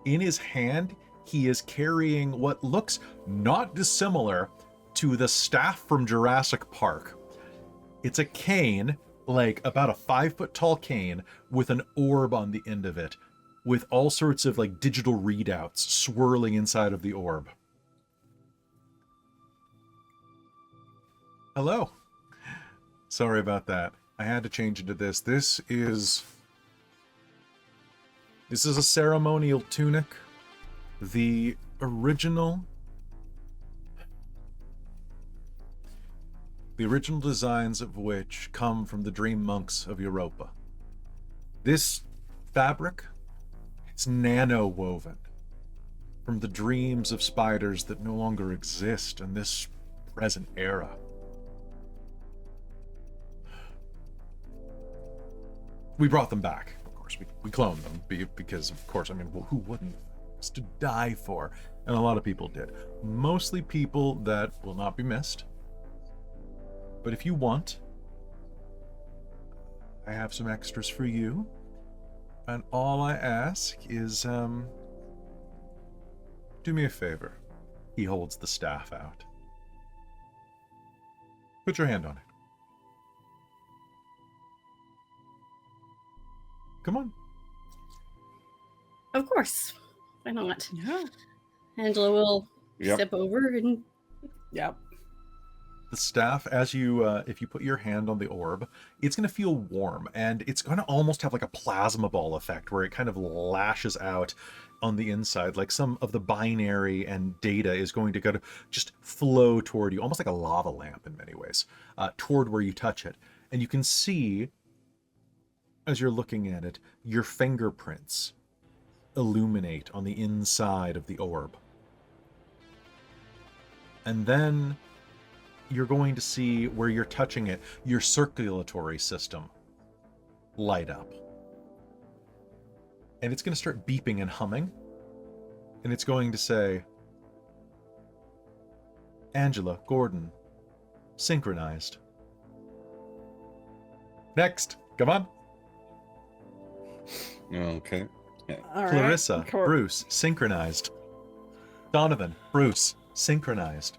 In his hand, he is carrying what looks not dissimilar to the staff from Jurassic Park. It's a cane, like about a 5-foot tall cane with an orb on the end of it, with all sorts of like digital readouts swirling inside of the orb. Hello. Sorry about that. I had to change into this. This is a ceremonial tunic. The original designs of which come from the dream monks of Europa. This fabric, it's nano-woven from the dreams of spiders that no longer exist in this present era. We brought them back, of course. We cloned them because, of course, I mean, well, who wouldn't? It's to die for. And a lot of people did. Mostly people that will not be missed. But if you want, I have some extras for you. And all I ask is, do me a favor. He holds the staff out. Put your hand on it. Come on. Of course. Why not? Yeah. Angela will Yep. step over and Yep. The staff, as you, if you put your hand on the orb, it's going to feel warm, and it's going to almost have like a plasma ball effect where it kind of lashes out on the inside, like some of the binary and data is going to go to just flow toward you, almost like a lava lamp in many ways, toward where you touch it. And you can see, as you're looking at it, your fingerprints illuminate on the inside of the orb. And then you're going to see where you're touching it, your circulatory system light up. And it's going to start beeping and humming. And it's going to say, Angela, Gordon, synchronized. Next, come on. Okay. All right. Clarissa, Cool. Bruce, synchronized. Donovan, Bruce, synchronized.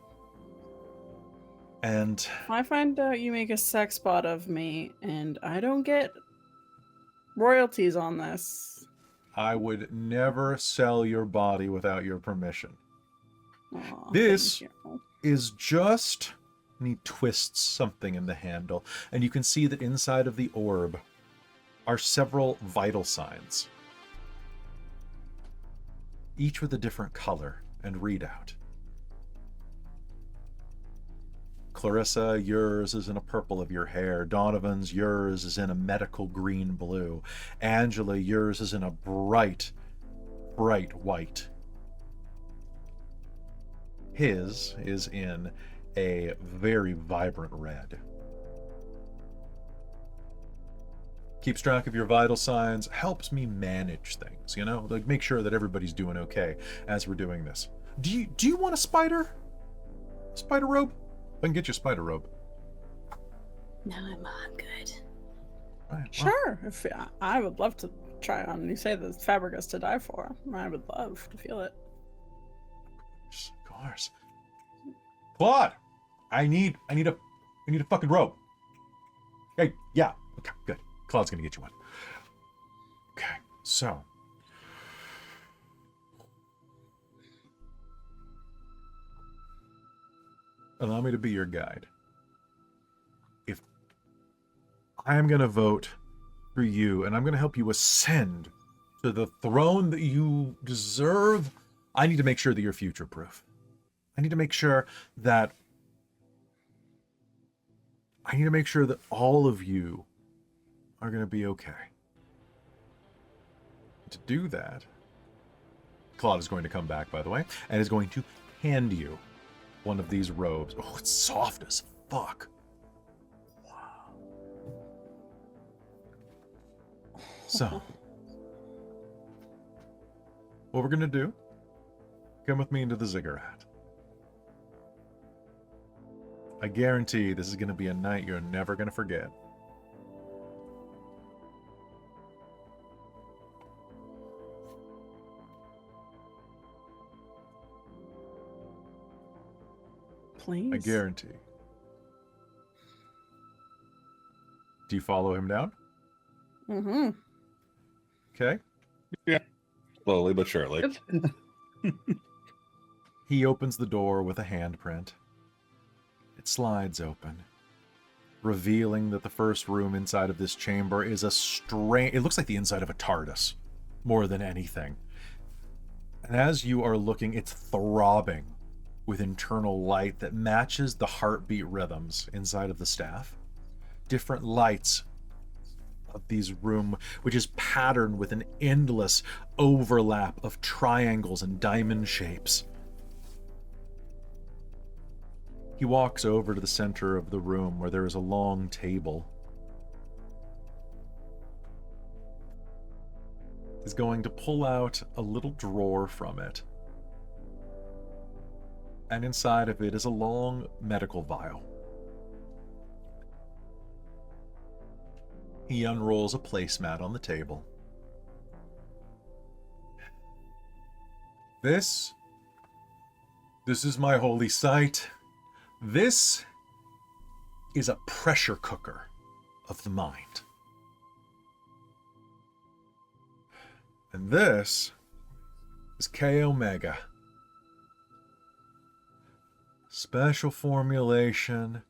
And If I find out you make a sex bot of me and I don't get royalties on this. I would never sell your body without your permission. Aw, This- thank you. Is just... And he twists something in the handle, and you can see that inside of the orb are several vital signs, each with a different color and readout. Clarissa, yours is in a purple of your hair. Donovan's, yours is in a medical green blue. Angela, yours is in a bright, bright white. His is in a very vibrant red. Keeps track of your vital signs, helps me manage things, you know, like make sure that everybody's doing okay as we're doing this. Do you want a spider robe? I can get you a spider robe. no, I'm good. Right, well, Sure. If I would love to try on. You say the fabric is to die for. I would love to feel it. of course. Claude, I need a fucking robe. Hey, yeah. Okay, good. Claude's gonna get you one. Okay, so. Allow me to be your guide. If I am gonna vote for you, and I'm gonna help you ascend to the throne that you deserve, I need to make sure that you're future-proof. I need to make sure that all of you are going to be okay. To do that, Claude is going to come back, by the way, and is going to hand you one of these robes. Oh, it's soft as fuck. Wow. So, what we're going to do, come with me into the ziggurat. I guarantee this is going to be a night you're never going to forget. Please. I guarantee. Do you follow him down? Mm-hmm. Okay. Slowly but surely. He opens the door with a handprint. It slides open, revealing that the first room inside of this chamber is a strange... It looks like the inside of a TARDIS, more than anything. And as you are looking, it's throbbing with internal light that matches the heartbeat rhythms inside of the staff. Different lights of these room, which is patterned with an endless overlap of triangles and diamond shapes. He walks over to the center of the room where there is a long table. He's going to pull out a little drawer from it. And inside of it is a long medical vial. He unrolls a placemat on the table. This is my holy site. This is a pressure cooker of the mind. And this is K Omega. Special formulation.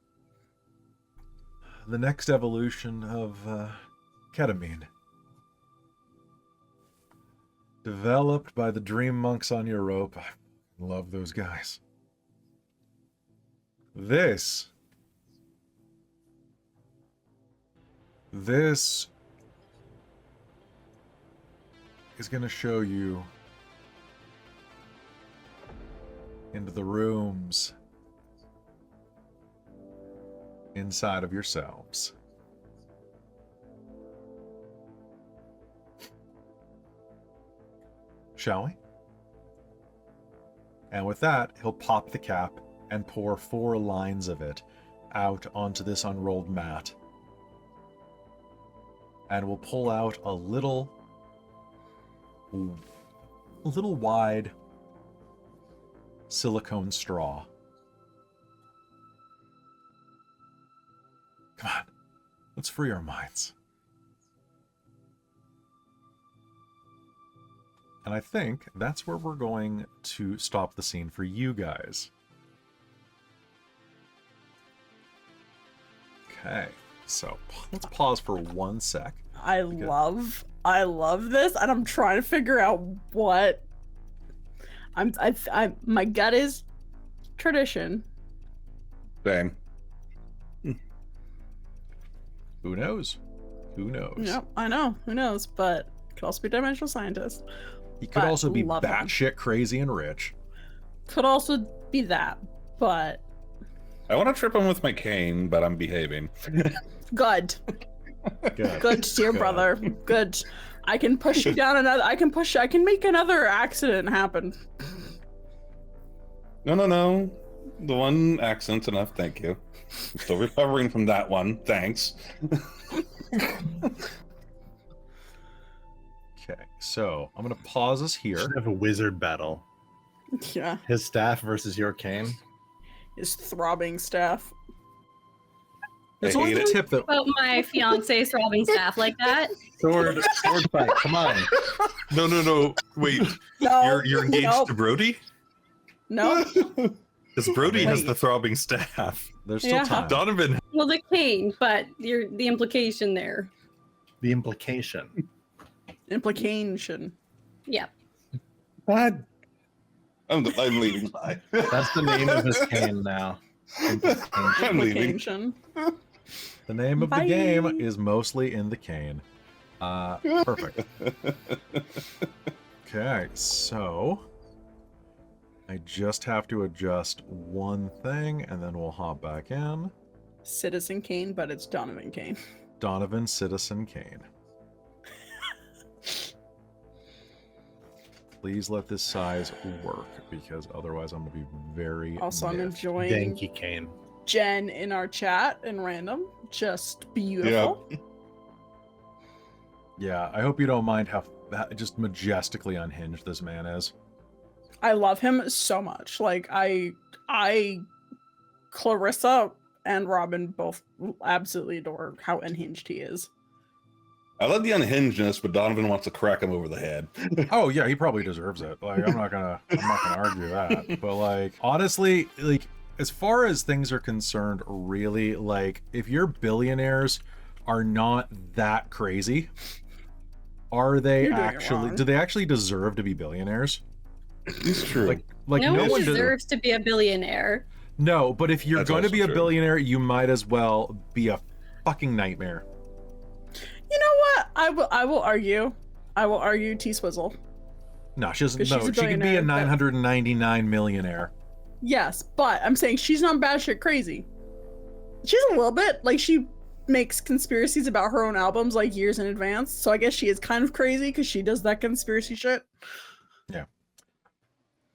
The next evolution of ketamine. Developed by the dream monks on your rope. I love those guys. This is going to show you into the rooms inside of yourselves. Shall we? And with that, he'll pop the cap and pour 4 lines of it out onto this unrolled mat. And we'll pull out a little wide silicone straw. Come on, let's free our minds. And I think that's where we're going to stop the scene for you guys. Okay, so let's pause for 1 sec. I love this, and I'm trying to figure out what my gut is tradition. Same. Who knows? Who knows? Yep, I know. Who knows? But it could also be dimensional scientist. He could But also be love him. batshit crazy and rich. Could also be that, but I want to trip him with my cane, but I'm behaving. good. Good. Good, dear Good. brother. Good. I can push you down another. I can make another accident happen. No. The one accident's enough, thank you. I'm still recovering from that one, thanks. Okay, so I'm going to pause us here. Should have a wizard battle. Yeah. His staff versus your cane. His throbbing staff. It's I only hate the it. tip that... About my fiance's throbbing staff like that. Sword fight. Come on. No. Wait, No. you're engaged Nope. to Brody? No. Because Brody has Wait. the throbbing staff. There's still Yeah. time. Donovan. Well, the cane, but the implication there. The implication. Implication. Yeah. God. I'm leaving. That's the name of his cane now. I'm leaving. Implication. The name of Bye. the game is mostly in the cane. Perfect. Okay, so I just have to adjust one thing, and then we'll hop back in. Citizen Kane, but it's Donovan Kane. Donovan Citizen Kane. Please let this size work, because otherwise I'm going to be very Also, I'm miffed. enjoying Danky cane. Jen in our chat in random. Just beautiful. Yeah, I hope you don't mind how just majestically unhinged this man is. I love him so much. Like Clarissa and Robin both absolutely adore how unhinged he is. I love the unhingedness, but Donovan wants to crack him over the head. Oh yeah, he probably deserves it. Like I'm not gonna argue that. But like honestly, like as far as things are concerned, really, like if your billionaires are not that crazy, are they You're doing it actually? wrong. Do they actually deserve to be billionaires? It's true. Like no one one does- deserves to be a billionaire. No, but if you're That's going to also be a true. billionaire, you might as well be a fucking nightmare. You know what? I will argue. I will argue T-Swizzle. No, she doesn't. 'Cause she's No, a she can be billionaire, a but- 999 millionaire. Yes, but I'm saying she's not batshit crazy. She's a little bit. Like, she makes conspiracies about her own albums like years in advance. So I guess she is kind of crazy because she does that conspiracy shit. Yeah.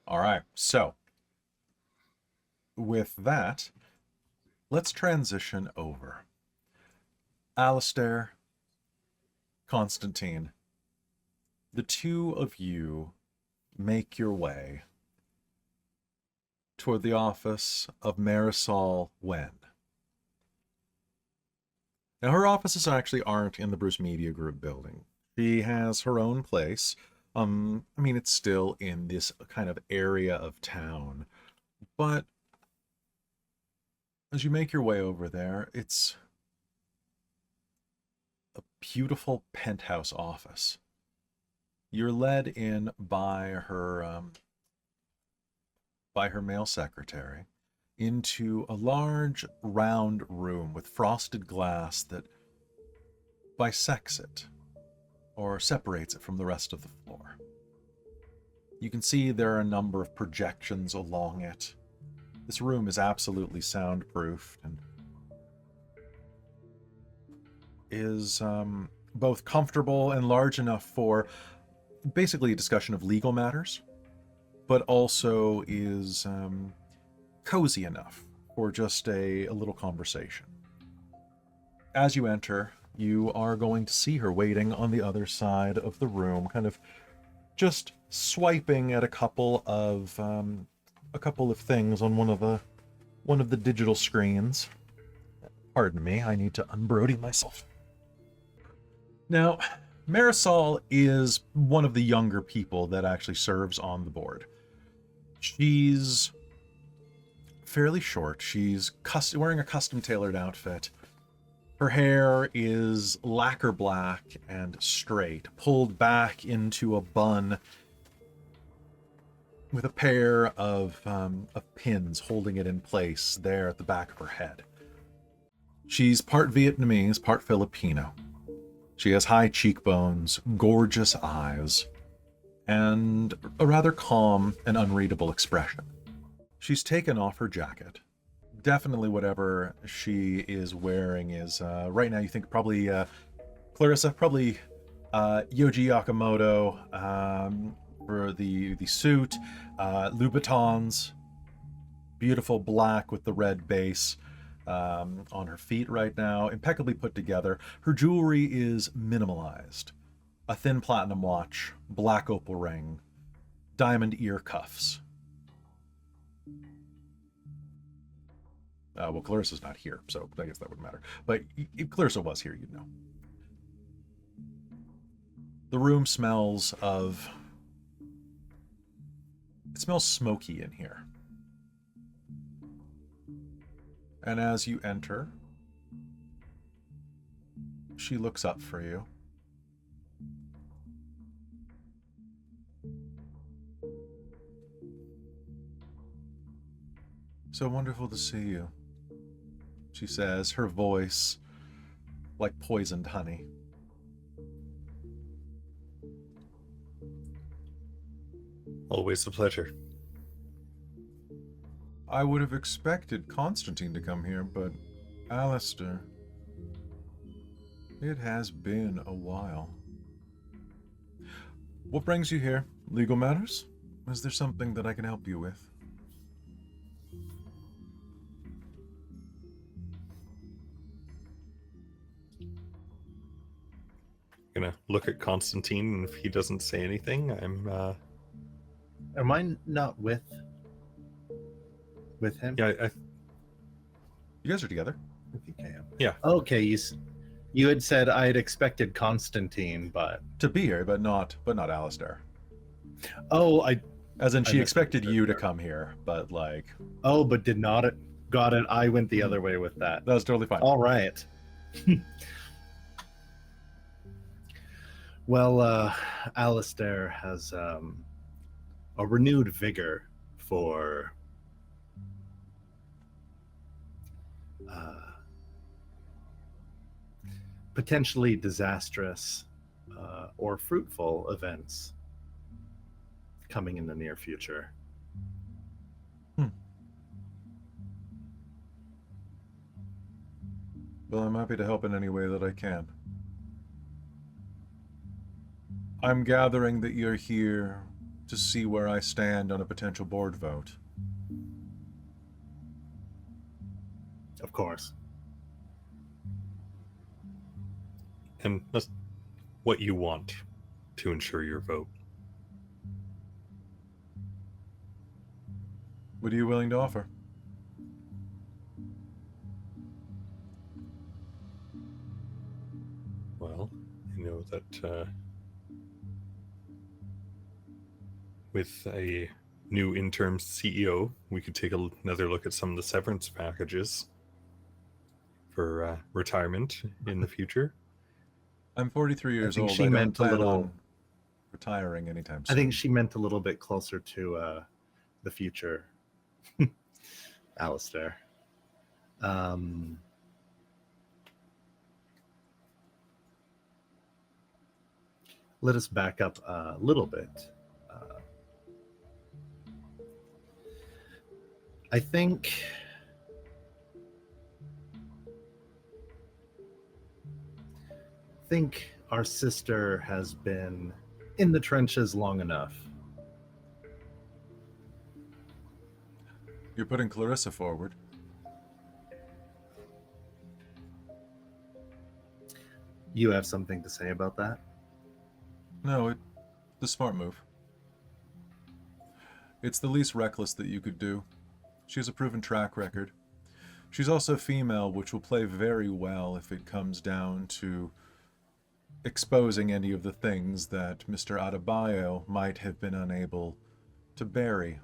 All right. So, with that, let's transition over. Alistair, Constantine, the two of you make your way toward the office of Marisol Wen. Now, her offices actually aren't in the Bruce Media Group building. She has her own place. I mean, it's still in this kind of area of town, but as you make your way over there, it's a beautiful penthouse office. You're led in by her male secretary into a large round room with frosted glass that bisects it or separates it from the rest of the floor. You can see there are a number of projections along it. This room is absolutely soundproofed and is both comfortable and large enough for basically a discussion of legal matters, but also is cozy enough for just a little conversation. As you enter, you are going to see her waiting on the other side of the room, kind of just swiping at a couple of things on one of the digital screens. Pardon me, I need to unbrody myself. Now, Marisol is one of the younger people that actually serves on the board. She's fairly short. She's wearing a custom-tailored outfit. Her hair is lacquer black and straight, pulled back into a bun with a pair of pins holding it in place there at the back of her head. She's part Vietnamese, part Filipino. She has high cheekbones, gorgeous eyes, and a rather calm and unreadable expression. She's taken off her jacket. Definitely whatever she is wearing is, right now you think probably Clarissa, probably Yoji Yakamoto for the suit, Louboutins, beautiful black with the red base on her feet right now, impeccably put together. Her jewelry is minimalized. A thin platinum watch, black opal ring, diamond ear cuffs. Well, Clarissa's not here, so I guess that wouldn't matter. But if Clarissa was here, you'd know. The room smells of... It smells smoky in here. And as you enter, she looks up for you. So wonderful to see you, she says, her voice like poisoned honey. Always a pleasure. I would have expected Constantine to come here, but Alistair, it has been a while. What brings you here? Legal matters? Is there something that I can help you with? Gonna look at Constantine, and if he doesn't say anything, Am I not with him? yeah, You guys are together. I think I am. Yeah. Okay, you had said I had expected Constantine, but To be here, but not Alistair. oh, As in, she I expected you to misunderstood. come here, but like, but did not. Got it. I went the other way with that. that was totally fine. All right. Well, Alistair has a renewed vigor for potentially disastrous or fruitful events coming in the near future. Well, I'm happy to help in any way that I can. I'm gathering that you're here to see where I stand on a potential board vote. Of course. and that's what you want to ensure your vote. What are you willing to offer? Well, you know that with a new interim CEO, we could take another look at some of the severance packages for retirement in the future. I'm 43 years think old. she I don't meant a plan little- on retiring anytime soon. I think she meant a little bit closer to the future, Alistair. Let us back up a little bit. I think our sister has been in the trenches long enough. You're putting Clarissa forward. You have something to say about that? No, it's the smart move. It's the least reckless that you could do. She has a proven track record. She's also female, which will play very well if it comes down to exposing any of the things that Mr. Adebayo might have been unable to bury.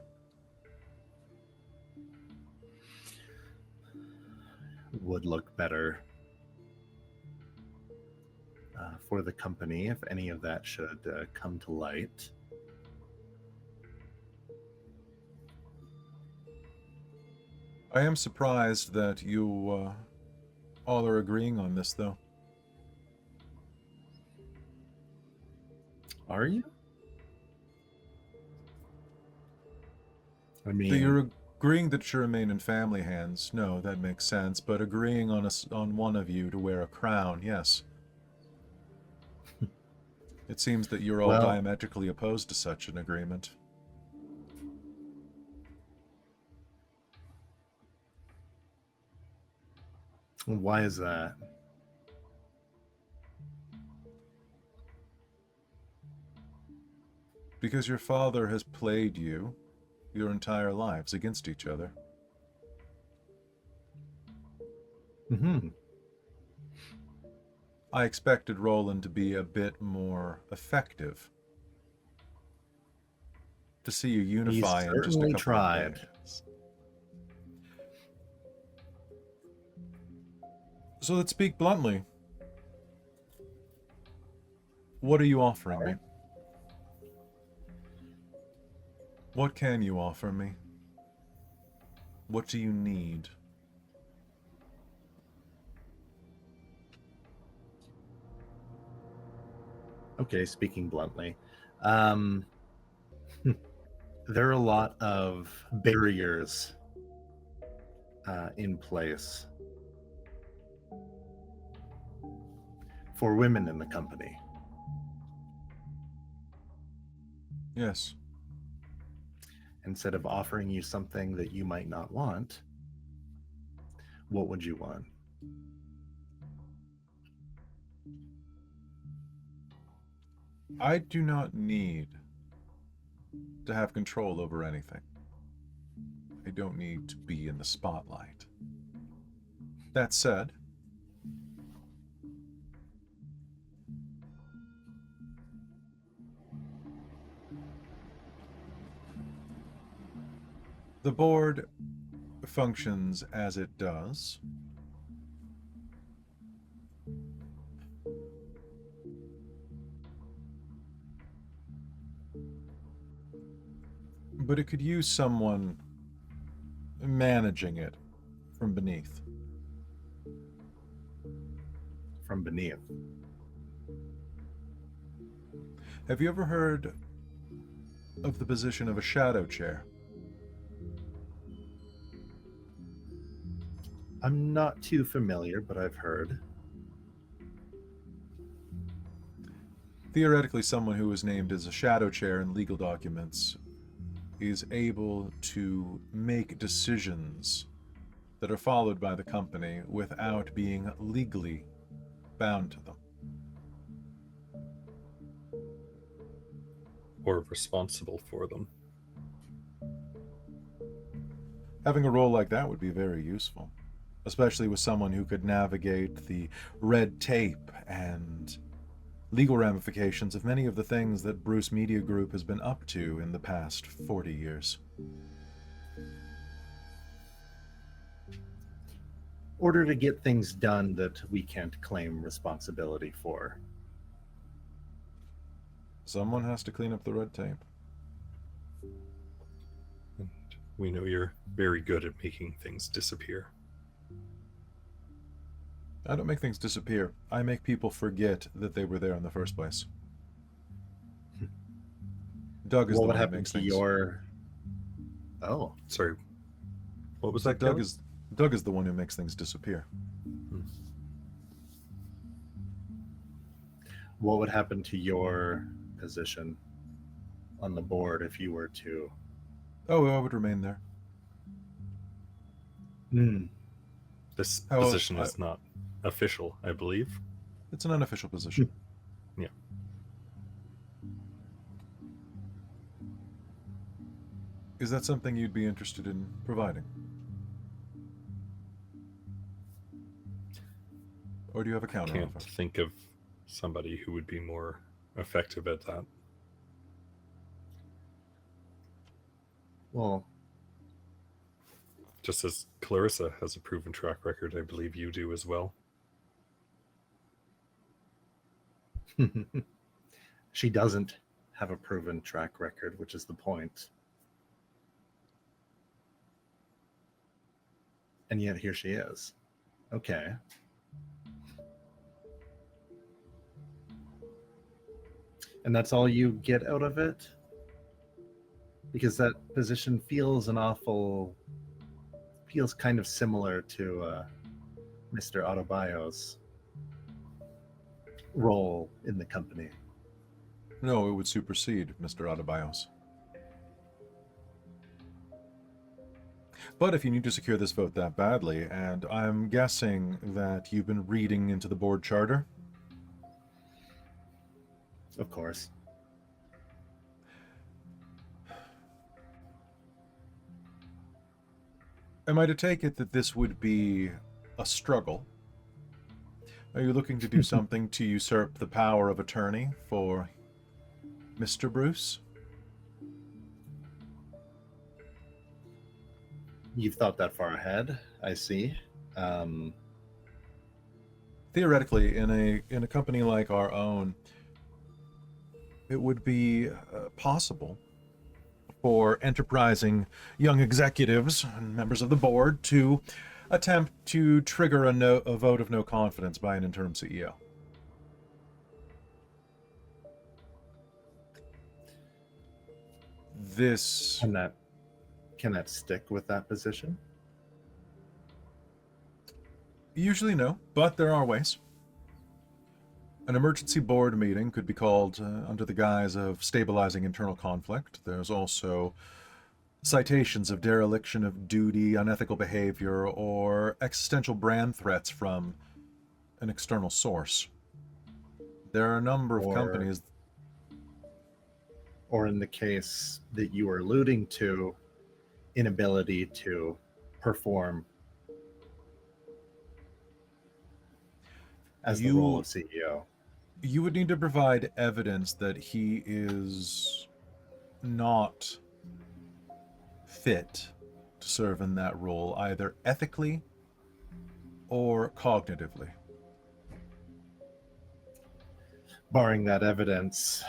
Would look better for the company if any of that should come to light. I am surprised that you all are agreeing on this, though. Are you? I That mean, you're agreeing that it should remain in family hands, no, that makes sense. But agreeing on one of you to wear a crown, yes. It seems that you're all Well- diametrically opposed to such an agreement. why is that? Because your father has played you your entire lives against each other. Mm-hmm. I expected Roland to be a bit more effective. To see you unify in just a certainly couple tried. of days. So let's speak bluntly. What are you offering me? What can you offer me? What do you need? Okay, speaking bluntly, there are a lot of barriers in place for women in the company. Yes. Instead of offering you something that you might not want, what would you want? I do not need to have control over anything. I don't need to be in the spotlight. That said, the board functions as it does. But it could use someone managing it from beneath. From beneath. Have you ever heard of the position of a shadow chair? I'm not too familiar, but I've heard. Theoretically, someone who is named as a shadow chair in legal documents is able to make decisions that are followed by the company without being legally bound to them. Or responsible for them. Having a role like that would be very useful, especially with someone who could navigate the red tape and legal ramifications of many of the things that Bruce Media Group has been up to in the past 40 years. Order to get things done that we can't claim responsibility for. Someone has to clean up the red tape. And we know you're very good at making things disappear. I don't make things disappear. I make people forget that they were there in the first place. Doug is What the would one who happen makes to things. your... Oh, Sorry, what was that? Doug Kelly? Doug is the one who makes things disappear. what would happen to your position on the board if you were to... Oh, I would remain there. This Oh, position is not official, I believe. It's an unofficial position. Yeah. Is that something you'd be interested in providing? Or do you have a counter Can't offer? think of somebody who would be more effective at that. Well, Just as Clarissa has a proven track record, I believe you do as well. she doesn't have a proven track record, which is the point. And yet here she is. Okay. And that's all you get out of it? Because that position feels kind of similar to Mr. Autobio's role in the company. No, it would supersede Mr. Autobios. But if you need to secure this vote that badly, and I'm guessing that you've been reading into the board charter, Of course. am I to take it that this would be a struggle? Are you looking to do something to usurp the power of attorney for Mr. Bruce? You've thought that far ahead, I see. Theoretically, in a company like our own, it would be possible for enterprising young executives and members of the board to attempt to trigger a vote of no confidence by an interim CEO. This Can that stick with that position? usually no, but there are ways. An emergency board meeting could be called under the guise of stabilizing internal conflict. There's also citations of dereliction of duty, unethical behavior, or existential brand threats from an external source. There are a number of companies. Or in the case that you were alluding to, inability to perform as the role of CEO. You would need to provide evidence that he is not fit to serve in that role, either ethically or cognitively. Barring that evidence,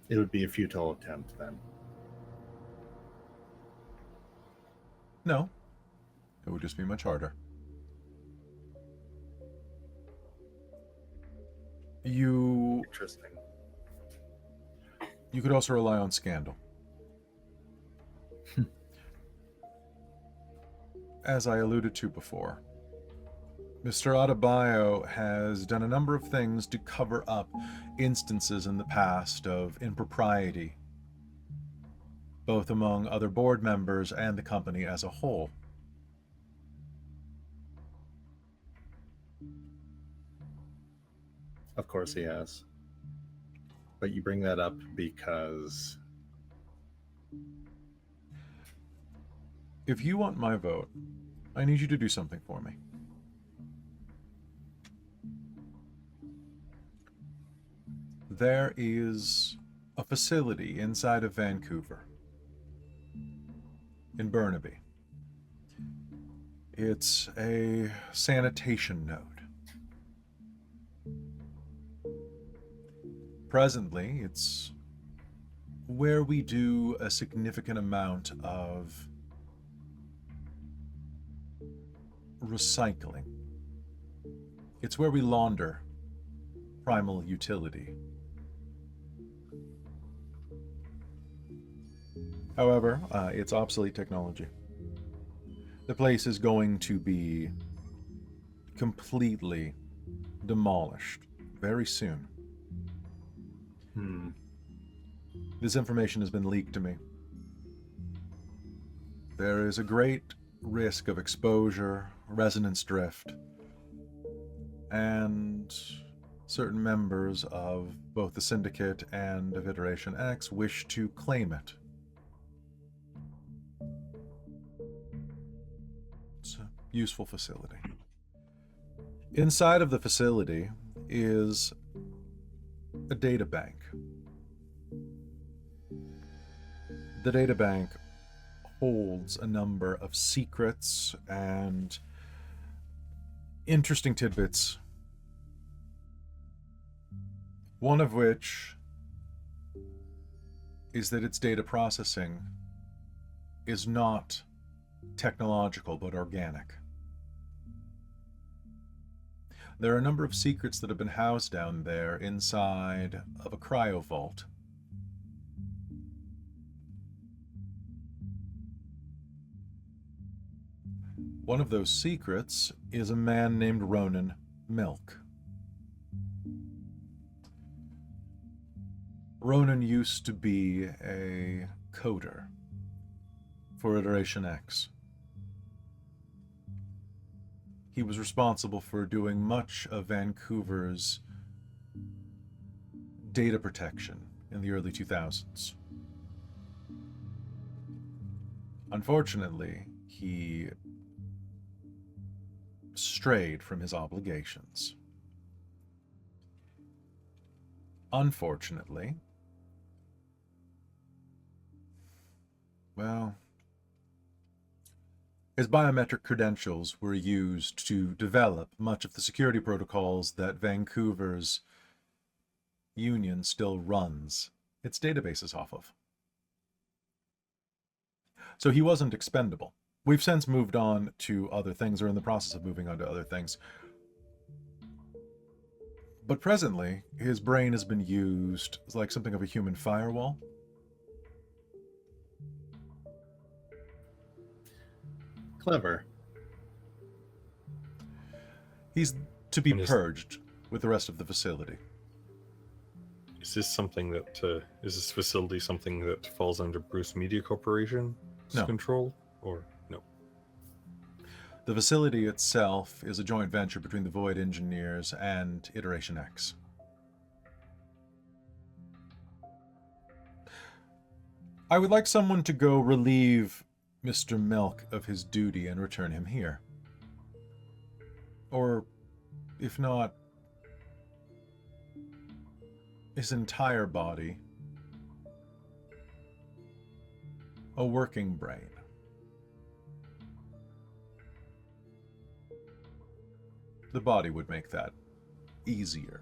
it would be a futile attempt then. No, it would just be much harder. Interesting. You could also rely on scandal. As I alluded to before, Mr. Adebayo has done a number of things to cover up instances in the past of impropriety, both among other board members and the company as a whole. Of course he has. But you bring that up because... If you want my vote, I need you to do something for me. There is a facility inside of Vancouver, in Burnaby. It's a sanitation node. Presently, it's where we do a significant amount of recycling. It's where we launder primal utility. However, it's obsolete technology. The place is going to be completely demolished very soon. This information has been leaked to me. There is a great risk of exposure, resonance drift, and certain members of both the Syndicate and of Iteration X wish to claim it. It's a useful facility. Inside of the facility is a data bank. The data bank holds a number of secrets and interesting tidbits, one of which is that its data processing is not technological but organic. There are a number of secrets that have been housed down there inside of a cryo vault. One of those secrets is a man named Ronan Milk. Ronan used to be a coder for Iteration X. He was responsible for doing much of Vancouver's data protection in the early 2000s. Unfortunately, he strayed from his obligations. Unfortunately, well, his biometric credentials were used to develop much of the security protocols that Vancouver's Union still runs its databases off of. So he wasn't expendable. We've since moved on to other things, or in the process of moving on to other things. But presently, his brain has been used as like something of a human firewall. Clever. He's to be And purged with the rest of the facility. Is this something that is this facility something that falls under Bruce Media Corporation's No. control, or no? The facility itself is a joint venture between the Void Engineers and Iteration X. I would like someone to go relieve Mr. Milk of his duty and return him here. Or, if not, his entire body. A working brain. The body would make that easier.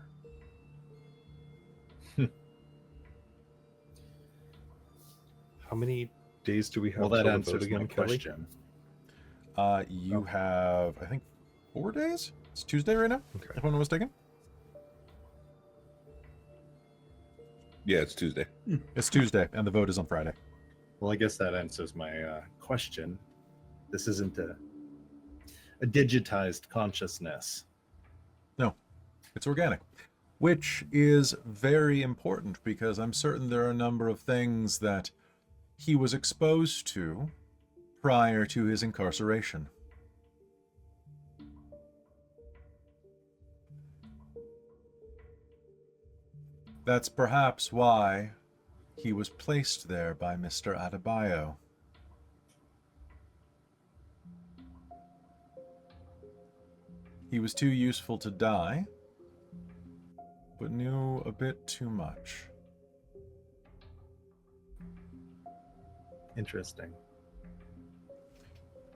How many days do we have? Well, that till the answers vote again, my Kelly? question. You have, I think, 4 days? It's Tuesday right now, Okay. if I'm not mistaken. Yeah, it's Tuesday. It's Tuesday, and the vote is on Friday. Well, I guess that answers my question. This isn't a digitized consciousness. No, it's organic, which is very important because I'm certain there are a number of things that he was exposed to prior to his incarceration. That's perhaps why he was placed there by Mr. Adebayo. He was too useful to die, but knew a bit too much. Interesting.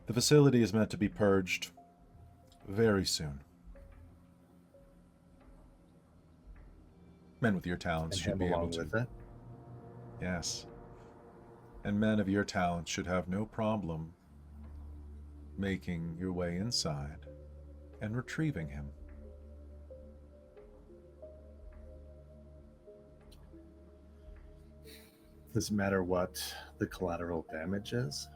The facility is meant to be purged very soon. Men with your talents And should him be able along to. with it. Yes. And men of your talents should have no problem making your way inside and retrieving him. Does it matter what the collateral damage is?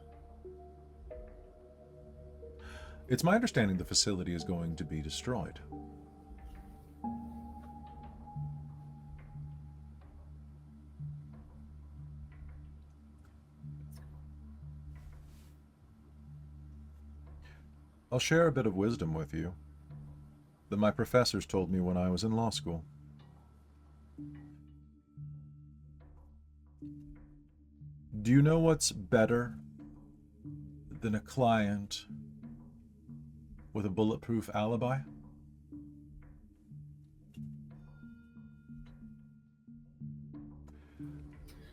It's my understanding the facility is going to be destroyed. I'll share a bit of wisdom with you that my professors told me when I was in law school. Do you know what's better than a client with a bulletproof alibi?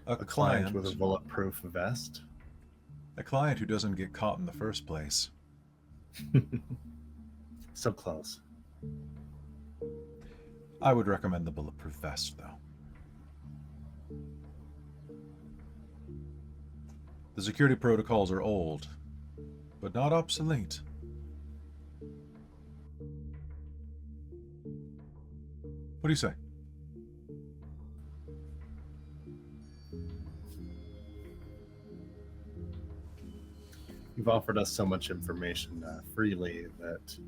A client with a bulletproof vest? A client who doesn't get caught in the first place. So close. I would recommend the bulletproof vest, though. The security protocols are old, but not obsolete. What do you say? You've offered us so much information freely that,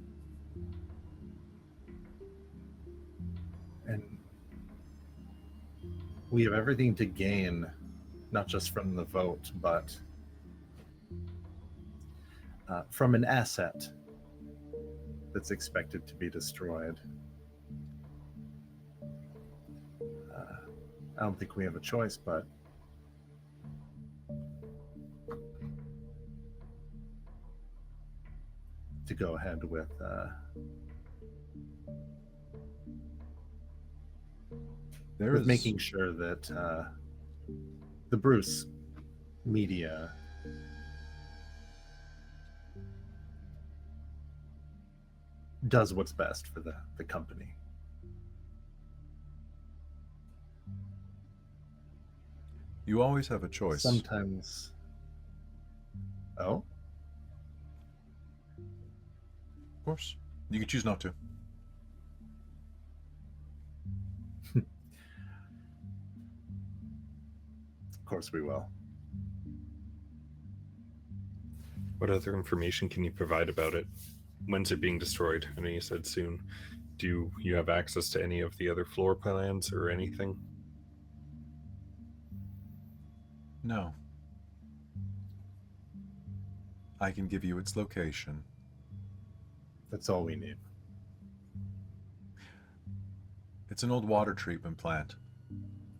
and we have everything to gain, not just from the vote, but from an asset that's expected to be destroyed. I don't think we have a choice, but to go ahead with making sure that the Bruce media does what's best for the company. You always have a choice. Sometimes. Oh? Of course. You can choose not to. Of course we will. What other information can you provide about it? When's it being destroyed? I know you said soon. Do you have access to any of the other floor plans or anything? No. I can give you its location. That's all we need. It's an old water treatment plant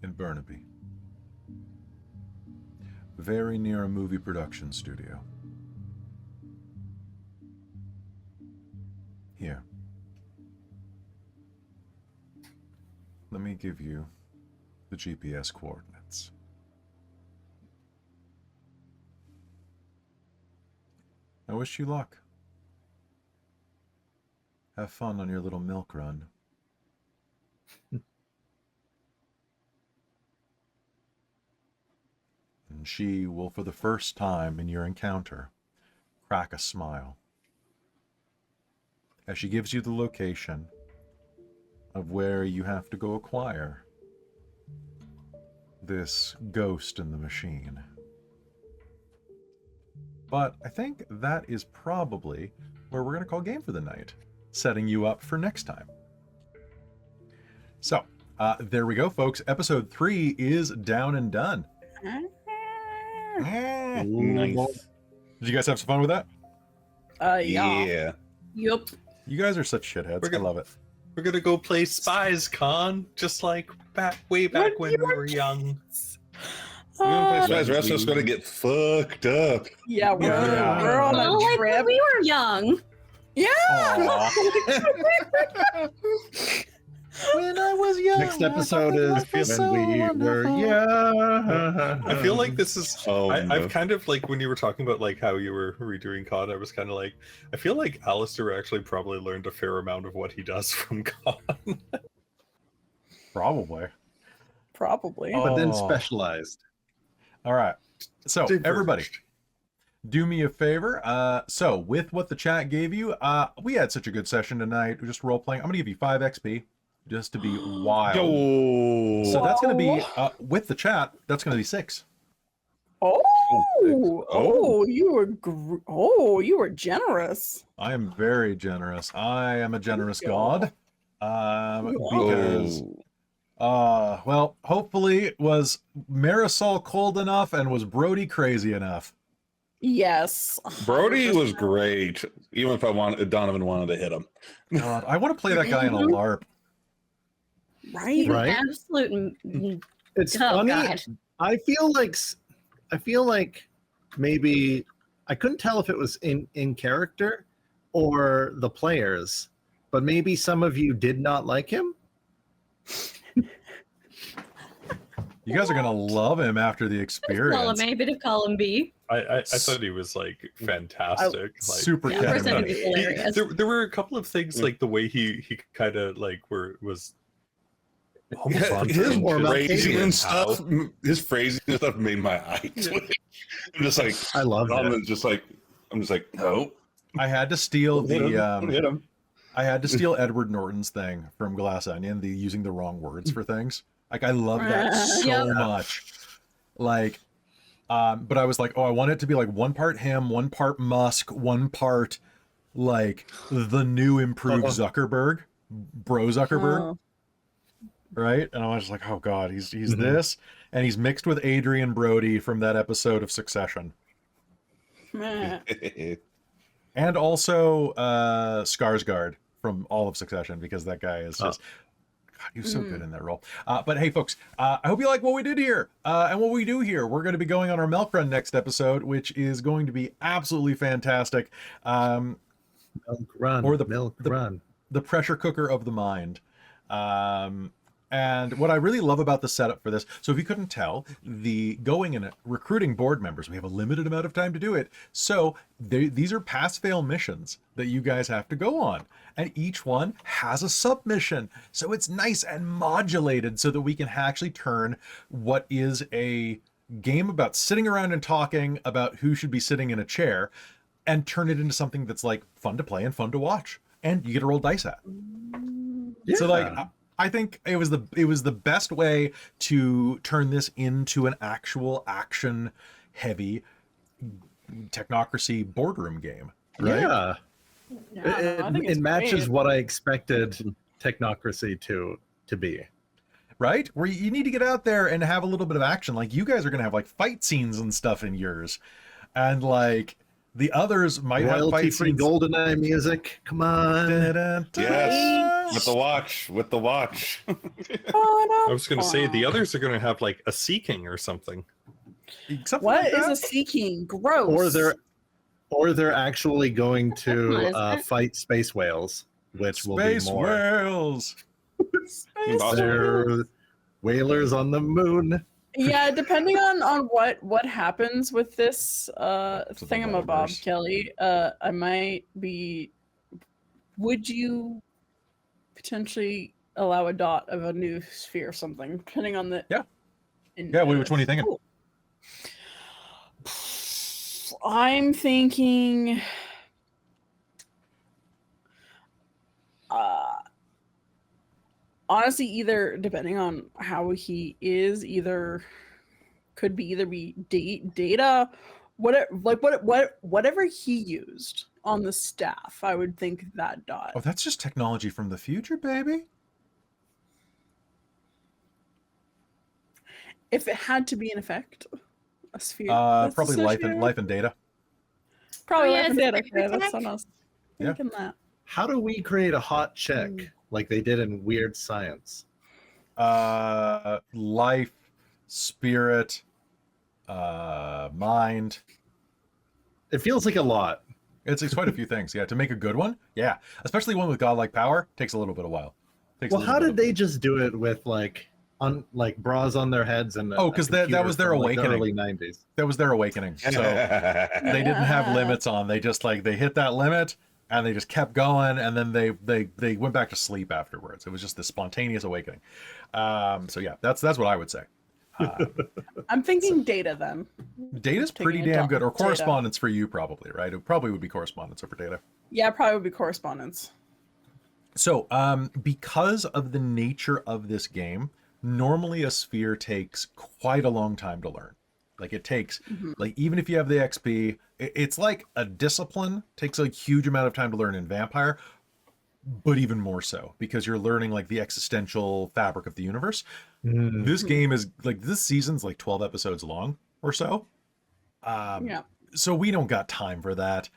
in Burnaby. Very near a movie production studio. Here. Let me give you the GPS coordinates. I wish you luck. Have fun on your little milk run. And she will, for the first time in your encounter, crack a smile as she gives you the location of where you have to go acquire this ghost in the machine. But I think that is probably where we're going to call game for the night, setting you up for next time. So, there we go, folks. Episode 3 is down and done. Nice. Did you guys have some fun with that? Yeah. Yup. You guys are such shitheads. We're I gonna- love it. We're gonna go play Spies Con, just like way back when we were young. We're gonna play Uh, Spies. We're also going to get fucked up. yeah, we're Yeah. we're on Oh, a like when trip. we were young. Yeah. Aw. When I was young. Next episode is when we were young. I feel like this is. Oh, no. I've kind of like when you were talking about like how you were redoing Con, I was kind of like, I feel like Alistair actually probably learned a fair amount of what he does from Con. Probably. Probably. Oh. But then specialized. All right. So, everybody, Diverged. do me a favor. So, with what the chat gave you, we had such a good session tonight. We're just role playing. I'm going to give you 5 XP just to be wild. Yo. So, that's going to be, with the chat, that's going to be 6. Oh, Oh. you were generous. I am very generous. I am a generous you. god. Because, well, hopefully was Marisol cold enough and was Brody crazy enough. Yes. Brody was great, even if Donovan wanted to hit him. God, I want to play that guy in a LARP. Right. Right. Absolute. It's Oh, funny. God. I feel like maybe I couldn't tell if it was in character or the players, but maybe some of you did not like him. You guys are going to love him after the experience. Column A, bit of column B. I thought he was like fantastic. Like, Super Yeah, Kevin. percentage is hilarious. there were a couple of things like the way he kind of like was almost on His More about phrasing Katie and and stuff. His phrasing and stuff made my eye twitch. I'm just like, I love it. Donovan's just like, I'm just like, no. I had to steal Don't hit him. Don't hit him. I had to steal Edward Norton's thing from Glass Onion, the using the wrong words for things. Like, I love that so Yep. much. Like, but I was like, oh, I want it to be like 1 part him, 1 part Musk, 1 part like the new improved Zuckerberg, bro Zuckerberg, Oh. right? And I was just like, oh god, he's Mhm. this, and he's mixed with Adrian Brody from that episode of Succession, Meh. and also Skarsgård from all of Succession, because that guy is just. God, he was so good in that role. But hey, folks, I hope you like what we did here and what we do here. We're going to be going on our milk run next episode, which is going to be absolutely fantastic. Milk run. Or the- milk the- run. The pressure cooker of the mind. And what I really love about the setup for this, so if you couldn't tell, the going and recruiting board members, we have a limited amount of time to do it. So these are pass-fail missions that you guys have to go on. And each one has a submission. So it's nice and modulated so that we can actually turn what is a game about sitting around and talking about who should be sitting in a chair, and turn it into something that's like fun to play and fun to watch, and you get to roll dice at. So like, I think it was the best way to turn this into an actual action heavy Technocracy boardroom game. Right? Yeah. I think it's It matches great. what I expected Technocracy to be. Right? Where you need to get out there and have a little bit of action. Like, you guys are going to have like fight scenes and stuff in yours. And like the others might have fight Royalty-free scenes. GoldenEye music. Come on. Yes, with the watch. I was going to say the others are going to have like a Seeking or something. Something What like is that. a seeking? Gross. Or they're actually going What to is that? fight space whales, which will be Space more. whales. They're whalers on the moon. Yeah, depending on what happens with this the thingamabob, metaverse. Kelly, I might be. Would you potentially allow a dot of a new sphere or something, depending on the? Yeah. Yeah, which one are you thinking? Cool. I'm thinking. Honestly, either depending on how he is, could be data, whatever he used on the staff. I would think that dot. Oh, that's just technology from the future, baby. If it had to be an effect, a sphere. that's Probably life associated- and data. Probably Oh, yeah, life and it's a data. cyber Yeah, that's tech. on us. Yeah. Thinking that. How do we create a hot check like they did in Weird Science? Life, spirit, mind. It feels like a lot. It's quite a few things. Yeah, to make a good one. Yeah, especially one with godlike power takes a little bit of while. Takes a Well, little how bit did of- they just do it with like bras on their heads and Oh, 'cause that was their awakening. early 90s. That was their awakening. So they didn't have limits on. They just like they hit that limit and they just kept going, and then they went back to sleep afterwards. It was just this spontaneous awakening. So yeah, that's what I would say. I'm thinking data then. Data's pretty Taking a damn dot- good, or data. correspondence for you probably, right? It probably would be correspondence over data. Yeah, probably would be correspondence. So, because of the nature of this game, normally a sphere takes quite a long time to learn. Like it takes, like even if you have the XP, it's like a discipline takes a huge amount of time to learn in Vampire, but even more so because you're learning like the existential fabric of the universe. This game is like, this season's like 12 episodes long or so. Yeah. So we don't got time for that.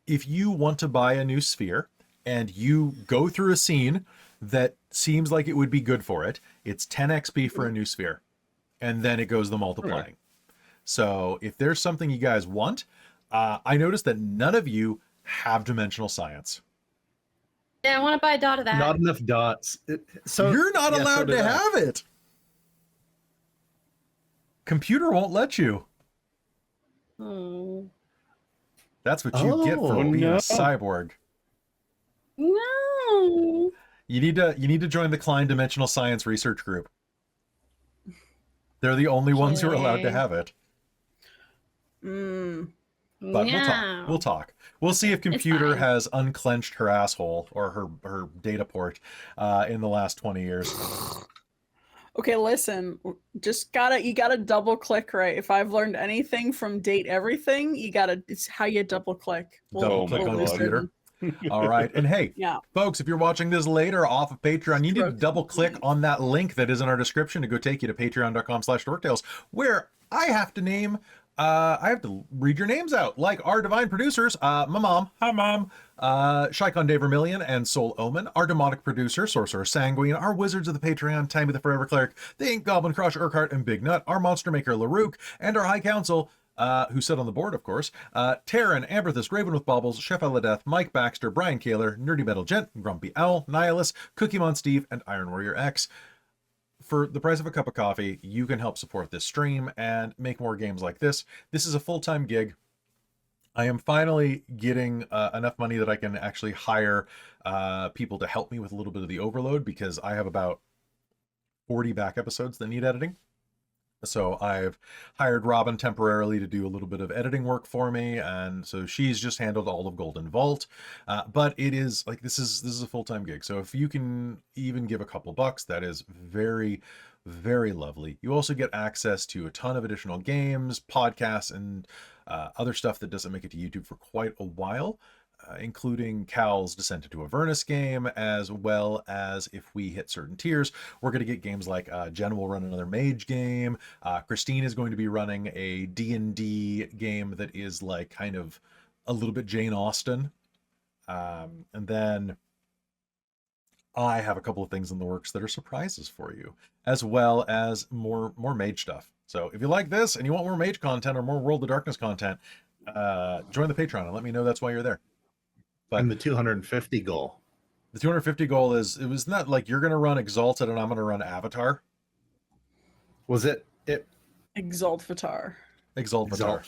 If you want to buy a new sphere and you go through a scene that seems like it would be good for it, it's 10 XP for a new sphere. And then it goes the multiplying. So if there's something you guys want, I noticed that none of you have dimensional science. Yeah, I want to buy a dot of that. Not enough dots. So You're not yeah, so allowed did to I. have it. Computer won't let you. Oh. That's what you get for Oh, being no. a cyborg. No. You need to join the Klein Dimensional Science Research Group. They're the only ones who are allowed to Okay. have it. Mm. But No. we'll talk. We'll see if computer fine. has unclenched her asshole or her data port in the last 20 years. Okay, listen. You gotta double click, right? If I've learned anything from Date Everything, it's how you double click. Double click on do computer. certain- All right. And hey, Yeah. folks, if you're watching this later off of Patreon, you need to Broken. double click on that link that is in our description to go take you to patreon.com/dorktales, where I have to read your names out, like our divine producers, my mom, hi mom, Shikon Dave Vermillion and Soul Omen, our demonic producer, Sorcerer Sanguine, our wizards of the Patreon, Timmy the Forever Cleric, the Ink Goblin Crush, Urquhart, and Big Nut, our monster maker, Larouk, and our High Council, who sit on the board, of course, Taryn, Amberthus, Raven with Baubles, Chef Eladeth, Mike Baxter, Brian Kaler, Nerdy Metal Gent, Grumpy Owl, Nihilus, Cookiemon Steve, and Iron Warrior X. For the price of a cup of coffee, you can help support this stream and make more games like this. This is a full-time gig. I am finally getting enough money that I can actually hire people to help me with a little bit of the overload, because I have about 40 back episodes that need editing. So I've hired Robin temporarily to do a little bit of editing work for me, and so she's just handled all of Golden Vault. But it is like this is a full-time gig. So if you can even give a couple bucks, that is very, very lovely. You also get access to a ton of additional games, podcasts, and other stuff that doesn't make it to YouTube for quite a while. Including Cal's Descent into Avernus game, as well as if we hit certain tiers, we're going to get games like Jen will run another Mage game. Christine is going to be running a D&D game that is like kind of a little bit Jane Austen. And then I have a couple of things in the works that are surprises for you, as well as more Mage stuff. So if you like this and you want more Mage content or more World of Darkness content, join the Patreon and let me know that's why you're there. But And the 250 goal. the 250 goal is, it was not like you're going to run Exalted and I'm going to run Avatar. Was it Exalt Vitar. Exalt Avatar.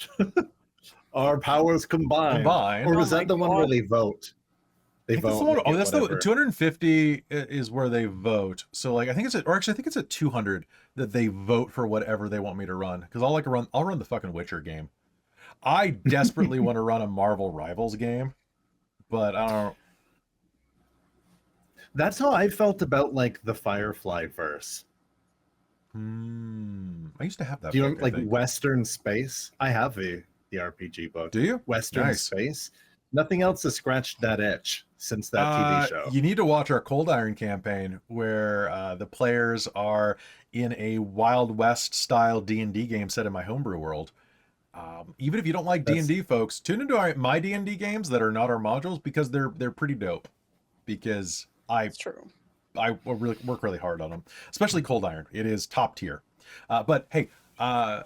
Our powers combined. Or was Oh that the my one where God. they vote? They I think that's vote. the one, and they oh, that's get the whatever. 250 is where they vote. So like I think it's at, or actually I think it's at 200 that they vote for whatever they want me to run. Because I'll run the fucking Witcher game. I desperately want to run a Marvel Rivals game, but I don't. That's how I felt about like the Firefly verse. I used to have that. Do you book, know, I like think. Western Space? I have the RPG book. Do you? Western Nice. Space. Nothing else has scratched that itch since that TV show. You need to watch our Cold Iron campaign, where the players are in a Wild West style D&D game set in my homebrew world. Even if you don't like D&D, folks, tune into my D&D games that are not our modules, because they're pretty dope. Because That's true. I really work really hard on them, especially Cold Iron. It is top tier. But hey, I'm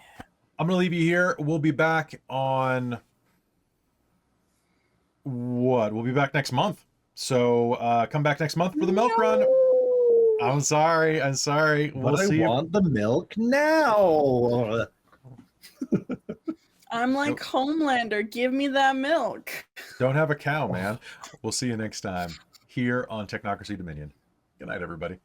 gonna leave you here. We'll be back on what? We'll be back next month. So come back next month for the milk run. I'm sorry. We'll But see I you. want the milk now. I'm like Homelander. Give me that milk. Don't have a cow, man. We'll see you next time here on Technocracy Dominion. Good night, everybody.